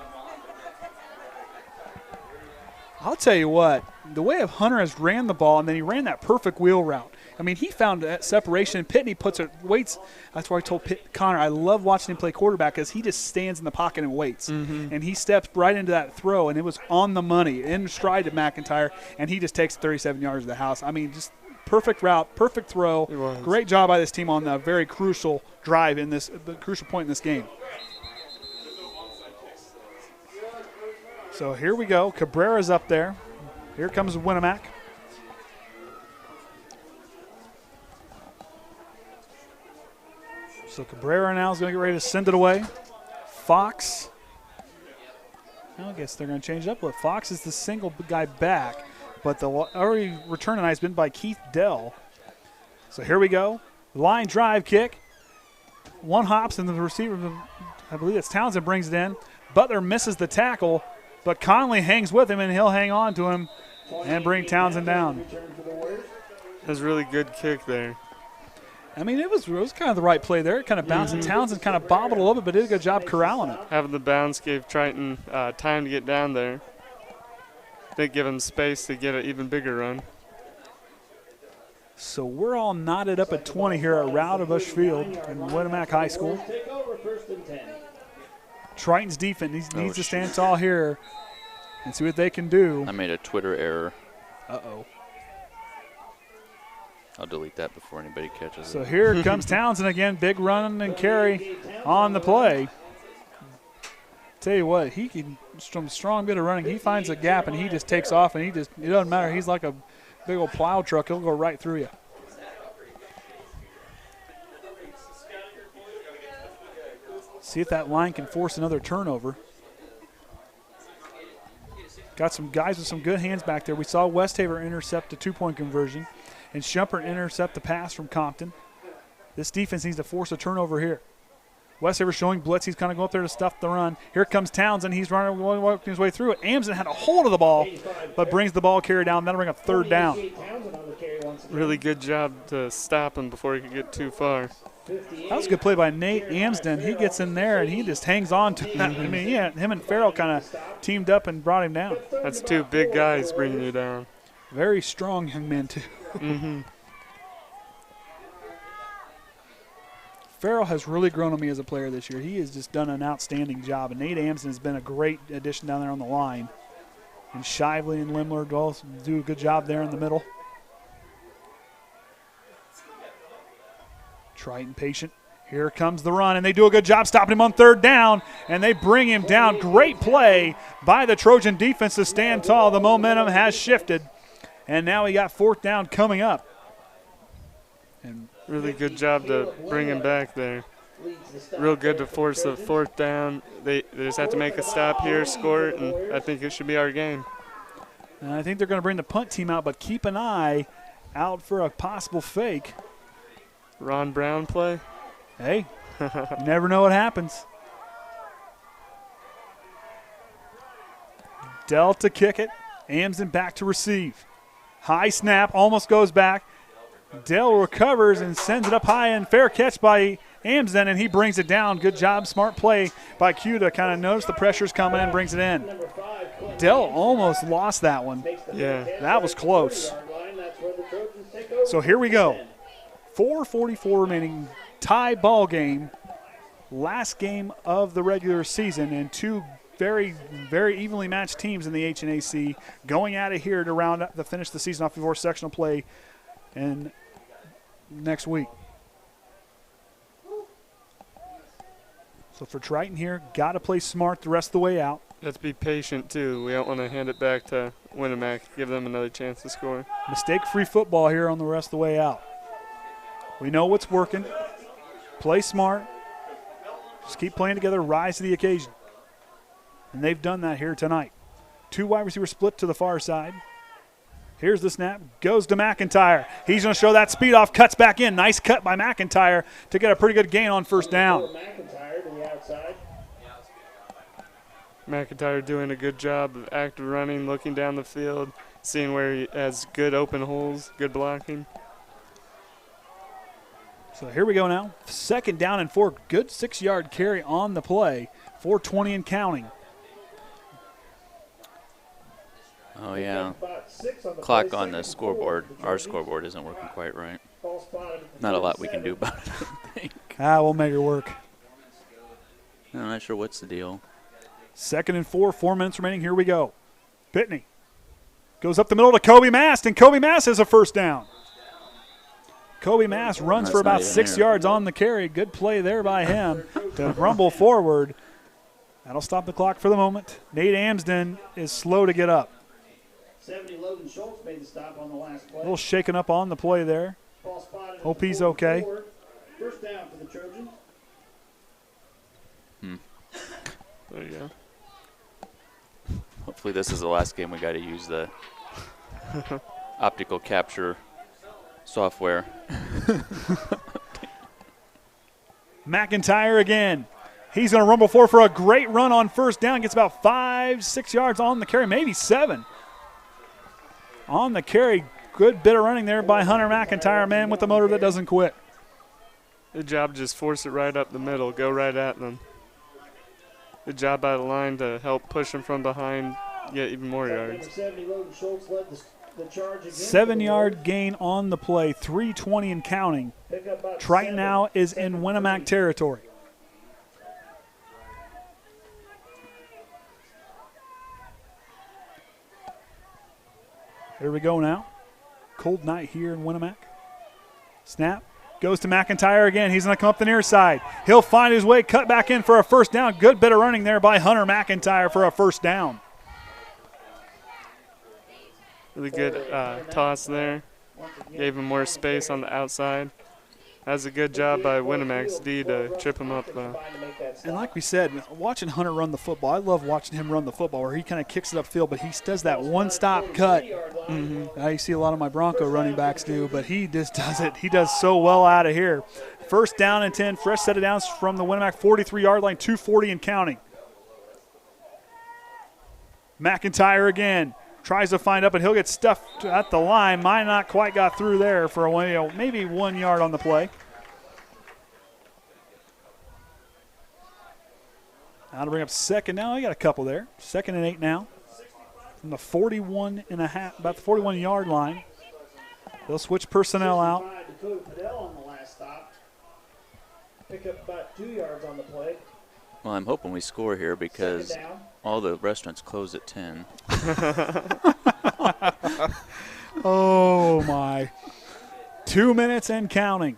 I'll tell you what, the way of Hunter has ran the ball, and then he ran that perfect wheel route. I mean, he found that separation. Pitney puts it, waits. That's why I told Connor, I love watching him play quarterback because he just stands in the pocket and waits. And he steps right into that throw, and it was on the money, in stride to McIntyre, and he just takes 37 yards to the house. I mean, just perfect route, perfect throw. Great job by this team on the very crucial drive in this, the crucial point in this game. So here we go. Cabrera's up there. Here comes Winamac. So Cabrera now is going to get ready to send it away. Fox. Well, I guess they're going to change it up a little. Fox is the single guy back, but the already return tonight has been by Keith Dell. So here we go. Line drive kick. One hops and the receiver, I believe it's Townsend, brings it in. Butler misses the tackle, but Conley hangs with him, and he'll hang on to him and bring Townsend down. That's a really good kick there. I mean, it was kind of the right play there. It kind of bounced, and Townsend kind of bobbled a little bit, but did a good job corralling it. Having the bounce gave Triton time to get down there. Did give him space to get an even bigger run. So we're all knotted up at 20 here at Rowdebush Field in Winamac High School. Triton's defense needs to stand tall here and see what they can do. I made a Twitter error. Uh-oh. I'll delete that before anybody catches it. So here comes Townsend again. Big run and carry on the play. Tell you what, he can, from strong bit of running, he finds a gap and he just takes off, and it doesn't matter. He's like a big old plow truck. He'll go right through you. See if that line can force another turnover. Got some guys with some good hands back there. We saw Westhaver intercept a two-point conversion, and Shumpert intercept the pass from Compton. This defense needs to force a turnover here. Westhaver showing blitz. He's kind of going up there to stuff the run. Here comes Townsend. He's working his way through it. Amson had a hold of the ball, but brings the ball carry down. That'll bring up third down. Really good job to stop him before he could get too far. That was a good play by Nate Amsden. He gets in there, and he just hangs on to that. I mean, yeah, him and Farrell kind of teamed up and brought him down. That's two big guys bringing you down. Very strong young men, too. Farrell has really grown on me as a player this year. He has just done an outstanding job, and Nate Amson has been a great addition down there on the line. And Shively and Lemler both do a good job there in the middle. Triton patient. Here comes the run, and they do a good job stopping him on third down, and they bring him down. Great play by the Trojan defense to stand tall. The momentum has shifted, and now we got fourth down coming up. And really good job to bring him back there. Real good to force the fourth down. They just have to make a stop here, score it, and I think it should be our game. And I think they're going to bring the punt team out, but keep an eye out for a possible fake. Ron Brown play? Hey, you never know what happens. Dell to kick it. Amson back to receive. High snap, almost goes back. Dell recovers and sends it up high, and fair catch by Amsden, and he brings it down. Good job, smart play by Q to kind of notice the pressure's coming and brings it in. Dell almost lost that one. Yeah. That was close. So here we go. 4:44 remaining, tie ball game. Last game of the regular season, and two very, very evenly matched teams in the HNAC going at it here to round up to finish the season off before sectional play and next week. So for Triton here, got to play smart the rest of the way out. Let's be patient, too. We don't want to hand it back to Winamac, give them another chance to score. Mistake-free football here on the rest of the way out. We know what's working. Play smart. Just keep playing together, rise to the occasion. And they've done that here tonight. Two wide receivers split to the far side. Here's the snap, goes to McIntyre. He's going to show that speed off, cuts back in. Nice cut by McIntyre to get a pretty good gain on first down. McIntyre doing a good job of active running, looking down the field, seeing where he has good open holes, good blocking. So here we go now. Second down and 4. Good 6-yard carry on the play. 4:20 and counting. Oh, yeah. About 6 on the Clock play, on the second and 4 scoreboard. for the Our Trojans. scoreboard isn't working quite right. Ball spotted at the Not a lot we can 37. do about it, I don't think. We'll make it work. I'm not sure what's the deal. 2nd and 4, 4 minutes remaining. Here we go. Pitney goes up the middle to Kobe Mast, and Kobe Mast has a first down. Kobe Mast runs for That's not about even 6 there. yards on the carry. Good play there by him to rumble forward. That'll stop the clock for the moment. Nate Amsden is slow to get up. 70 Logan Schultz made the stop on the last play. A little shaken up on the play there. Ball spotted at Hope the he's 44. okay. First down for the Trojans. There you go. Hopefully this is the last game we got to use the optical capture software. McIntyre again. He's going to rumble forward for a great run on first down. Gets about 5, 6 yards on the carry, maybe 7. On the carry, good bit of running there by Hunter McIntyre, man with the motor that doesn't quit. Good job, just force it right up the middle, go right at them. Good job by the line to help push them from behind, get even more yards. Number 70 Logan Schultz led the charge again. 7-yard gain on the play, 3:20 and counting. Pick up about Triton 7. now is in Winamac territory. Here we go now. Cold night here in Winamac. Snap. Goes to McIntyre again. He's going to come up the near side. He'll find his way, cut back in for a first down. Good bit of running there by Hunter McIntyre for a first down. Really good toss there. Gave him more space on the outside. That's a good job by Winamac's D to trip him up, though. And like we said, watching Hunter run the football, I love watching him run the football where he kind of kicks it upfield, but he does that one-stop cut. You see a lot of my Bronco running backs do, but he just does it. He does so well out of here. First down and 10, fresh set of downs from the Winamac 43-yard line, 2:40 and counting. McIntyre again. Tries to find up, and he'll get stuffed at the line. Might not quite got through there for maybe 1 yard on the play. Now to bring up second now. I got a couple there. 2nd and 8 now. From the 41.5, about the 41-yard line. They'll switch personnel out. Dakota Padell on the last stop. Pick up about 2 yards on the play. Well, I'm hoping we score here because Second down. all the restaurants close at 10. Oh, my. 2 minutes and counting.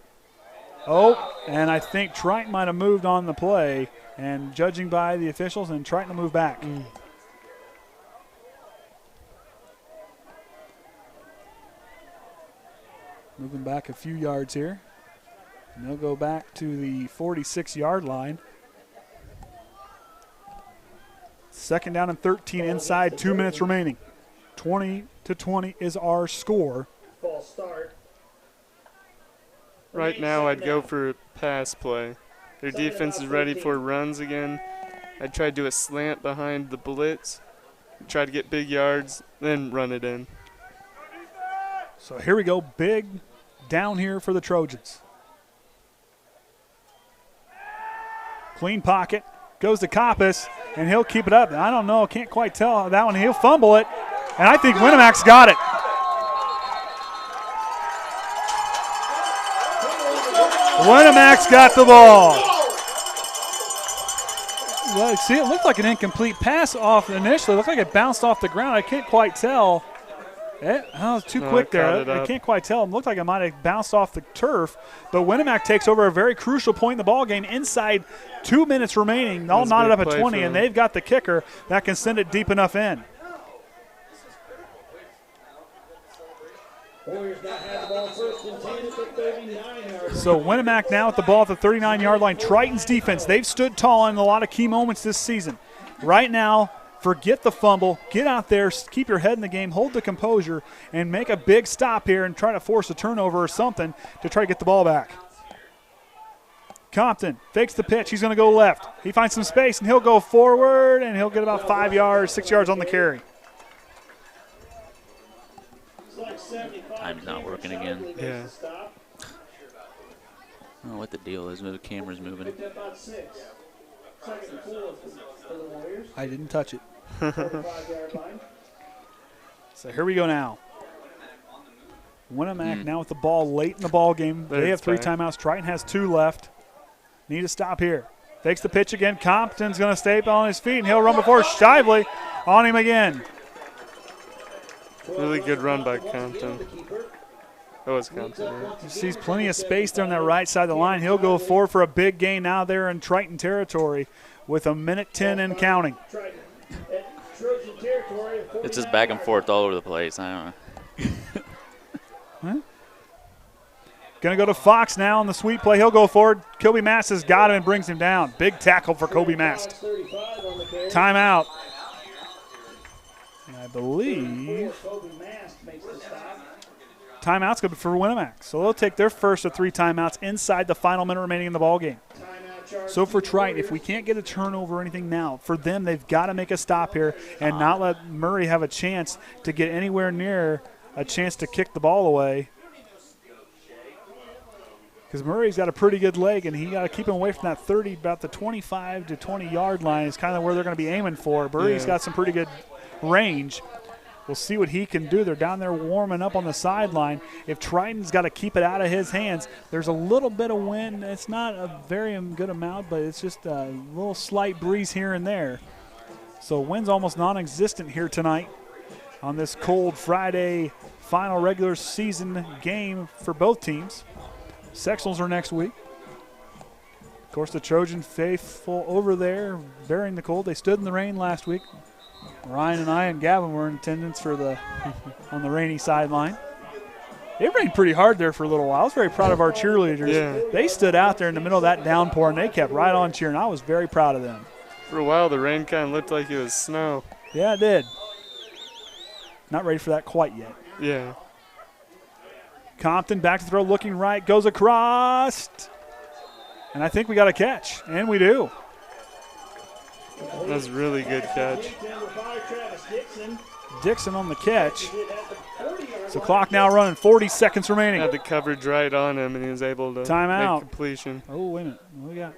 Oh, and I think Triton might have moved on the play, and judging by the officials, and Triton will move back. Moving back a few yards here. And they'll go back to the 46-yard line. 2nd down and 13 inside, 2 minutes remaining. 20-20 is our score. False start. Right now, I'd go for a pass play. Their defense is ready for runs again. I'd try to do a slant behind the blitz, try to get big yards, then run it in. So here we go, big down here for the Trojans. Clean pocket, goes to Coppice, and he'll keep it up. I don't know, can't quite tell that one. He'll fumble it, and I think Winamac's got it. Winamac's got the ball. Well, see, it looked like an incomplete pass off initially. It looked like it bounced off the ground. I can't quite tell. It was too quick there. I can't quite tell. It looked like it might have bounced off the turf. But Winamac takes over a very crucial point in the ball game. Inside 2 minutes remaining, all knotted up at 20, and they've got the kicker that can send it deep enough in. Warriors now have the ball first and 10 at the 39-yard. So Winamac now at the ball at the 39-yard line. Triton's defense, they've stood tall in a lot of key moments this season. Right now, forget the fumble. Get out there, keep your head in the game, hold the composure, and make a big stop here and try to force a turnover or something to try to get the ball back. Compton fakes the pitch. He's going to go left. He finds some space, and he'll go forward, and he'll get about 5 yards, 6 yards on the carry. Time's not working again. Yeah. I don't know what the deal is. The camera's moving. I didn't touch it. So here we go now. Winamac now with the ball late in the ball game. They have 3 timeouts. Triton has 2 left. Need to stop here. Fakes the pitch again. Compton's going to stay on his feet, and he'll run before Shively on him again. Really good run by Compton. That was Compton, right? He sees plenty of space there on that right side of the line. He'll go forward for a big gain now there in Triton territory with 1:10 and counting. It's just back and forth all over the place. I don't know. Going to go to Fox now on the sweep play. He'll go forward. Kobe Mast has got him and brings him down. Big tackle for Kobe Mast. Timeout. And I believe timeout's going to be for Winamac. So they'll take their first of 3 timeouts inside the final minute remaining in the ballgame. So for Triton, if we can't get a turnover or anything now, for them, they've got to make a stop here and not let Murray have a chance to get anywhere near a chance to kick the ball away. Because Murray's got a pretty good leg, and he got to keep him away from that 30, about the 25 to 20-yard line is kind of where they're going to be aiming for. Murray's got some pretty good range. We'll see what he can do. They're down there warming up on the sideline. If Triton's got to keep it out of his hands, there's a little bit of wind. It's not a very good amount, but it's just a little slight breeze here and there. So wind's almost non-existent here tonight on this cold Friday final regular season game for both teams. Sectionals are next week. Of course, the Trojan faithful over there bearing the cold. They stood in the rain last week. Ryan and I and Gavin were in attendance for on the rainy sideline. It rained pretty hard there for a little while. I was very proud of our cheerleaders. Yeah. They stood out there in the middle of that downpour, and they kept right on cheering. I was very proud of them. For a while, the rain kind of looked like it was snow. Yeah, it did. Not ready for that quite yet. Yeah. Compton back to throw, looking right, goes across. And I think we got a catch, and we do. That was a really good catch. Dixon on the catch. So clock now running, 40 seconds remaining. Had the coverage right on him, and he was able to Timeout. make completion. Oh, wait a minute. What do we got?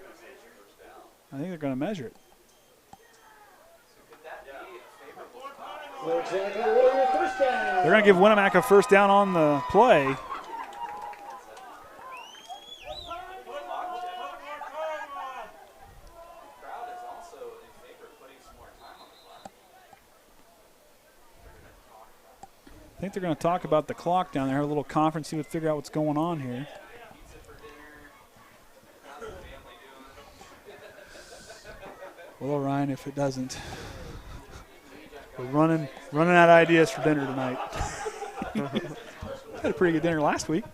I think they're going to measure it. They're going to give Winamac a first down on the play. I think they're going to talk about the clock down there, a little conference, see what figure out what's going on here. Well, Orion, if it doesn't. We're running out of ideas for dinner tonight. Had a pretty good dinner last week.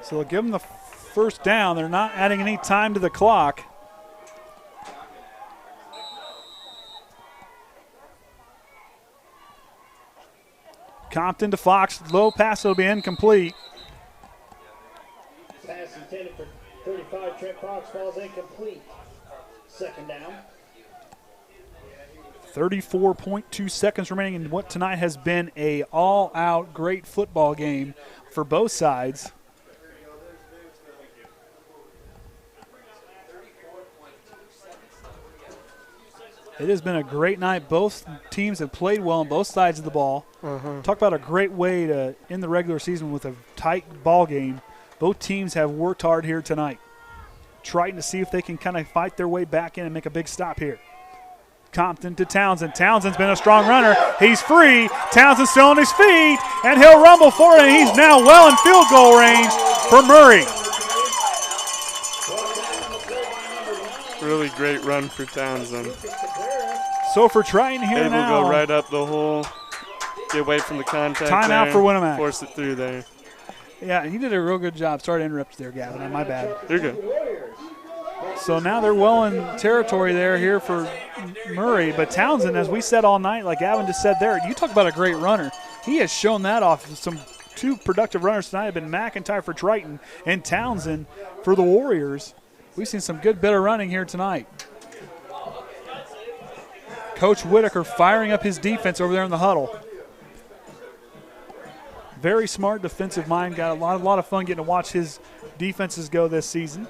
So they'll give them the first down. They're not adding any time to the clock. Compton to Fox. Low pass will be incomplete. Pass intended for 35. Trent Fox falls incomplete. Second down. 34.2 seconds remaining in what tonight has been a all-out great football game for both sides. It has been a great night. Both teams have played well on both sides of the ball. Talk about a great way to end the regular season with a tight ball game. Both teams have worked hard here tonight. Triton to see if they can kind of fight their way back in and make a big stop here. Compton to Townsend. Townsend's been a strong runner. He's free. Townsend's still on his feet, and he'll rumble for it, and he's now well in field goal range for Murray. Really great run for Townsend. So for Triton here Able now. to go right up the hole, get away from the contact. Timeout there, for Winamac. Force it through there. Yeah, he did a real good job. Sorry to interrupt you there, Gavin. My bad. You're good. So now they're well in territory there here for Murray. But Townsend, as we said all night, like Gavin just said there, you talk about a great runner. He has shown that off. Some two productive runners tonight have been McIntyre for Triton and Townsend for the Warriors. We've seen some good bit of running here tonight. Coach Whitaker firing up his defense over there in the huddle. Very smart defensive mind. Got a lot of fun getting to watch his defenses go this season.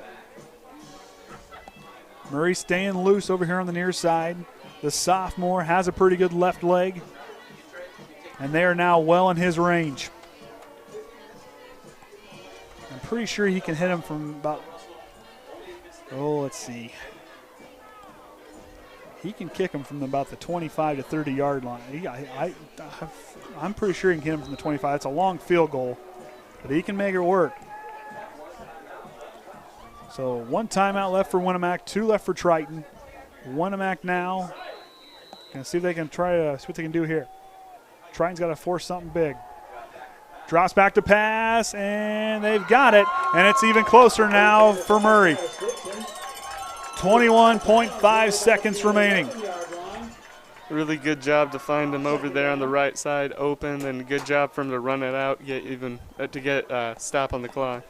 Murray staying loose over here on the near side. The sophomore has a pretty good left leg. And they are now well in his range. I'm pretty sure he can hit him from about, let's see. He can kick him from about the 25 to 30 yard line. I'm pretty sure he can hit him from the 25. It's a long field goal, but he can make it work. So 1 timeout left for Winamac, 2 left for Triton. Winamac now. Gonna see if they can see what they can do here. Triton's got to force something big. Drops back to pass, and they've got it. And it's even closer now for Murray. 21.5 seconds remaining. Really good job to find him over there on the right side open, and good job for him to run it out, to get stop on the clock.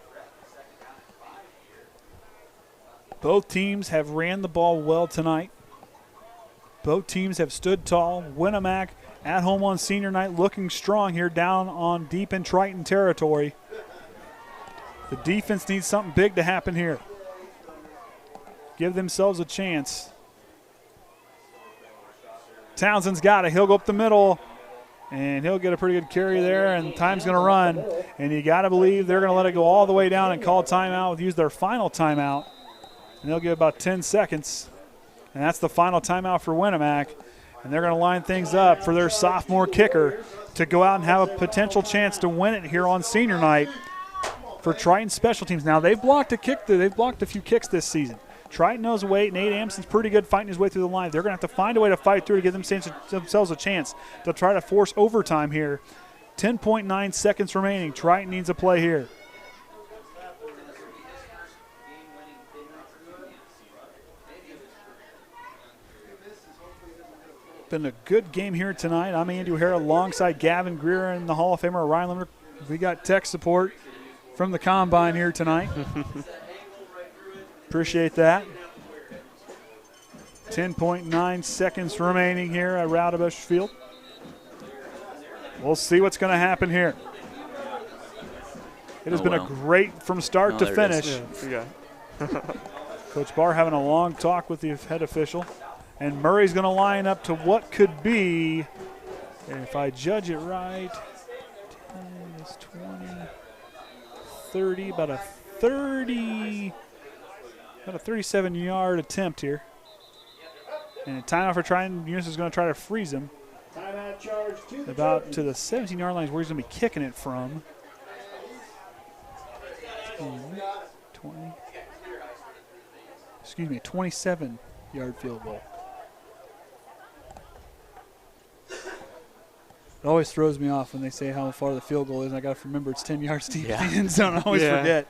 Both teams have ran the ball well tonight. Both teams have stood tall. Winamac at home on senior night looking strong here down on deep in Triton territory. The defense needs something big to happen here. Give themselves a chance. Townsend's got it. He'll go up the middle, and he'll get a pretty good carry there, and time's going to run. And you got to believe they're going to let it go all the way down and call timeout, use their final timeout. And they'll give about 10 seconds. And that's the final timeout for Winamac. And they're going to line things up for their sophomore kicker to go out and have a potential chance to win it here on senior night for Triton special teams. Now, they've blocked a few kicks this season. Triton knows a way. Nate Amson's pretty good fighting his way through the line. They're going to have to find a way to fight through to give themselves a chance to try to force overtime here. 10.9 seconds remaining. Triton needs a play here. Been a good game here tonight. I'm Andy O'Hara alongside Gavin, Greer, and the Hall of Famer Orion Lemler. We got tech support from the Combine here tonight. Appreciate that. 10.9 seconds remaining here at Rowdebush Field. We'll see what's going to happen here. It has been a great from start to finish. Yeah. Coach Barr having a long talk with the head official. And Murray's going to line up to what could be, if I judge it right, 10 is 20, 30, about a 37-yard attempt here. And a timeout for Triton. Eunice is going to try to freeze him. Timeout charge about to the 17-yard line is where he's going to be kicking it from. 27-yard field goal. It always throws me off when they say how far the field goal is, and I got to remember it's 10 yards deep in the end zone. I always forget.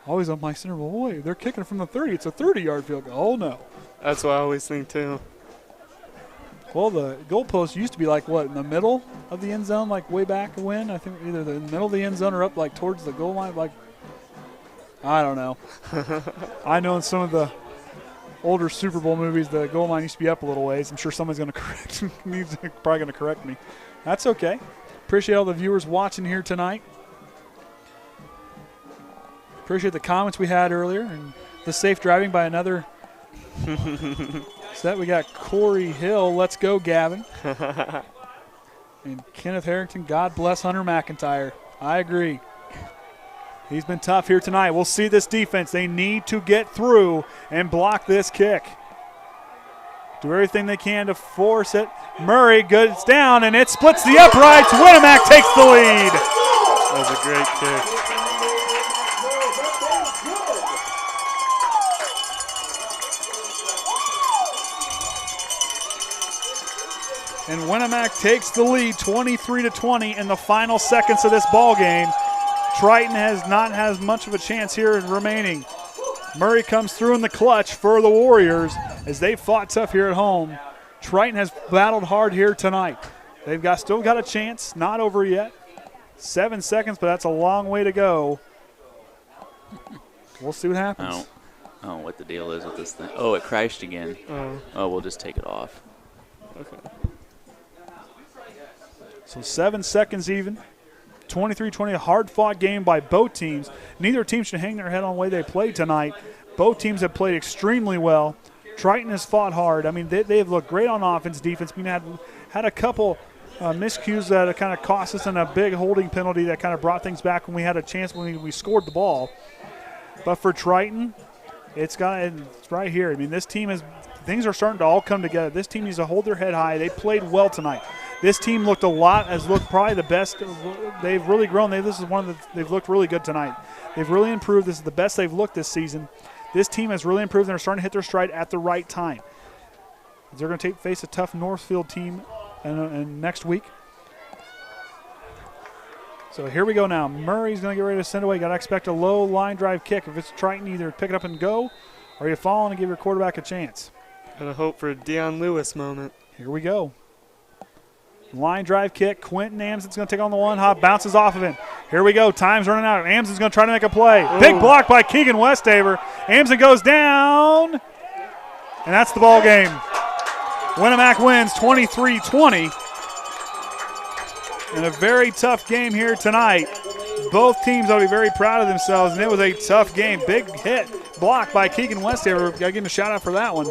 Always on my center, well, boy, they're kicking from the 30. It's a 30-yard field goal. Oh, no. That's what I always think, too. Well, the goalpost used to be like, what, in the middle of the end zone, like way back when? I think either the middle of the end zone or up like towards the goal line. Like, I don't know. I know in some of the older Super Bowl movies, the goal line used to be up a little ways. I'm sure somebody's going to correct me. Probably going to correct me. That's okay. Appreciate all the viewers watching here tonight. Appreciate the comments we had earlier and the safe driving by another set. We got Corey Hill. Let's go, Gavin. And Kenneth Harrington. God bless Hunter McIntyre. I agree. He's been tough here tonight. We'll see this defense. They need to get through and block this kick. Do everything they can to force it. Murray goes down, and it splits the uprights. Winamac takes the lead. That was a great kick. And Winamac takes the lead 23-20 in the final seconds of this ball game. Triton has not had much of a chance here remaining. Murray comes through in the clutch for the Warriors as they fought tough here at home. Triton has battled hard here tonight. They've still got a chance, not over yet. 7 seconds, but that's a long way to go. We'll see what happens. I don't know what the deal is with this thing. Oh, it crashed again. Oh, we'll just take it off. Okay. So 7 seconds even. 23-20, a hard-fought game by both teams. Neither team should hang their head on the way they played tonight. Both teams have played extremely well. Triton has fought hard. I mean, they have looked great on offense, defense. We had a couple miscues that kind of cost us, and a big holding penalty that kind of brought things back when we had a chance when we scored the ball. But for Triton, it's right here. I mean, this team things are starting to all come together. This team needs to hold their head high. They played well tonight. This team looked probably the best. They've really grown. They've looked really good tonight. They've really improved. This is the best they've looked this season. This team has really improved, and they're starting to hit their stride at the right time. They're going to face a tough Northfield team and next week. So here we go now. Murray's going to get ready to send away. Got to expect a low line drive kick. If it's Triton, either pick it up and go, or you fall and give your quarterback a chance. Gotta hope for a Deion Lewis moment. Here we go. Line drive kick. Quentin Amson's going to take on the one hop. Bounces off of him. Here we go. Time's running out. Amson's going to try to make a play. Ooh. Big block by Keegan Westaver. Amson goes down. And that's the ball game. Winamac wins 23-20. And a very tough game here tonight. Both teams ought to be very proud of themselves, and it was a tough game. Big hit block by Keegan Westaver. Got to give him a shout-out for that one.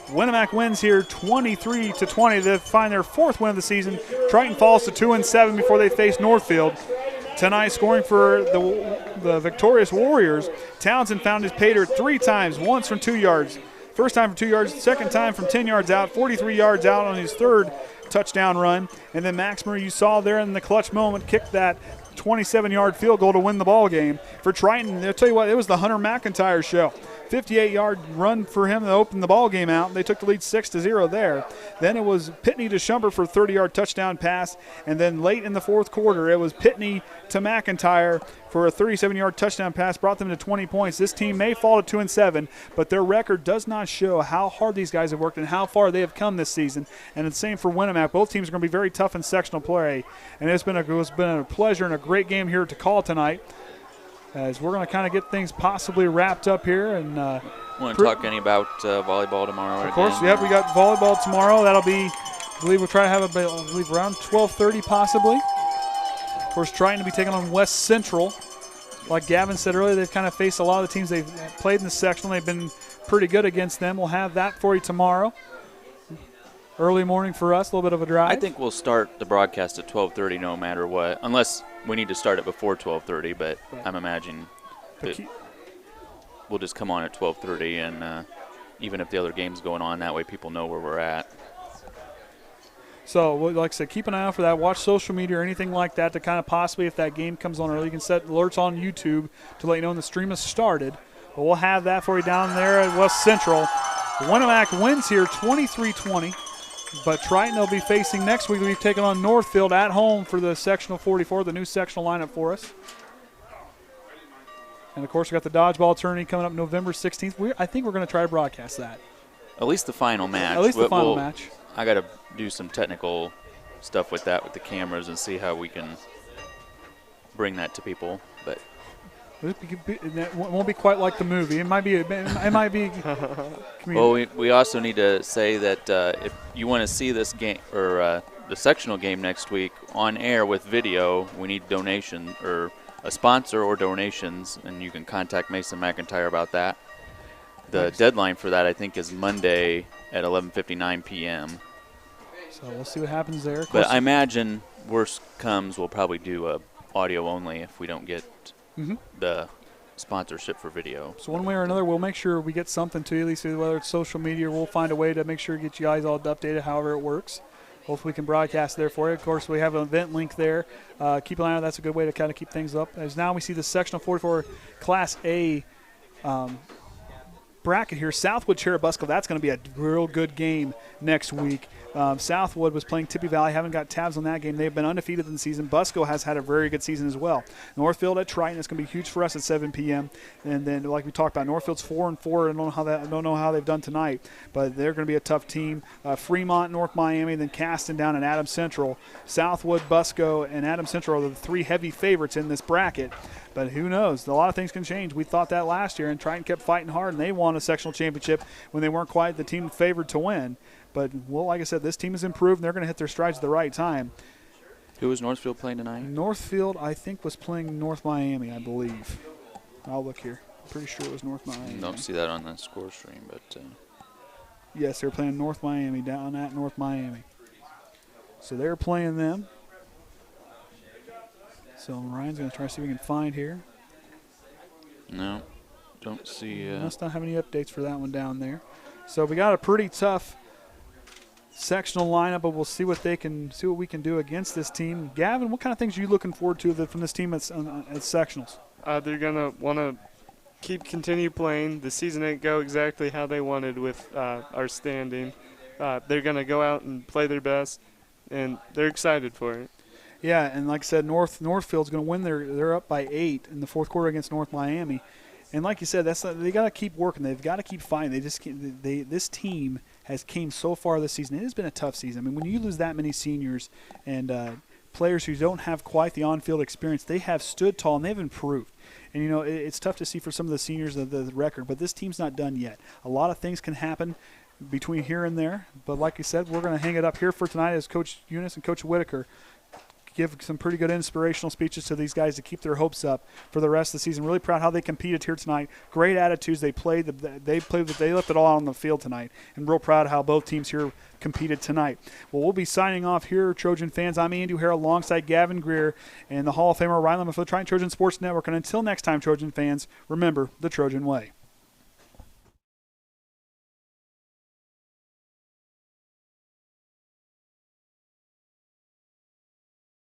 Winamac wins here 23-20 to find their 4th win of the season. Triton falls to 2-7 before they face Northfield. Tonight scoring for the victorious Warriors, Townsend found his pay dirt 3 times, once from 2 yards. First time from 2 yards, second time from 10 yards out, 43 yards out on his 3rd touchdown run. And then Max Murray, you saw there in the clutch moment, kicked that 27-yard field goal to win the ball game. For Triton, I'll tell you what, it was the Hunter McIntyre show. 58-yard run for him to open the ball game out. They took the lead 6-0 there. Then it was Pitney to Shumper for a 30-yard touchdown pass. And then late in the 4th quarter, it was Pitney to McIntyre for a 37-yard touchdown pass, brought them to 20 points. This team may fall to 2-7, but their record does not show how hard these guys have worked and how far they have come this season. And the same for Winamac. Both teams are going to be very tough in sectional play. And it's been a pleasure and a great game here to call tonight, as we're going to kind of get things possibly wrapped up here. And want to talk any about volleyball tomorrow? Of course, yep, we got volleyball tomorrow. That'll be, I believe we'll try to have around 12:30 possibly. Of course, trying to be taking on West Central. Like Gavin said earlier, they've kind of faced a lot of the teams they've played in the sectional. They've been pretty good against them. We'll have that for you tomorrow. Early morning for us, a little bit of a drive. I think we'll start the broadcast at 12:30 no matter what, unless we need to start it before 12:30, but right. I'm imagining that we'll just come on at 12:30, and even if the other game's going on, that way people know where we're at. So, like I said, keep an eye out for that. Watch social media or anything like that to kind of possibly, if that game comes on early, you can set alerts on YouTube to let you know when the stream has started. But we'll have that for you down there at West Central. Winamac wins here 23-20. But Triton will be facing next week. We'll be taking on Northfield at home for the sectional 44, the new sectional lineup for us. And, of course, we got the dodgeball tourney coming up November 16th. I think we're going to try to broadcast that. At least the final match. At least the final match. I got to do some technical stuff with that, with the cameras, and see how we can bring that to people. But it won't be quite like the movie. It might be. Well, we also need to say that if you want to see this game or the sectional game next week on air with video, we need donation or a sponsor or donations, and you can contact Mason McIntyre about that. The deadline for that, I think, is Monday at 11:59 p.m. So we'll see what happens there. But I imagine worst comes, we'll probably do audio only if we don't get the sponsorship for video. So one way or another, we'll make sure we get something to you, at least whether it's social media, or we'll find a way to make sure to get you guys all updated however it works. Hopefully we can broadcast there for you. Of course, we have an event link there. Keep an eye on that. That's a good way to kind of keep things up. As now we see the sectional 44 Class A bracket here. Southwood Cherubusco, that's going to be a real good game next week. Southwood was playing Tippy Valley. Haven't got tabs on that game. They've been undefeated in the season. Busco has had a very good season as well. Northfield at Triton. It's going to be huge for us at 7 p.m. And then, like we talked about, Northfield's 4-4. I don't know how they've done tonight, but they're going to be a tough team. Fremont, North Miami, then Caston down at Adams Central. Southwood, Busco, and Adams Central are the 3 heavy favorites in this bracket. But who knows? A lot of things can change. We thought that last year, and Triton kept fighting hard, and they won a sectional championship when they weren't quite the team favored to win. But, well, like I said, this team has improved, and they're going to hit their strides at the right time. Who was Northfield playing tonight? Northfield, I think, was playing North Miami, I believe. I'll look here. I'm pretty sure it was North Miami. Don't see that on the score stream, but yes, they're playing North Miami down at North Miami. So they're playing them. So Ryan's going to try to see if we can find here. no, don't see. Must not have any updates for that one down there. So we got a pretty tough sectional lineup, but we'll see what we can do against this team. Gavin, what kind of things are you looking forward to from this team at sectionals? They're going to want to continue playing. The season didn't go exactly how they wanted with our standing. They're going to go out and play their best, and they're excited for it. Yeah, and like I said, Northfield's going to win. They're up by 8 in the fourth quarter against North Miami. And like you said, they got to keep working. They've got to keep fighting. This team has came so far this season. It has been a tough season. I mean, when you lose that many seniors and players who don't have quite the on-field experience, they have stood tall and they've improved. And, it's tough to see for some of the seniors the record, but this team's not done yet. A lot of things can happen between here and there. But like you said, we're going to hang it up here for tonight as Coach Eunice and Coach Whitaker give some pretty good inspirational speeches to these guys to keep their hopes up for the rest of the season. Really proud how they competed here tonight. Great attitudes. They left it all out on the field tonight, and real proud how both teams here competed tonight. Well, we'll be signing off here, Trojan fans. I'm Andy O'Hara alongside Gavin Greer and the Hall of Famer Ryan Lemler for the Triton Trojan Sports Network. And until next time, Trojan fans, remember the Trojan way.